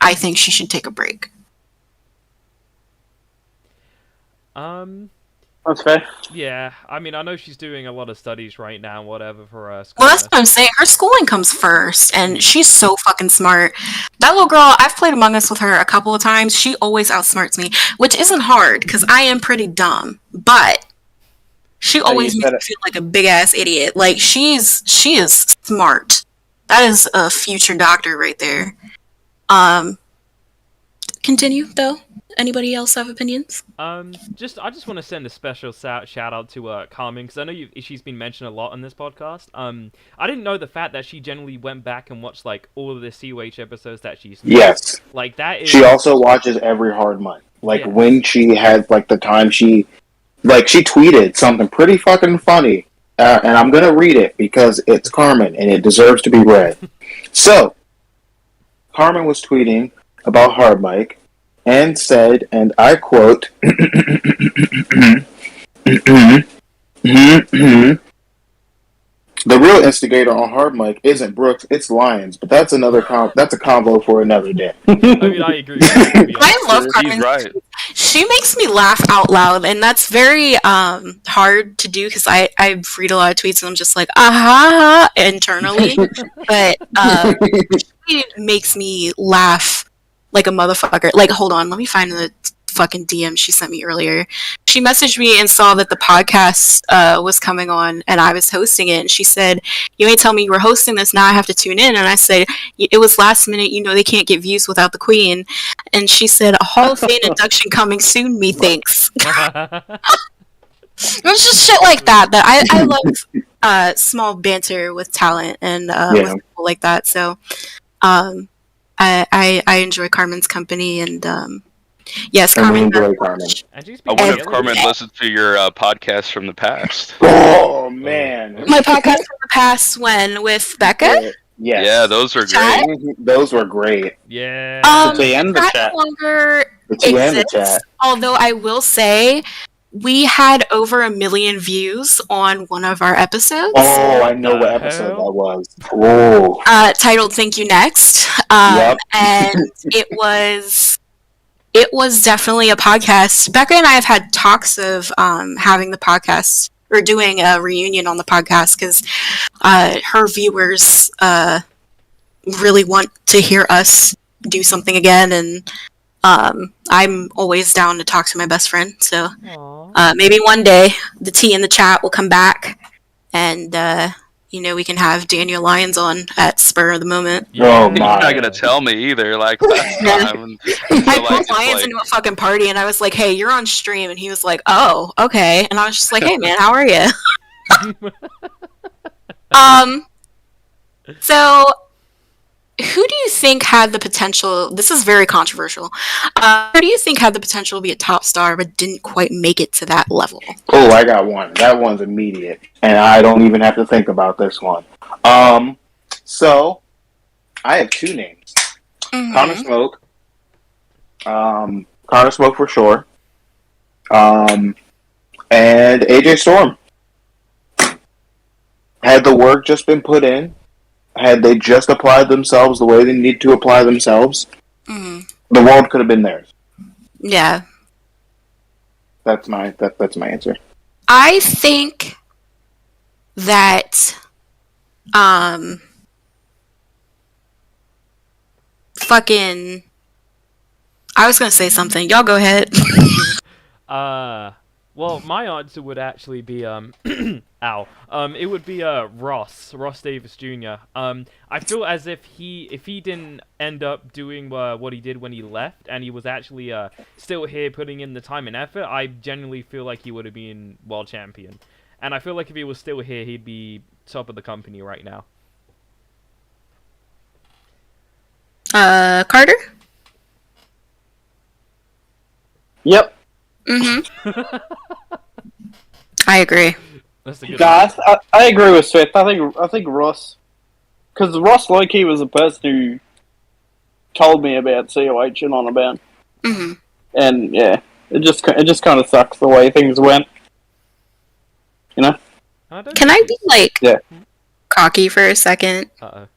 I think she should take a break. That's fair. Yeah, I mean, I know she's doing a lot of studies right now, whatever, for us. Well, that's what I'm saying. Her schooling comes first, and she's so fucking smart. That little girl, I've played Among Us with her a couple of times. She always outsmarts me, which isn't hard, because I am pretty dumb. But she always makes me feel like a big-ass idiot. Like, she is smart. That is a future doctor right there. Continue, though. Anybody else have opinions? I just want to send a special shout out to Carmen, because I know she's been mentioned a lot on this podcast. I didn't know the fact that she generally went back and watched like all of the COH episodes that she's made. Yes, like that is. She also watches every hard month. Like when she had like the time she tweeted something pretty fucking funny, and I'm gonna read it because it's Carmen and it deserves to be read. So, Carmen was tweeting about Hard Mic and said, and I quote, "The real instigator on Hard Mic isn't Brooks, it's Lyons, but that's another that's a convo for another day." I mean, I agree. I love Carmen. He's right. She makes me laugh out loud, and that's very hard to do because I read a lot of tweets and I'm just like, aha, internally. But she makes me laugh like a motherfucker. Like, hold on, let me find the fucking DM she sent me earlier. She messaged me and saw that the podcast was coming on and I was hosting it, and she said, "You ain't tell me you were hosting this, now I have to tune in." And I said, "It was last minute, you know they can't get views without the queen." And she said, "A Hall of Fame induction coming soon, methinks." It was just shit like that I love small banter with talent and with people like that. So I enjoy Carmen's company, and yes, Carmen. Carmen. I wonder if Carmen listens to your podcast from the past. Oh man, my podcast from the past when with Becca. Yes. Yeah, those were Chat? great. Those were great. Yeah. The end of the Chat chat. no longer The T and the exists, chat. although I will say we had over 1 million views on one of our episodes. Oh, I know The what episode hell? that was. Oh. Titled "Thank You Next," Yep. and it was definitely a podcast. Becca and I have had talks of having the podcast or doing a reunion on the podcast because her viewers really want to hear us do something again, and I'm always down to talk to my best friend. So Aw. maybe one day the tea in the chat will come back, and we can have Daniel Lyons on at spur of the moment. Oh, He's my. not gonna tell me either. Like last time. I Like, pulled it's Lyons like- into a fucking party, and I was like, "Hey, you're on stream," and he was like, "Oh, okay," and I was just like, "Hey, man, how are you?" So, who do you think had the potential? This is very controversial. Who do you think had the potential to be a top star but didn't quite make it to that level? Oh, I got one. That one's immediate, and I don't even have to think about this one. So I have two names: Mhm. Connor Smoke. Connor Smoke for sure. And AJ Storm. Had the work just been put in, had they just applied themselves the way they need to apply themselves, Mhm. the world could have been theirs. Yeah, That's my answer. I think that fucking I was gonna say something. Y'all go ahead. Well, my answer would actually be it would be Ross Davis Jr. I feel as if he didn't end up doing what he did when he left, and he was actually still here putting in the time and effort, I genuinely feel like he would have been world champion. And I feel like if he was still here, he'd be top of the company right now. Carter? Yep. Mm-hmm. I agree. That's a good Nah, one. I agree with Swift. I think Ross, because Ross Loki was the person who told me about COH and on about, Mm-hmm. and yeah, it just kind of sucks the way things went. You know? I don't Can I think be like Yeah. cocky for a second Uh-oh.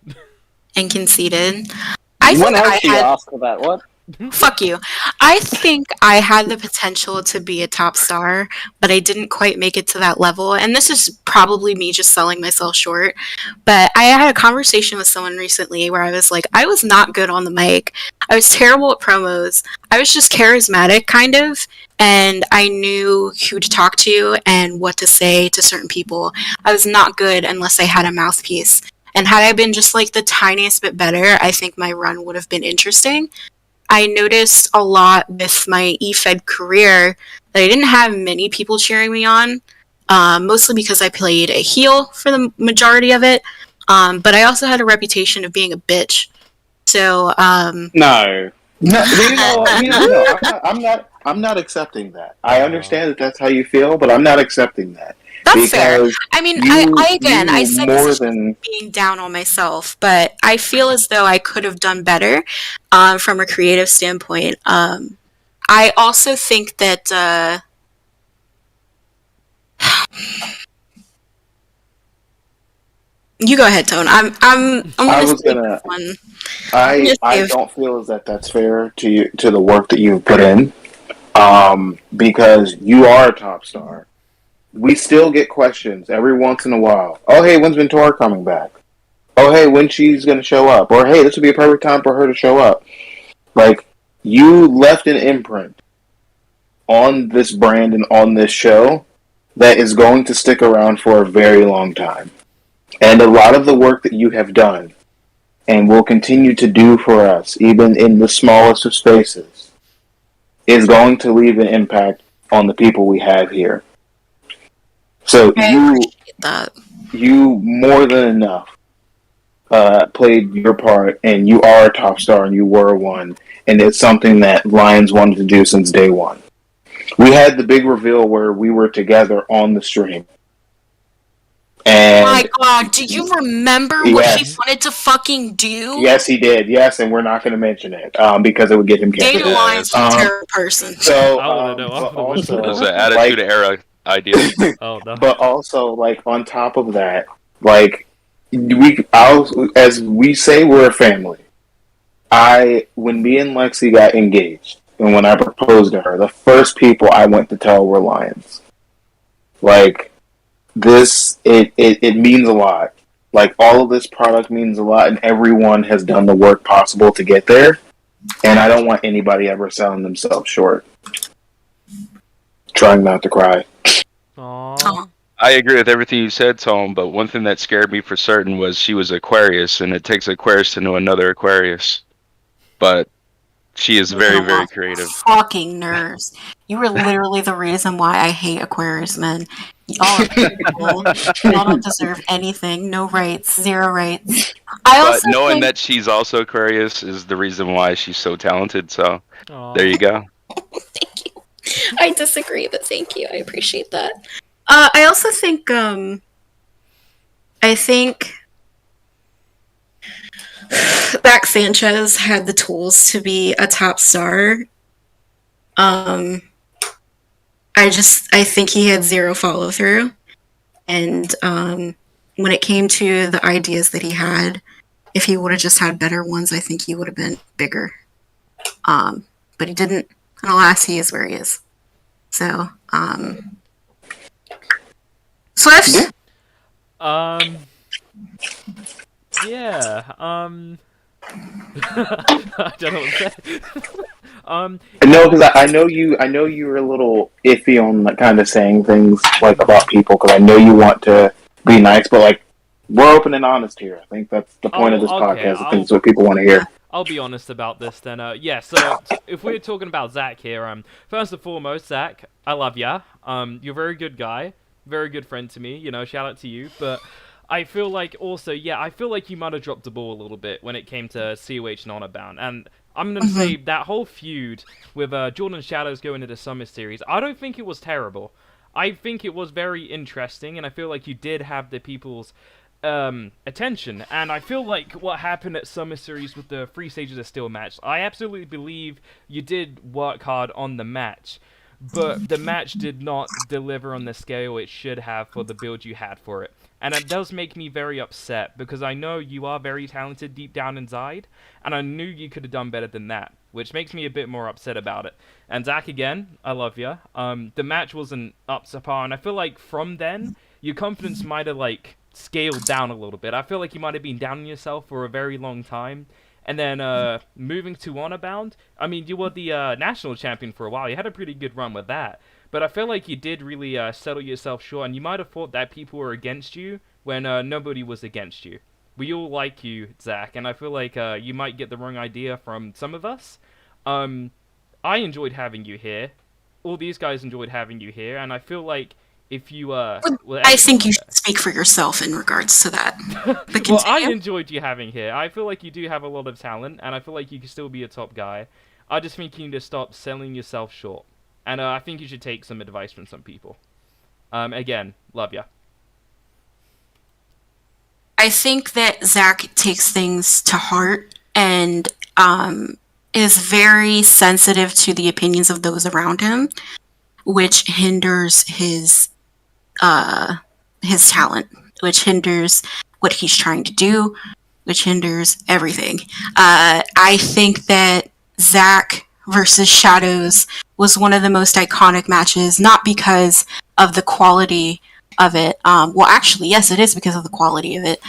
and conceited? I When think else I do you had. ask for that? What? Fuck you. I think I had the potential to be a top star, but I didn't quite make it to that level. And this is probably me just selling myself short. But I had a conversation with someone recently where I was like, I was not good on the mic. I was terrible at promos. I was just charismatic, kind of. And I knew who to talk to and what to say to certain people. I was not good unless I had a mouthpiece. And had I been just like the tiniest bit better, I think my run would have been interesting. I noticed a lot with my eFed career that I didn't have many people cheering me on, mostly because I played a heel for the majority of it, but I also had a reputation of being a bitch. So, No. No, no, I'm not accepting that. I understand that that's how you feel, but I'm not accepting that. that's fair. Because I mean, you- I you said more this is than being down on myself, but I feel as though I could have done better from a creative standpoint. I also think that you go ahead, Tone. I'm I gonna was say gonna- this one. I Yes, Dave. don't feel as that that's fair to you, to the work that you've put in, because you are a top star. We still get questions every once in a while. Oh, hey, when's Ventura coming back? Oh, hey, when she's going to show up? Or, hey, this would be a perfect time for her to show up. Like, you left an imprint on this brand and on this show that is going to stick around for a very long time. And a lot of the work that you have done and will continue to do for us, even in the smallest of spaces, is going to leave an impact on the people we have here. So I you appreciate that. you more than enough played your part, and you are a top star, and you were one, and it's something that Lions wanted to do since day one. We had the big reveal where we were together on the stream. And My God, do you remember what he yes, wanted to fucking do? yes, he did. Yes, and we're not going to mention it because it would get him Data canceled. Line's a terrible person. So, I want to know but afterwards. It was also, an attitude like, era idea. Oh no. but also, like, on top of that, like, as we say, we're a family. When me and Lexi got engaged, and when I proposed to her, the first people I went to tell were Lions. Like, it means a lot. Like, all of this product means a lot, and everyone has done the work possible to get there. And I don't want anybody ever selling themselves short. Trying not to cry. Aww. I agree with everything you said, Tom, but one thing that scared me for certain was she was Aquarius, and it takes Aquarius to know another Aquarius. But she is very, very creative. Fucking nerves. You were literally the reason why I hate Aquarius men. Y'all are people. Y'all don't deserve anything. No rights. Zero rights. But knowing that she's also Aquarius is the reason why she's so talented, so there you go. Thank you. I disagree, but thank you. I appreciate that. I also think, Back Sanchez had the tools to be a top star. I think he had zero follow through. And when it came to the ideas that he had, if he would have just had better ones, I think he would have been bigger. But he didn't. And alas, he is where he is. So, Swift? Yeah, I don't know what to say. No, because I know you were a little iffy on like, kind of saying things like about people because I know you want to be nice, but like we're open and honest here. I think that's the point of this podcast. I think it's what people want to hear. I'll be honest about this then. Yeah, so if we're talking about Zach here, first and foremost, Zach, I love ya. You're a very good guy, very good friend to me. You know, shout out to you. But I feel like also, I feel like you might have dropped the ball a little bit when it came to COH and Honor Bound. And I'm gonna say that whole feud with Jordan Shadows going into the Summer Series, I don't think it was terrible. I think it was very interesting, and I feel like you did have the people's attention, and I feel like what happened at Summer Series with the 3 Stages of Steel match, I absolutely believe you did work hard on the match, but the match did not deliver on the scale it should have for the build you had for it. And it does make me very upset, because I know you are very talented deep down inside, and I knew you could have done better than that, which makes me a bit more upset about it. And Zach, again, I love you. The match wasn't up to par, and I feel like from then, your confidence might have, like, scaled down a little bit. I feel like you might have been down on yourself for a very long time. And then moving to Honor Bound, I mean, you were the national champion for a while. You had a pretty good run with that. But I feel like you did really settle yourself short, and you might have thought that people were against you when nobody was against you. We all like you, Zach, and I feel like you might get the wrong idea from some of us. I enjoyed having you here. All these guys enjoyed having you here, and I feel like if you I think you should speak for yourself in regards to that. Well, I enjoyed you having here. I feel like you do have a lot of talent, and I feel like you can still be a top guy. I just think you need to stop selling yourself short. And I think you should take some advice from some people. Again, love ya. I think that Zach takes things to heart and is very sensitive to the opinions of those around him, which hinders his talent, which hinders what he's trying to do, which hinders everything. I think that Zach versus Shadows was one of the most iconic matches, not because of the quality of it. Well, actually, yes, it is because of the quality of it.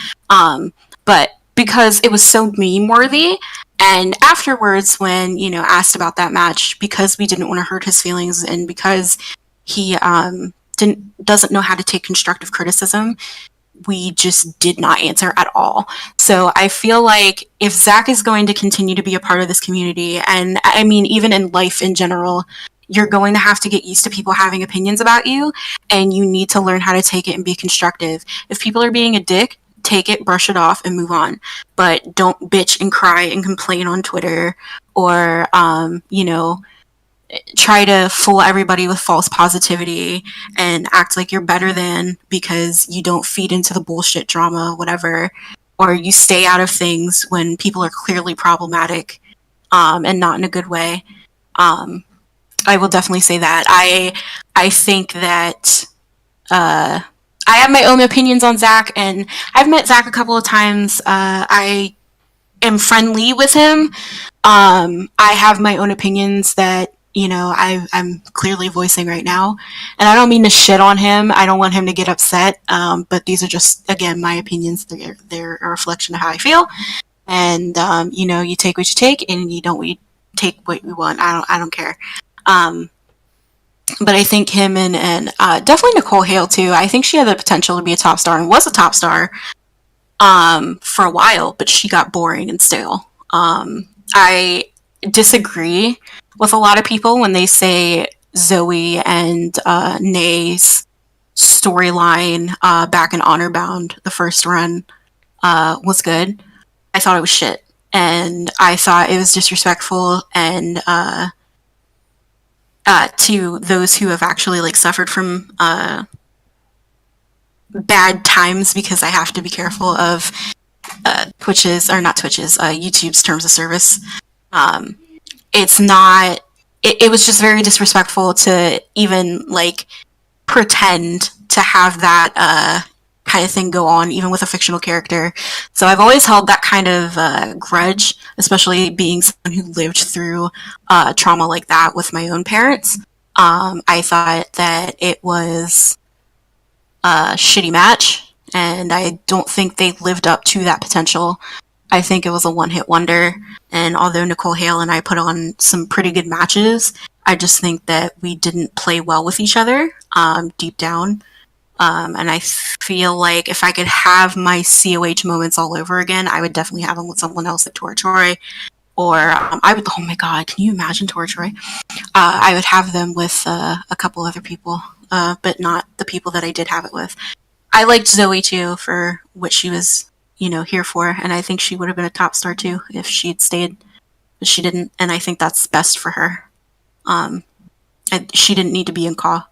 But because it was so meme-worthy. And afterwards, when, asked about that match, because we didn't want to hurt his feelings and because he doesn't know how to take constructive criticism, we just did not answer at all. So I feel like if Zach is going to continue to be a part of this community, and I mean, even in life in general, you're going to have to get used to people having opinions about you, and you need to learn how to take it and be constructive. If people are being a dick, take it, brush it off, and move on. But don't bitch and cry and complain on Twitter or, try to fool everybody with false positivity and act like you're better than because you don't feed into the bullshit drama, whatever, or you stay out of things when people are clearly problematic, and not in a good way. I will definitely say that. I think that I have my own opinions on Zach, and I've met Zach a couple of times. I am friendly with him. I have my own opinions that, I'm clearly voicing right now. And I don't mean to shit on him. I don't want him to get upset. But these are just, again, my opinions. They're a reflection of how I feel. And, you take what you take, and you don't take what you want. I don't care. But I think him and definitely Nicole Hale too. I think she had the potential to be a top star and was a top star for a while, but she got boring and stale. I disagree with a lot of people when they say Zoe and Nay's storyline back in Honor Bound, the first run, was good. I thought it was shit. And I thought it was disrespectful and to those who have actually suffered from bad times, because I have to be careful of YouTube's terms of service. It was just very disrespectful to even pretend to have that kind of thing go on, even with a fictional character. So I've always held that kind of grudge, especially being someone who lived through trauma like that with my own parents. I thought that it was a shitty match, and I don't think they lived up to that potential. I think it was a one-hit wonder, and although Nicole Hale and I put on some pretty good matches, I just think that we didn't play well with each other deep down. And I feel like if I could have my COH moments all over again, I would definitely have them with someone else like Tora Troy. Or oh my god, can you imagine Tora Troy? I would have them with a couple other people, but not the people that I did have it with. I liked Zoe too for what she was, here for, and I think she would have been a top star too if she had stayed, but she didn't, and I think that's best for her. She didn't need to be in CAW.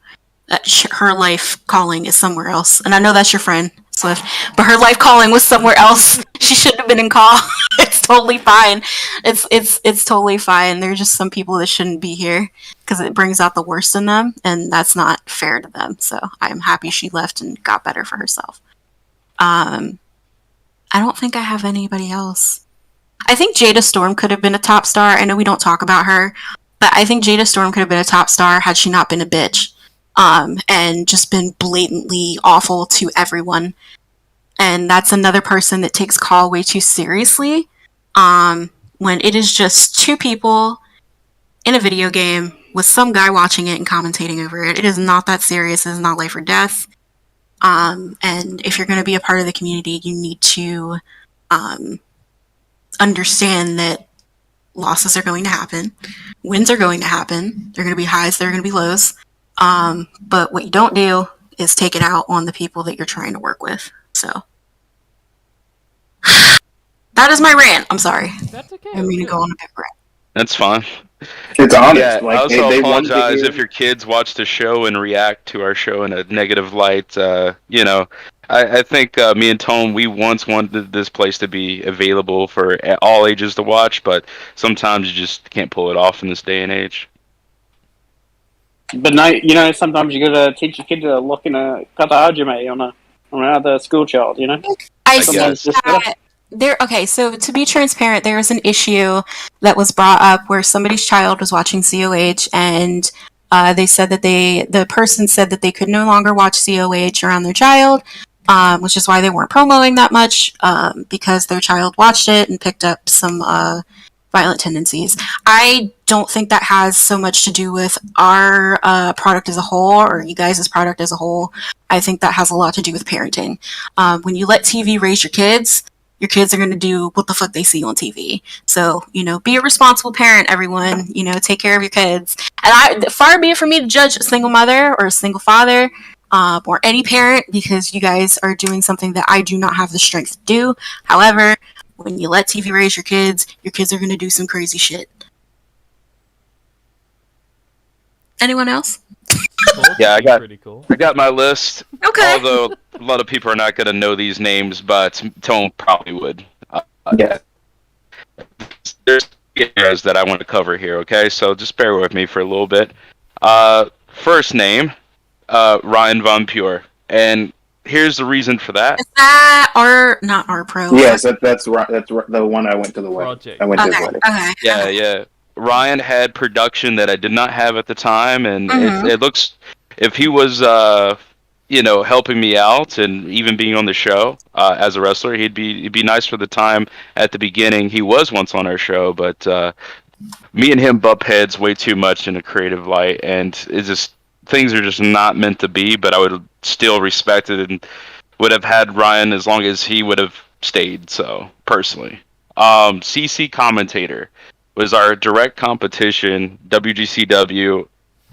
Her life calling is somewhere else, and I know that's your friend Swift, but her life calling was somewhere else. She shouldn't have been in CAW. It's totally fine. It's totally fine. There are just some people that shouldn't be here because it brings out the worst in them, and that's not fair to them. So I'm happy she left and got better for herself. I don't think I have anybody else. I think Jada Storm could have been a top star. I know we don't talk about her, but I think Jada Storm could have been a top star had she not been a bitch. And just been blatantly awful to everyone. And that's another person that takes CAW way too seriously. When it is just two people in a video game with some guy watching it and commentating over it. It is not that serious. It is not life or death. And if you're going to be a part of the community, you need to understand that losses are going to happen. Wins are going to happen. There are going to be highs. There are going to be lows. But what you don't do is take it out on the people that you're trying to work with. So that is my rant. I'm sorry. That's okay. I'm going to go on a big rant. That's fine. It's honest. Yeah, I also they wanted to apologize hear- if your kids watch the show and react to our show in a negative light. I think me and Tone, we once wanted this place to be available for all ages to watch, but sometimes you just can't pull it off in this day and age. But no, sometimes you gotta teach your kid to look in a kata-hajime on another school child, I guess. think that okay, so to be transparent, there was an issue that was brought up where somebody's child was watching COH, and they said that the person said that they could no longer watch COH around their child, which is why they weren't promoting that much, because their child watched it and picked up some violent tendencies. I don't think that has so much to do with our product as a whole or you guys' product as a whole. I think that has a lot to do with parenting. When you let TV raise your kids are going to do what the fuck they see on TV. So, be a responsible parent, everyone. Take care of your kids. And far be it from me to judge a single mother or a single father or any parent, because you guys are doing something that I do not have the strength to do. However, when you let TV raise your kids are going to do some crazy shit. Anyone else? Yeah, I got pretty cool. I got my list. Okay. Although a lot of people are not going to know these names, but Tone probably would. Yeah. There's areas that I want to cover here. Okay, so just bear with me for a little bit. First name, Ryan Von Pure, and here's the reason for that. Is that not our pro? Yes, that's right. That's the one I went to the wedding. Project. I went to Okay. his wedding. Okay. Yeah, okay. yeah. Ryan had production that I did not have at the time, and Mhm. it looks, if he was, helping me out and even being on the show as a wrestler, it'd be nice for the time at the beginning. He was once on our show, but me and him bump heads way too much in a creative light, and it's just things are just not meant to be. But I would still respect it and would have had Ryan as long as he would have stayed. So personally, CC commentator was our direct competition. WGCW.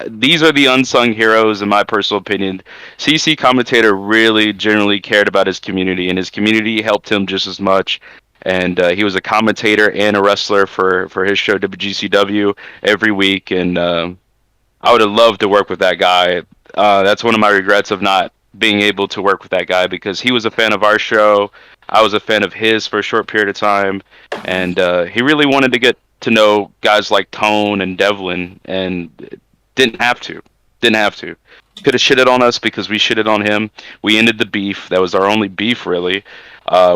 These are the unsung heroes, in my personal opinion. CC commentator really generally cared about his community, and his community helped him just as much. And he was a commentator and a wrestler for his show WGCW every week, and I would have loved to work with that guy. That's one of my regrets of not being able to work with that guy, because he was a fan of our show. I was a fan of his for a short period of time, and he really wanted to get to know guys like Tone and Devlin, and didn't have to. Could have shitted on us because we shitted on him. We ended the beef. That was our only beef, really,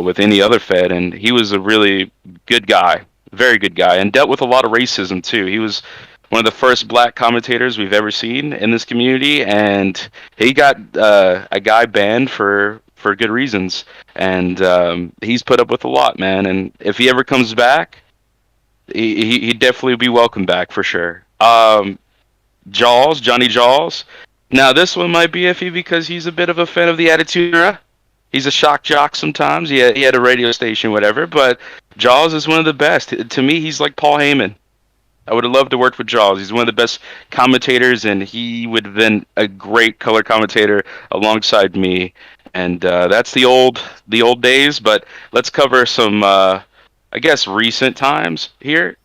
with any other Fed, and he was a really good guy, very good guy, and dealt with a lot of racism too. He was one of the first black commentators we've ever seen in this community, and he got a guy banned for good reasons, and he's put up with a lot, man. And if he ever comes back, he'd definitely be welcome back for sure. Johnny Jaws. Now this one might be iffy because he's a bit of a fan of the Attitude Era. He's a shock jock sometimes. He had a radio station, whatever. But Jaws is one of the best. To me, he's like Paul Heyman. I would have loved to work with Jaws. He's one of the best commentators, and he would have been a great color commentator alongside me. And that's the old days. But let's cover some, I guess, recent times here.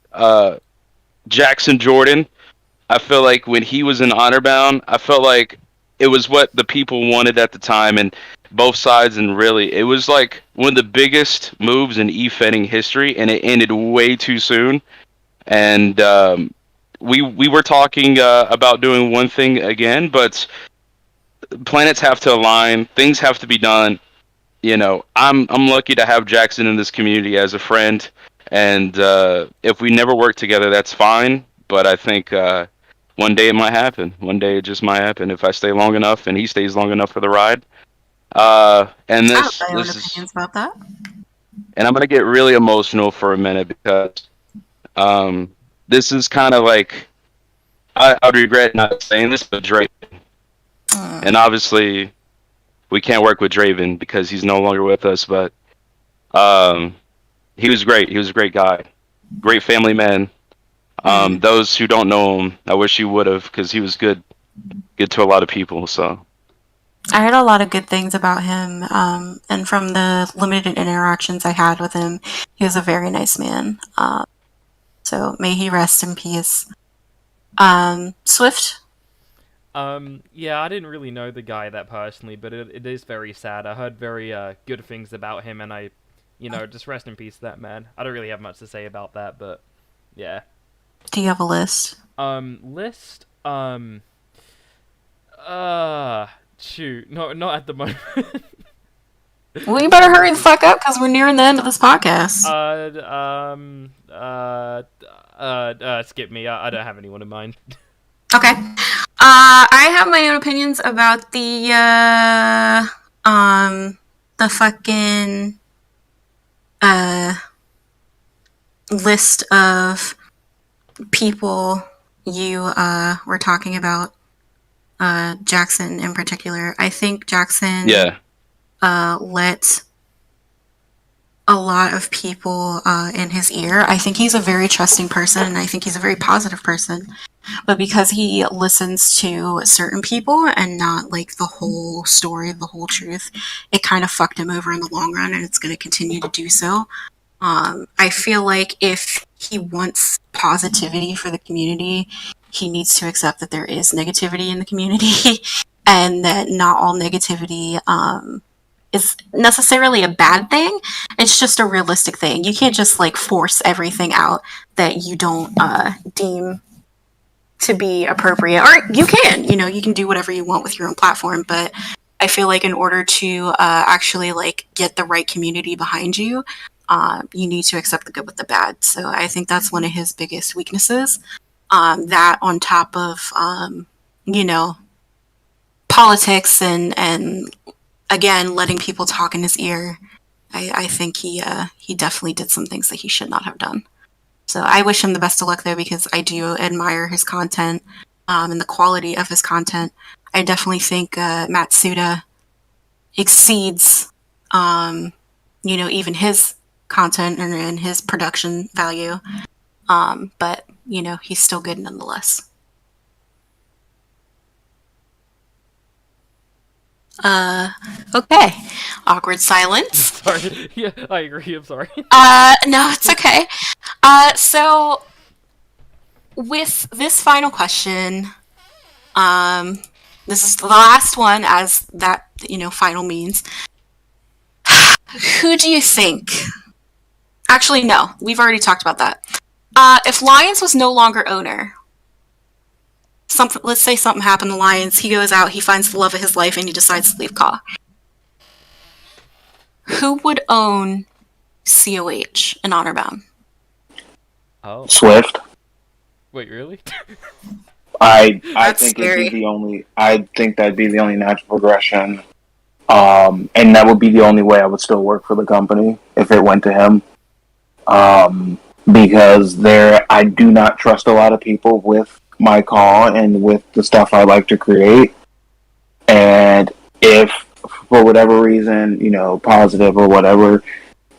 Jackson Jordan. I feel like when he was in Honor Bound, I felt like it was what the people wanted at the time, and both sides, and really, it was like one of the biggest moves in e-fetting history, and it ended way too soon. And we were talking about doing one thing again, but planets have to align, things have to be done. I'm lucky to have Jackson in this community as a friend, and if we never work together, that's fine. But I think one day it might happen. One day it just might happen if I stay long enough and he stays long enough for the ride. And I this have my own is, opinions about that. and I'm gonna get really emotional for a minute because this is kind of like I would regret not saying this, but Draven, and obviously we can't work with Draven because he's no longer with us. But he was great. He was a great guy, great family man. Those who don't know him, I wish you would have, because he was good to a lot of people. So I heard a lot of good things about him, and from the limited interactions I had with him, he was a very nice man. So may he rest in peace. Swift? Yeah, I didn't really know the guy that personally, but it is very sad. I heard very good things about him, and I, just rest in peace to that man. I don't really have much to say about that, but yeah. Do you have a list? List? Shoot. No, not at the moment. Well, you better hurry the fuck up, because we're nearing the end of this podcast. Skip me. I don't have anyone in mind. Okay. I have my own opinions about the fucking, list of people you, were talking about, Jackson in particular. I think Jackson, let a lot of people, in his ear. I think he's a very trusting person, and I think he's a very positive person. But because he listens to certain people and not like the whole story, the whole truth, it kind of fucked him over in the long run, and it's going to continue to do so. I feel like if he wants positivity for the community, he needs to accept that there is negativity in the community and that not all negativity is necessarily a bad thing. It's just a realistic thing. You can't just like force everything out that you don't deem to be appropriate. Or you can, you can do whatever you want with your own platform, but I feel like in order to actually like get the right community behind you, you need to accept the good with the bad. So I think that's one of his biggest weaknesses. That on top of, politics and again, letting people talk in his ear. I think he definitely did some things that he should not have done. So I wish him the best of luck there because I do admire his content and the quality of his content. I definitely think Matsuda exceeds, even his content and his production value. But, he's still good nonetheless. Okay. Awkward silence. Sorry. Yeah, I agree. I'm sorry. No, it's okay. So with this final question, this is the last one, as that, final means. Who do you think? Actually, no. We've already talked about that. If Lions was no longer owner, let's say something happened to Lions, he goes out, he finds the love of his life, and he decides to leave COH. Who would own COH and Honorbound? Oh. Swift. Wait, really? I That's think scary. it'd be the only. I think that'd be the only natural progression, and that would be the only way I would still work for the company if it went to him. Because I do not trust a lot of people with my call and with the stuff I like to create. And if, for whatever reason, positive or whatever,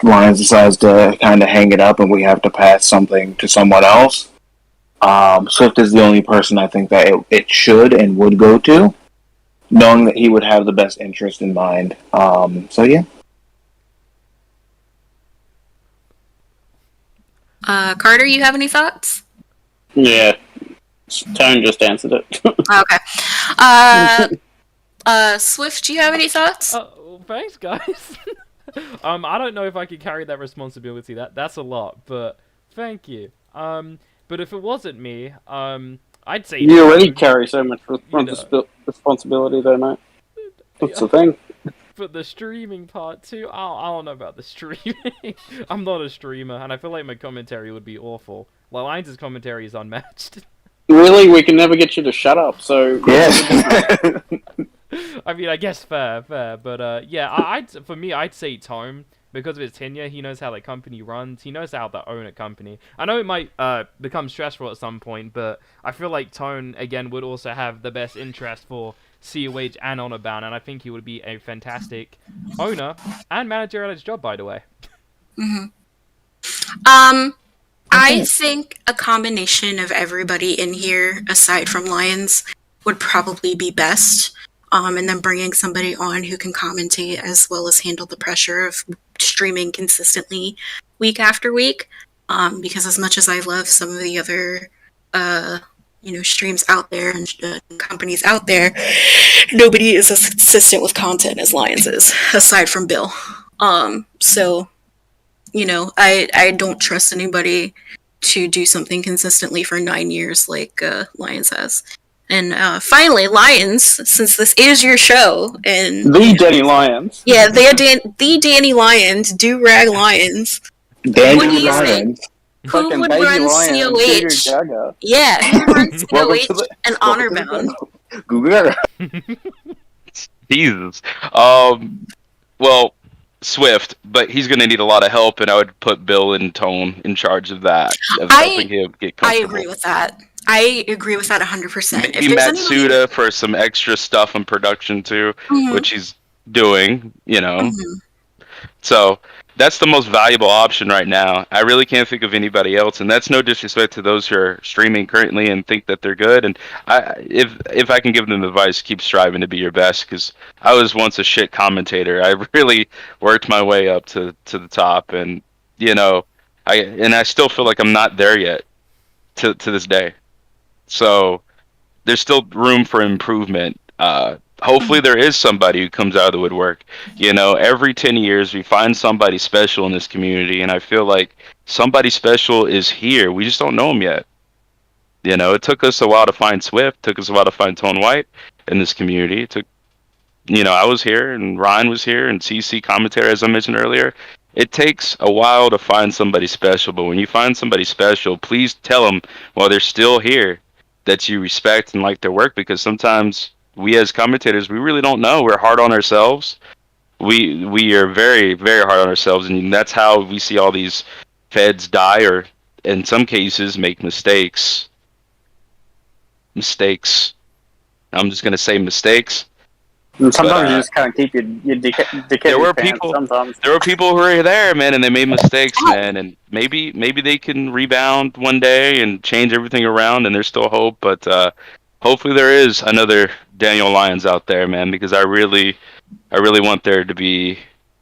Lions decides to kind of hang it up and we have to pass something to someone else, Swift is the only person I think that it should and would go to, knowing that he would have the best interest in mind. So yeah. Carter, you have any thoughts? Yeah. Tone just answered it. Okay. Swift, do you have any thoughts? Well, thanks, guys. I don't know if I could carry that responsibility. That's a lot, but thank you. But if it wasn't me, I'd say You already carry so much responsibility, though, mate. That's the thing. But the streaming part too, I don't know about the streaming. I'm not a streamer, and I feel like my commentary would be awful. Like, Lions' commentary is unmatched. Really, we can never get you to shut up, so... Yeah. I mean, I guess fair, but yeah, for me, I'd say Tome. Because of his tenure, he knows how the company runs. He knows how to own a company. I know it might become stressful at some point, but I feel like Tone, again, would also have the best interest for COH and Honorbound, and I think he would be a fantastic owner and manager at his job, by the way. I think a combination of everybody in here, aside from Lions, would probably be best. And then bringing somebody on who can commentate as well as handle the pressure of streaming consistently week after week. Because as much as I love some of the other, streams out there and companies out there, nobody is as consistent with content as Lions is, aside from Bill. So, I don't trust anybody to do something consistently for 9 years like Lions has. And finally, Lions, since this is your show, and The Danny Lyons. yeah, the Danny Lyons, Do-Rag Lions. Danny What do you Lyons. Who Fucking would Baby run Lions, Goo COH? Goo Gaga. Yeah, who would run Welcome to COH the- and welcome to Honorbound? the Google. Jesus. Well, Swift, but he's going to need a lot of help, and I would put Bill and Tone in charge of that, of helping him get I comfortable. agree with that. I agree with that 100%. Maybe Matsuda for some extra stuff in production too, which he's doing, So that's the most valuable option right now. I really can't think of anybody else, and that's no disrespect to those who are streaming currently and think that they're good. And if I can give them advice, keep striving to be your best, because I was once a shit commentator. I really worked my way up to the top, and I still feel like I'm not there yet to this day. So there's still room for improvement. Hopefully there is somebody who comes out of the woodwork. Every 10 years we find somebody special in this community, and I feel like somebody special is here. We just don't know them yet. It took us a while to find Swift, took us a while to find Tone White in this community. It took, I was here, and Ryan was here, and CC commentary, as I mentioned earlier. It takes a while to find somebody special, but when you find somebody special, please tell them while they're still here that you respect and like their work, because sometimes we as commentators, we really don't know. We're hard on ourselves. We are very, very hard on ourselves, and that's how we see all these feds die, or in some cases make mistakes. I'm just gonna say mistakes. And sometimes you just kind of keep your dick there were pants people. sometimes. There were people who were there, man, and they made mistakes, man, and maybe they can rebound one day and change everything around, and there's still hope. But hopefully there is another Daniel Lyons out there, man, because I really want there to be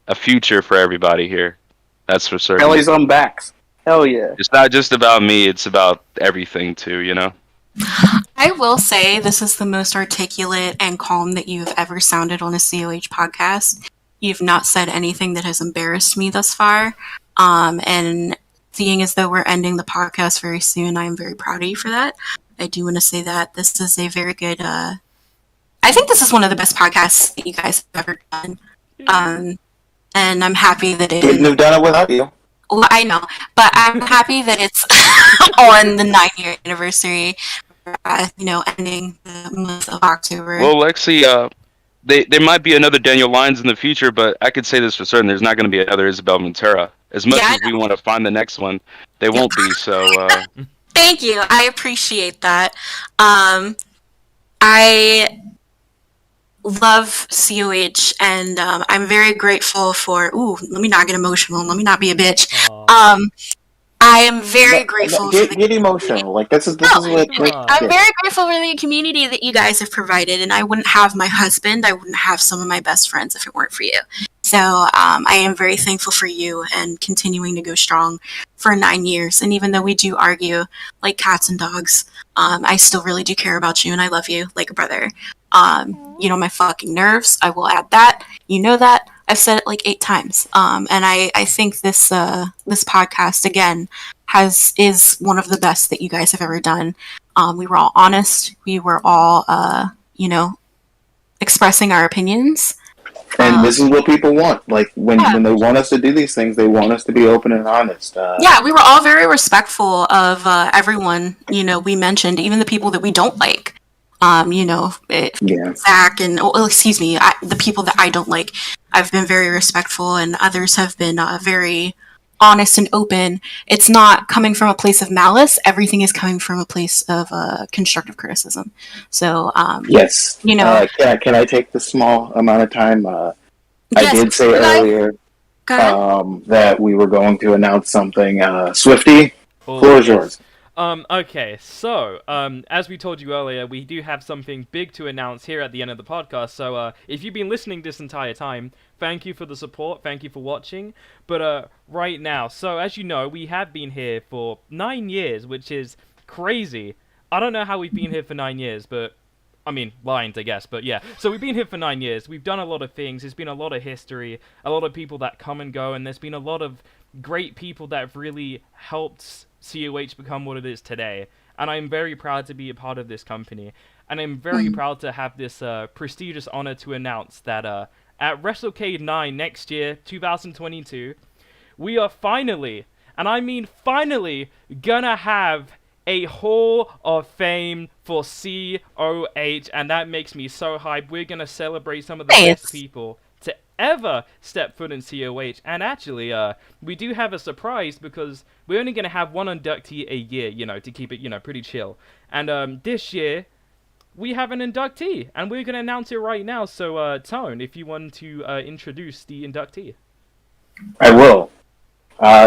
a future for everybody here. That's for certain. Belly's on backs. Hell yeah. It's not just about me; it's about everything too. I will say this is the most articulate and calm that you've ever sounded on a COH podcast. You've not said anything that has embarrassed me thus far. And seeing as though we're ending the podcast very soon, I am very proud of you for that. I do want to say that this is a very good, I think this is one of the best podcasts that you guys have ever done. And I'm happy that it Couldn't have done it without you. Well, I know, but I'm happy that it's on the 9-year anniversary, ending the month of October. Well, Lexi, there might be another Daniel Lyons in the future, but I could say this for certain: there's not going to be another Isabella Ventura. As much as we want to find the next one, they won't be. So, thank you. I appreciate that. I love COH, and I'm very grateful for. Ooh, let me not get emotional. Let me not be a bitch. I am very grateful. Get emotional. Like this is what. I'm very grateful for the community that you guys have provided, and I wouldn't have my husband. I wouldn't have some of my best friends if it weren't for you. So I am very thankful for you and continuing to go strong for 9 years. And even though we do argue like cats and dogs, I still really do care about you, and I love you like a brother. My fucking nerves. I will add that. You know that. I've said it like 8 times. And I think this podcast again is one of the best that you guys have ever done. We were all honest. We were all expressing our opinions. And this is what people want. Like when they want us to do these things, they want us to be open and honest. We were all very respectful of everyone. We mentioned even the people that we don't like. Zach and the people that I don't like. I've been very respectful, and others have been very honest and open. It's not coming from a place of malice. Everything is coming from a place of constructive criticism. So, yes. Can I take the small amount of time? I did say earlier that we were going to announce something. Swifty, floor is yours. Okay, so, as we told you earlier, we do have something big to announce here at the end of the podcast, so, if you've been listening this entire time, thank you for the support, thank you for watching, but, right now, so, as you know, we have been here for 9 years, which is crazy. I don't know how we've been here for 9 years, but, I mean, lines, I guess, but yeah. So we've been here for 9 years, we've done a lot of things, there's been a lot of history, a lot of people that come and go, and there's been a lot of great people that have really helped COH become what it is today, and I'm very proud to be a part of this company, and I'm very proud to have this prestigious honor to announce that at WrestleCade 9 next year, 2022, we are finally, and I mean finally, gonna have a Hall of Fame for COH, and that makes me so hyped. We're gonna celebrate some of the best people to ever step foot in COH, and actually, we do have a surprise, because we're only going to have one inductee a year, to keep it, pretty chill. And, this year, we have an inductee, and we're going to announce it right now, so, Tone, if you want to, introduce the inductee. I will.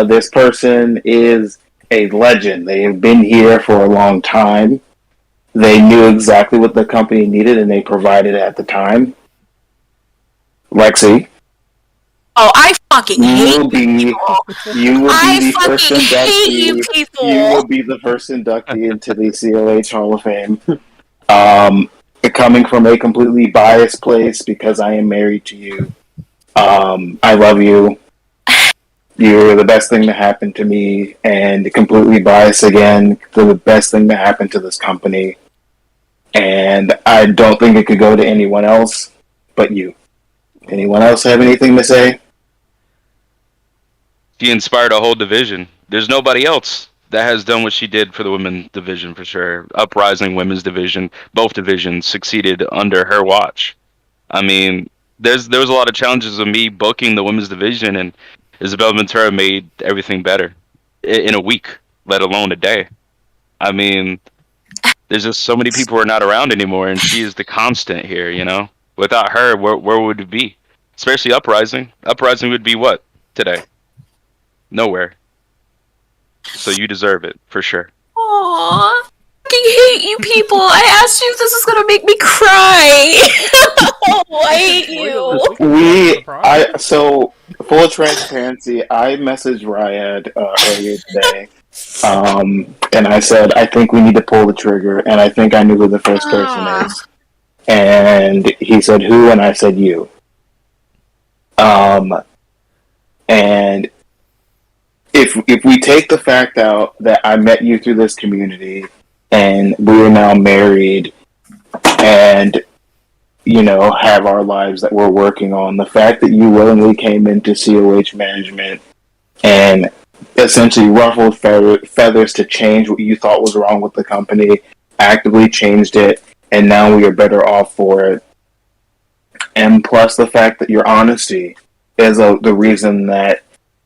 This person is a legend. They have been here for a long time. They knew exactly what the company needed, and they provided it at the time. Lexi. Oh, I fucking You hate will be, people. you will I be the first fucking hate you inductee. people. You will be the first inductee into the COH Hall of Fame. Coming from a completely biased place because I am married to you. I love you. You're the best thing to happen to me, and completely biased again, the best thing to happen to this company. And I don't think it could go to anyone else but you. Anyone else have anything to say? She inspired a whole division. There's nobody else that has done what she did for the women's division for sure. Uprising women's division, both divisions succeeded under her watch. I mean, there was a lot of challenges of me booking the women's division, and Isabella Ventura made everything better in a week, let alone a day. I mean, there's just so many people who are not around anymore, and she is the constant here. Without her, where would it be? Especially Uprising. Uprising would be what today? Nowhere. So you deserve it for sure. Aww. I fucking hate you people. I asked you if this was gonna make me cry. Oh, I hate you. So full transparency, I messaged Ryad earlier today, and I said I think we need to pull the trigger, and I think I knew who the first person is, and he said who, and I said you, and if we take the fact out that I met you through this community, and we are now married, and have our lives that we're working on. The fact that you willingly came into COH management and essentially ruffled feathers to change what you thought was wrong with the company, actively changed it, and now we are better off for it. And plus the fact that your honesty is the reason that,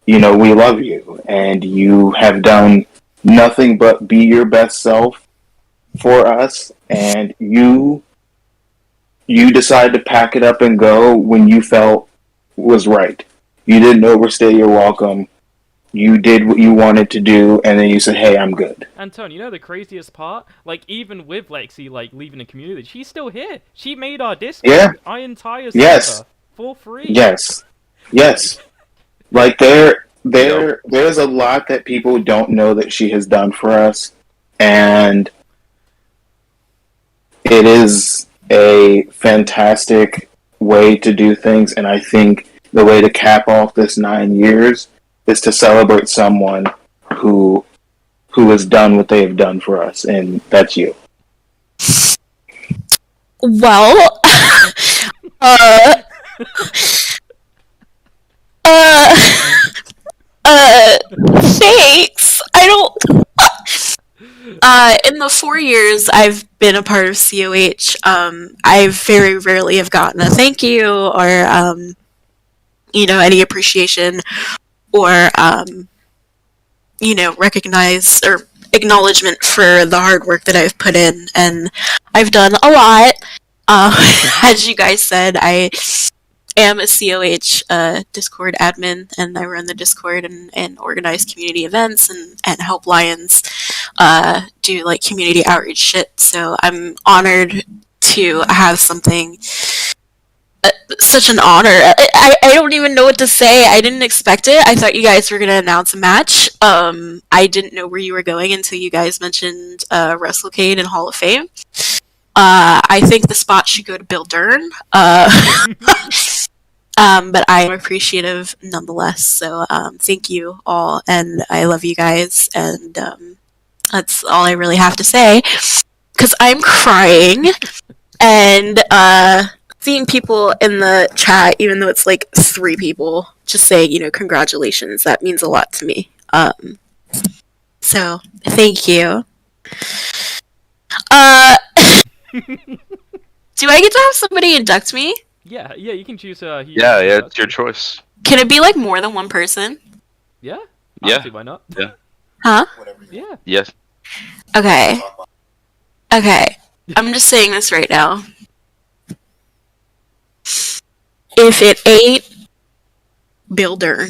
we love you, and you have done nothing but be your best self for us, and you decided to pack it up and go when you felt was right. You didn't overstay your welcome. You did what you wanted to do, and then you said, hey, I'm good. Anton, the craziest part? Like, even with Lexi, leaving the community, she's still here. She made our Discord, our entire server, for free. Yes. Like, there's a lot that people don't know that she has done for us, and it is a fantastic way to do things, and I think the way to cap off this 9 years is to celebrate someone who has done what they have done for us, and that's you. Well, thanks. I don't. In the 4 years I've been a part of COH, I very rarely have gotten a thank you or, any appreciation or, recognize or acknowledgement for the hard work that I've put in, and I've done a lot. As you guys said, I am a COH Discord admin, and I run the Discord and organize community events and help Lions do community outreach shit. So I'm honored to have something, such an honor. I don't even know what to say. I didn't expect it. I thought you guys were going to announce a match. I didn't know where you were going until you guys mentioned WrestleCade and Hall of Fame. I think the spot should go to Bill Dern. But I am appreciative nonetheless. So thank you all, and I love you guys, and that's all I really have to say, because I'm crying, and seeing people in the chat, even though it's 3 people, just saying, congratulations, that means a lot to me. So thank you. Do I get to have somebody induct me? Yeah, you can choose. Yeah, it's your choice. Can it be more than one person? Yeah. Yeah. Honestly, why not? Yeah. Huh? Yeah. Yes. Okay. I'm just saying this right now. If it ain't Bill Dern,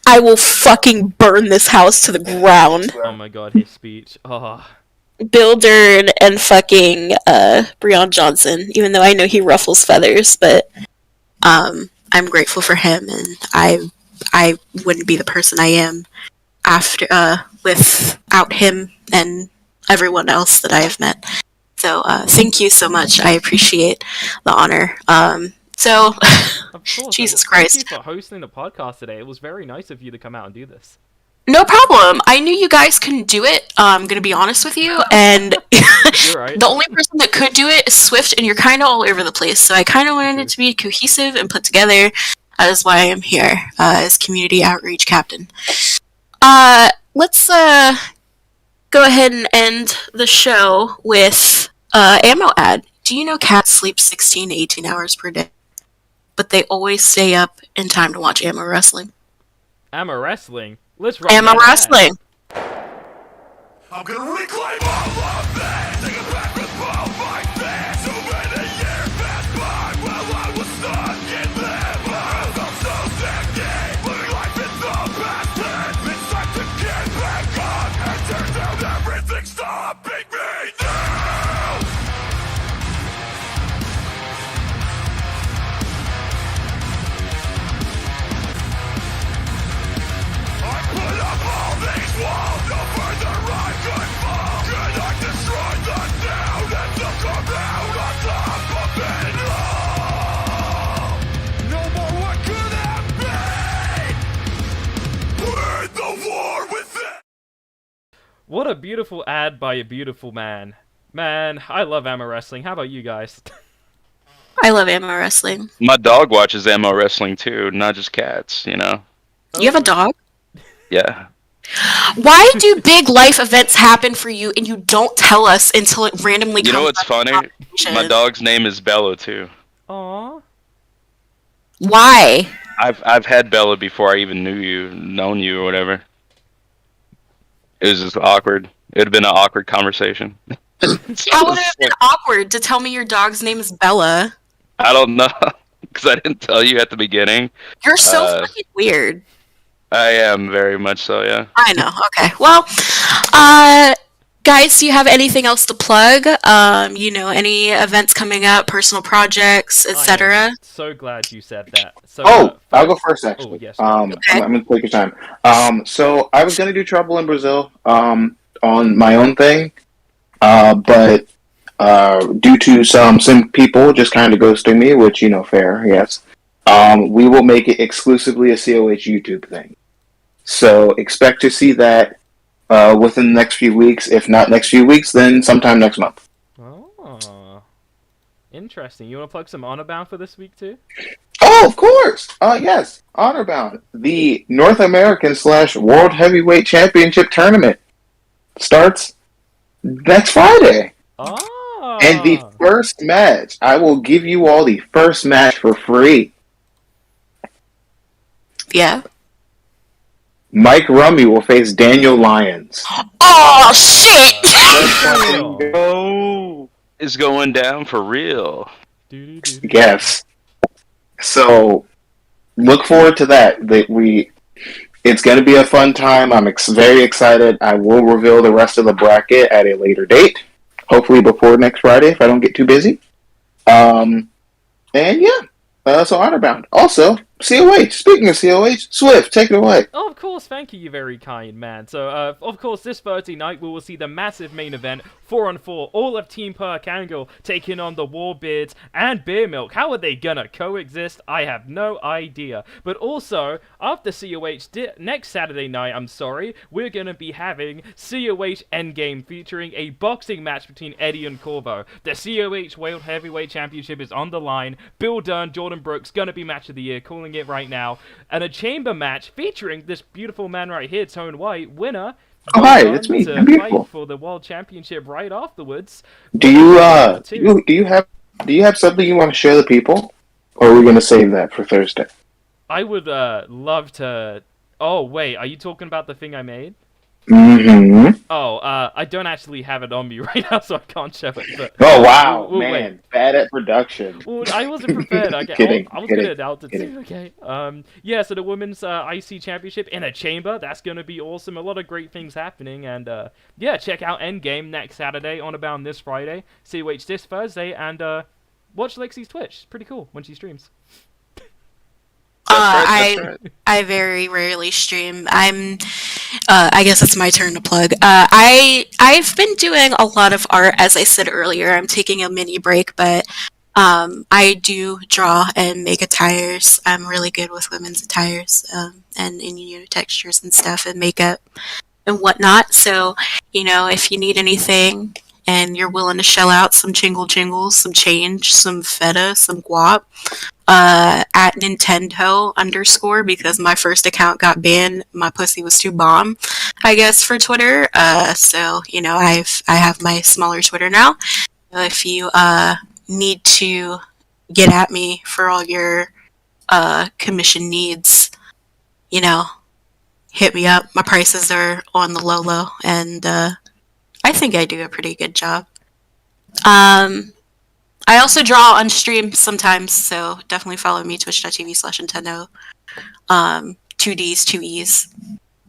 I will fucking burn this house to the ground. Oh my god, his speech. Oh. Bill Dern and fucking Breon Johnson, even though I know he ruffles feathers, but I'm grateful for him, and I wouldn't be the person I am after without him and everyone else that I have met. So thank you so much. I appreciate the honor. So Of course. Jesus and Christ. Thank you for hosting the podcast today. It was very nice of you to come out and do this. No problem. I knew you guys couldn't do it. I'm gonna be honest with you, and You're right. the only person that could do it is Swift, and you're kind of all over the place. So I kind of wanted it to be cohesive and put together. That is why I'm here as community outreach captain. Let's go ahead and end the show with ammo ad. Do you know cats sleep 16 to 18 hours per day, but they always stay up in time to watch ammo wrestling? Ammo wrestling. Let's run Ammo that ad. wrestling. I'm gonna reclaim all of this. Take it back with all my fist. So many years passed by while I was stuck in limbo. I'm so sticky, living life in the past tense. It's time to get back on and turn down everything stopping me now. I put up all these walls, no further I could fall. Can I destroy the town and still come out on top of it all? No more what could have been. We're in the war within. What a beautiful ad by a beautiful man. Man, I love ammo wrestling. How about you guys? I love ammo wrestling. My dog watches ammo wrestling too, not just cats. You know. You have a dog? Yeah. Why do big life events happen for you and you don't tell us until it randomly You comes know what's up funny? in conversation? My dog's name is Bella too. Aww. Why? I've had Bella before I even known you or whatever. It was just awkward. It would have been an awkward conversation. How would it have been awkward to tell me your dog's name is Bella? I don't know, because I didn't tell you at the beginning. You're so fucking weird. I am very much so, yeah. I know. Okay. Well, guys, do you have anything else to plug? Any events coming up, personal projects, I etc.? am so glad you said that. So, I'll go first, actually. yes, I'm go. going to take your time. So I was going to do Trouble in Brazil on my own thing, but due to some people just kind of ghosting me, which, fair, yes, we will make it exclusively a COH YouTube thing. So expect to see that within the next few weeks. If not next few weeks, then sometime next month. Oh, interesting. You want to plug some Honor Bound for this week too? Oh, of course. Yes, Honor Bound, the North American / World Heavyweight Championship tournament starts next Friday. Oh. And the first match, I will give you all the first match for free. Yeah. Mike Rummy will face Daniel Lyons. Oh shit! Go is going down for real. Yes. So look forward to that. It's going to be a fun time. I'm very excited. I will reveal the rest of the bracket at a later date, hopefully before next Friday if I don't get too busy. And yeah, so Honor Bound. Also, COH. Speaking of COH, Swift, take it away. Oh, of course, thank you, you very kind man. So, of course, this Thursday night we will see the massive main event, 4-on-4, all of Team Perk Angle taking on the Warbeards and Beer Milk. How are they gonna coexist? I have no idea. But also, after COH, next Saturday night, we're gonna be having COH Endgame featuring a boxing match between Eddie and Corvo. The COH World Heavyweight Championship is on the line. Bill Dunn, Jordan Brooks, gonna be match of the year, calling it right now, and a chamber match featuring this beautiful man right here, Tone White, winner. Oh, hi, it's me. I'm beautiful. Fight for the world championship right afterwards. Do you have something you want to share the people, or are we going to save that for Thursday? I would love to. Oh wait, are you talking about the thing I made? Mm-hmm. Oh, I don't actually have it on me right now, so I can't show it. But, oh wow, man, wait. Bad at production. Well, I wasn't prepared. Okay, I was good at altitude. Okay. Yeah. So the women's IC championship in a chamber. That's gonna be awesome. A lot of great things happening, and yeah, check out Endgame next Saturday, On Abound this Friday, COH this Thursday, and watch Lexi's Twitch. It's pretty cool when she streams. That's right. I very rarely stream. I guess it's my turn to plug. I've been doing a lot of art, as I said earlier. I'm taking a mini break, but I do draw and make attires. I'm really good with women's attires, and in textures and stuff and makeup and whatnot. So, if you need anything and you're willing to shell out some jingles, some change, some feta, some guap, at Nintendo _ because my first account got banned. My pussy was too bomb, I guess, for Twitter. So I have my smaller Twitter now. If you need to get at me for all your commission needs, hit me up. My prices are on the low, and I think I do a pretty good job. I also draw on stream sometimes, so definitely follow me, twitch.tv/Nintendo. 2Ds, 2Es.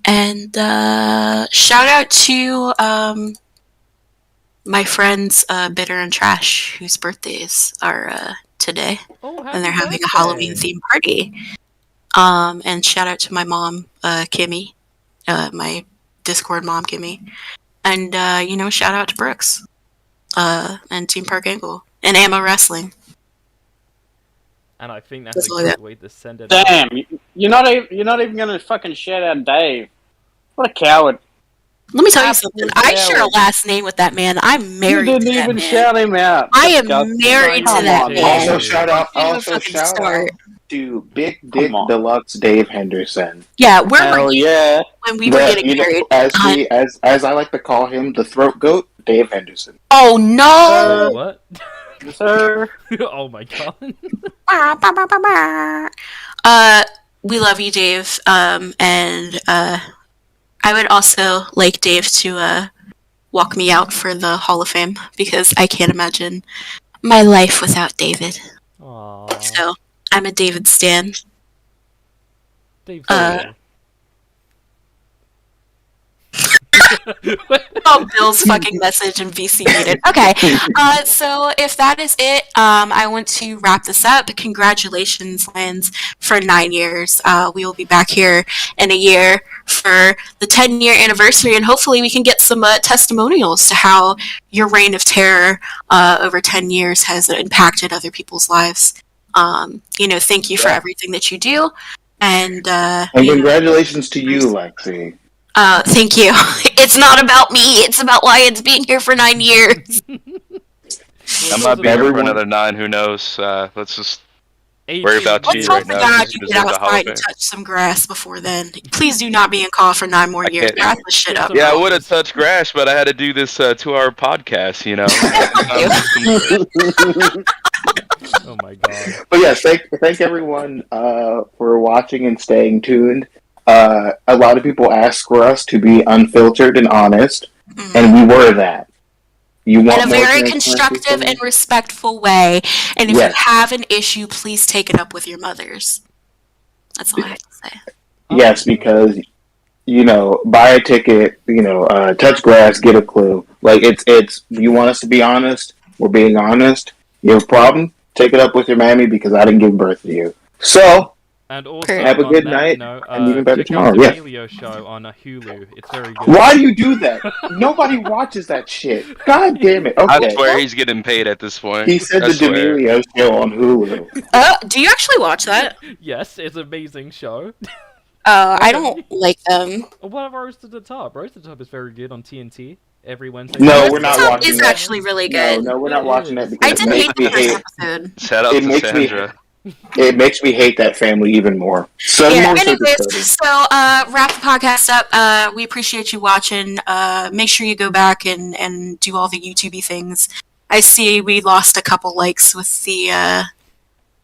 And shout out to my friends Bitter and Trash, whose birthdays are today. Oh, And they're having a birthday. Halloween themed party. And shout out to my mom, Kimmy, my Discord mom, Kimmy. And, shout out to Brooks, and Team Park Angle, and Ammo Wrestling. And I think that's That's a all I good got. way to send it. Damn, you're not even gonna fucking shout out Dave. What a coward! Let me tell you Absolute something. I share a coward. last name with that man. I'm You married didn't to that even man. shout him out. I am Disgusting. married to Come that on, man. Also Dude. shout out, Don't even also fucking shout start. out to Big Dick Come on. Deluxe Dave Henderson. Yeah, where were Hell you yeah! when we were getting married? As I like to call him, the throat goat, Dave Henderson. Oh no! What? Sir. Oh my god. We love you, Dave. And I would also like Dave to walk me out for the Hall of Fame because I can't imagine my life without David. Aww. So I'm a David stan. Dave. Oh, Bill's fucking message and VC needed. Okay, so if that is it, I want to wrap this up. Congratulations, Lance, for 9 years. We will be back here in a year for the 10-year anniversary, and hopefully we can get some testimonials to how your reign of terror over 10 years has impacted other people's lives. Thank you for everything that you do. And Congratulations to you, Lexi. thank you. It's not about me. It's about Lions being here for 9 years. I might be here for another 9. Who knows? Let's just worry about Let's you hope right to now. God Just you visit get the Hall of outside and Fame. touch some grass before then. Please do not be in call for 9 more I years. can't- Grass this shit up. Yeah, I would have touched grass, but I had to do this 2-hour podcast. Oh my god. But yes, thank everyone for watching and staying tuned. A lot of people ask for us to be unfiltered and honest, and we were that. You want In a more very transparency constructive from and me? respectful way. And if Yes. you have an issue, please take it up with your mothers. That's all I have to say. Yes, because buy a ticket, touch grass, get a clue. Like it's you want us to be honest, we're being honest. You have a problem? Take it up with your mammy because I didn't give birth to you. So And also, have a on good that night, note, and even better check out tomorrow. the Yeah. Emilio show on Hulu. It's very good. Why do you do that? Nobody watches that shit. God damn it. I Okay. swear he's getting paid at this point. He said I the swear. D'Amelio show on Hulu. Do you actually watch that? Yes, it's an amazing show. I don't like them. What about Roast to the Top? Roast to the Top is very good on TNT every Wednesday. No, Roast we're to not the Top watching is that. actually really good. No, we're not It watching is. that because I it did hate makes the me first hate. episode. Shout out It to makes me- Sandra. It makes me hate that family even more. So Yeah, more so anyways, disturbing. so wrap the podcast up. We appreciate you watching. Make sure you go back and do all the YouTubey things. I see we lost a couple likes with the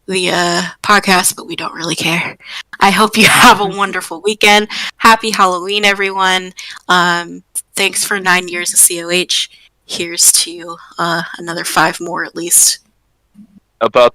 podcast, but we don't really care. I hope you have a wonderful weekend. Happy Halloween, everyone. Thanks for 9 years of COH. Here's to another 5 more at least. About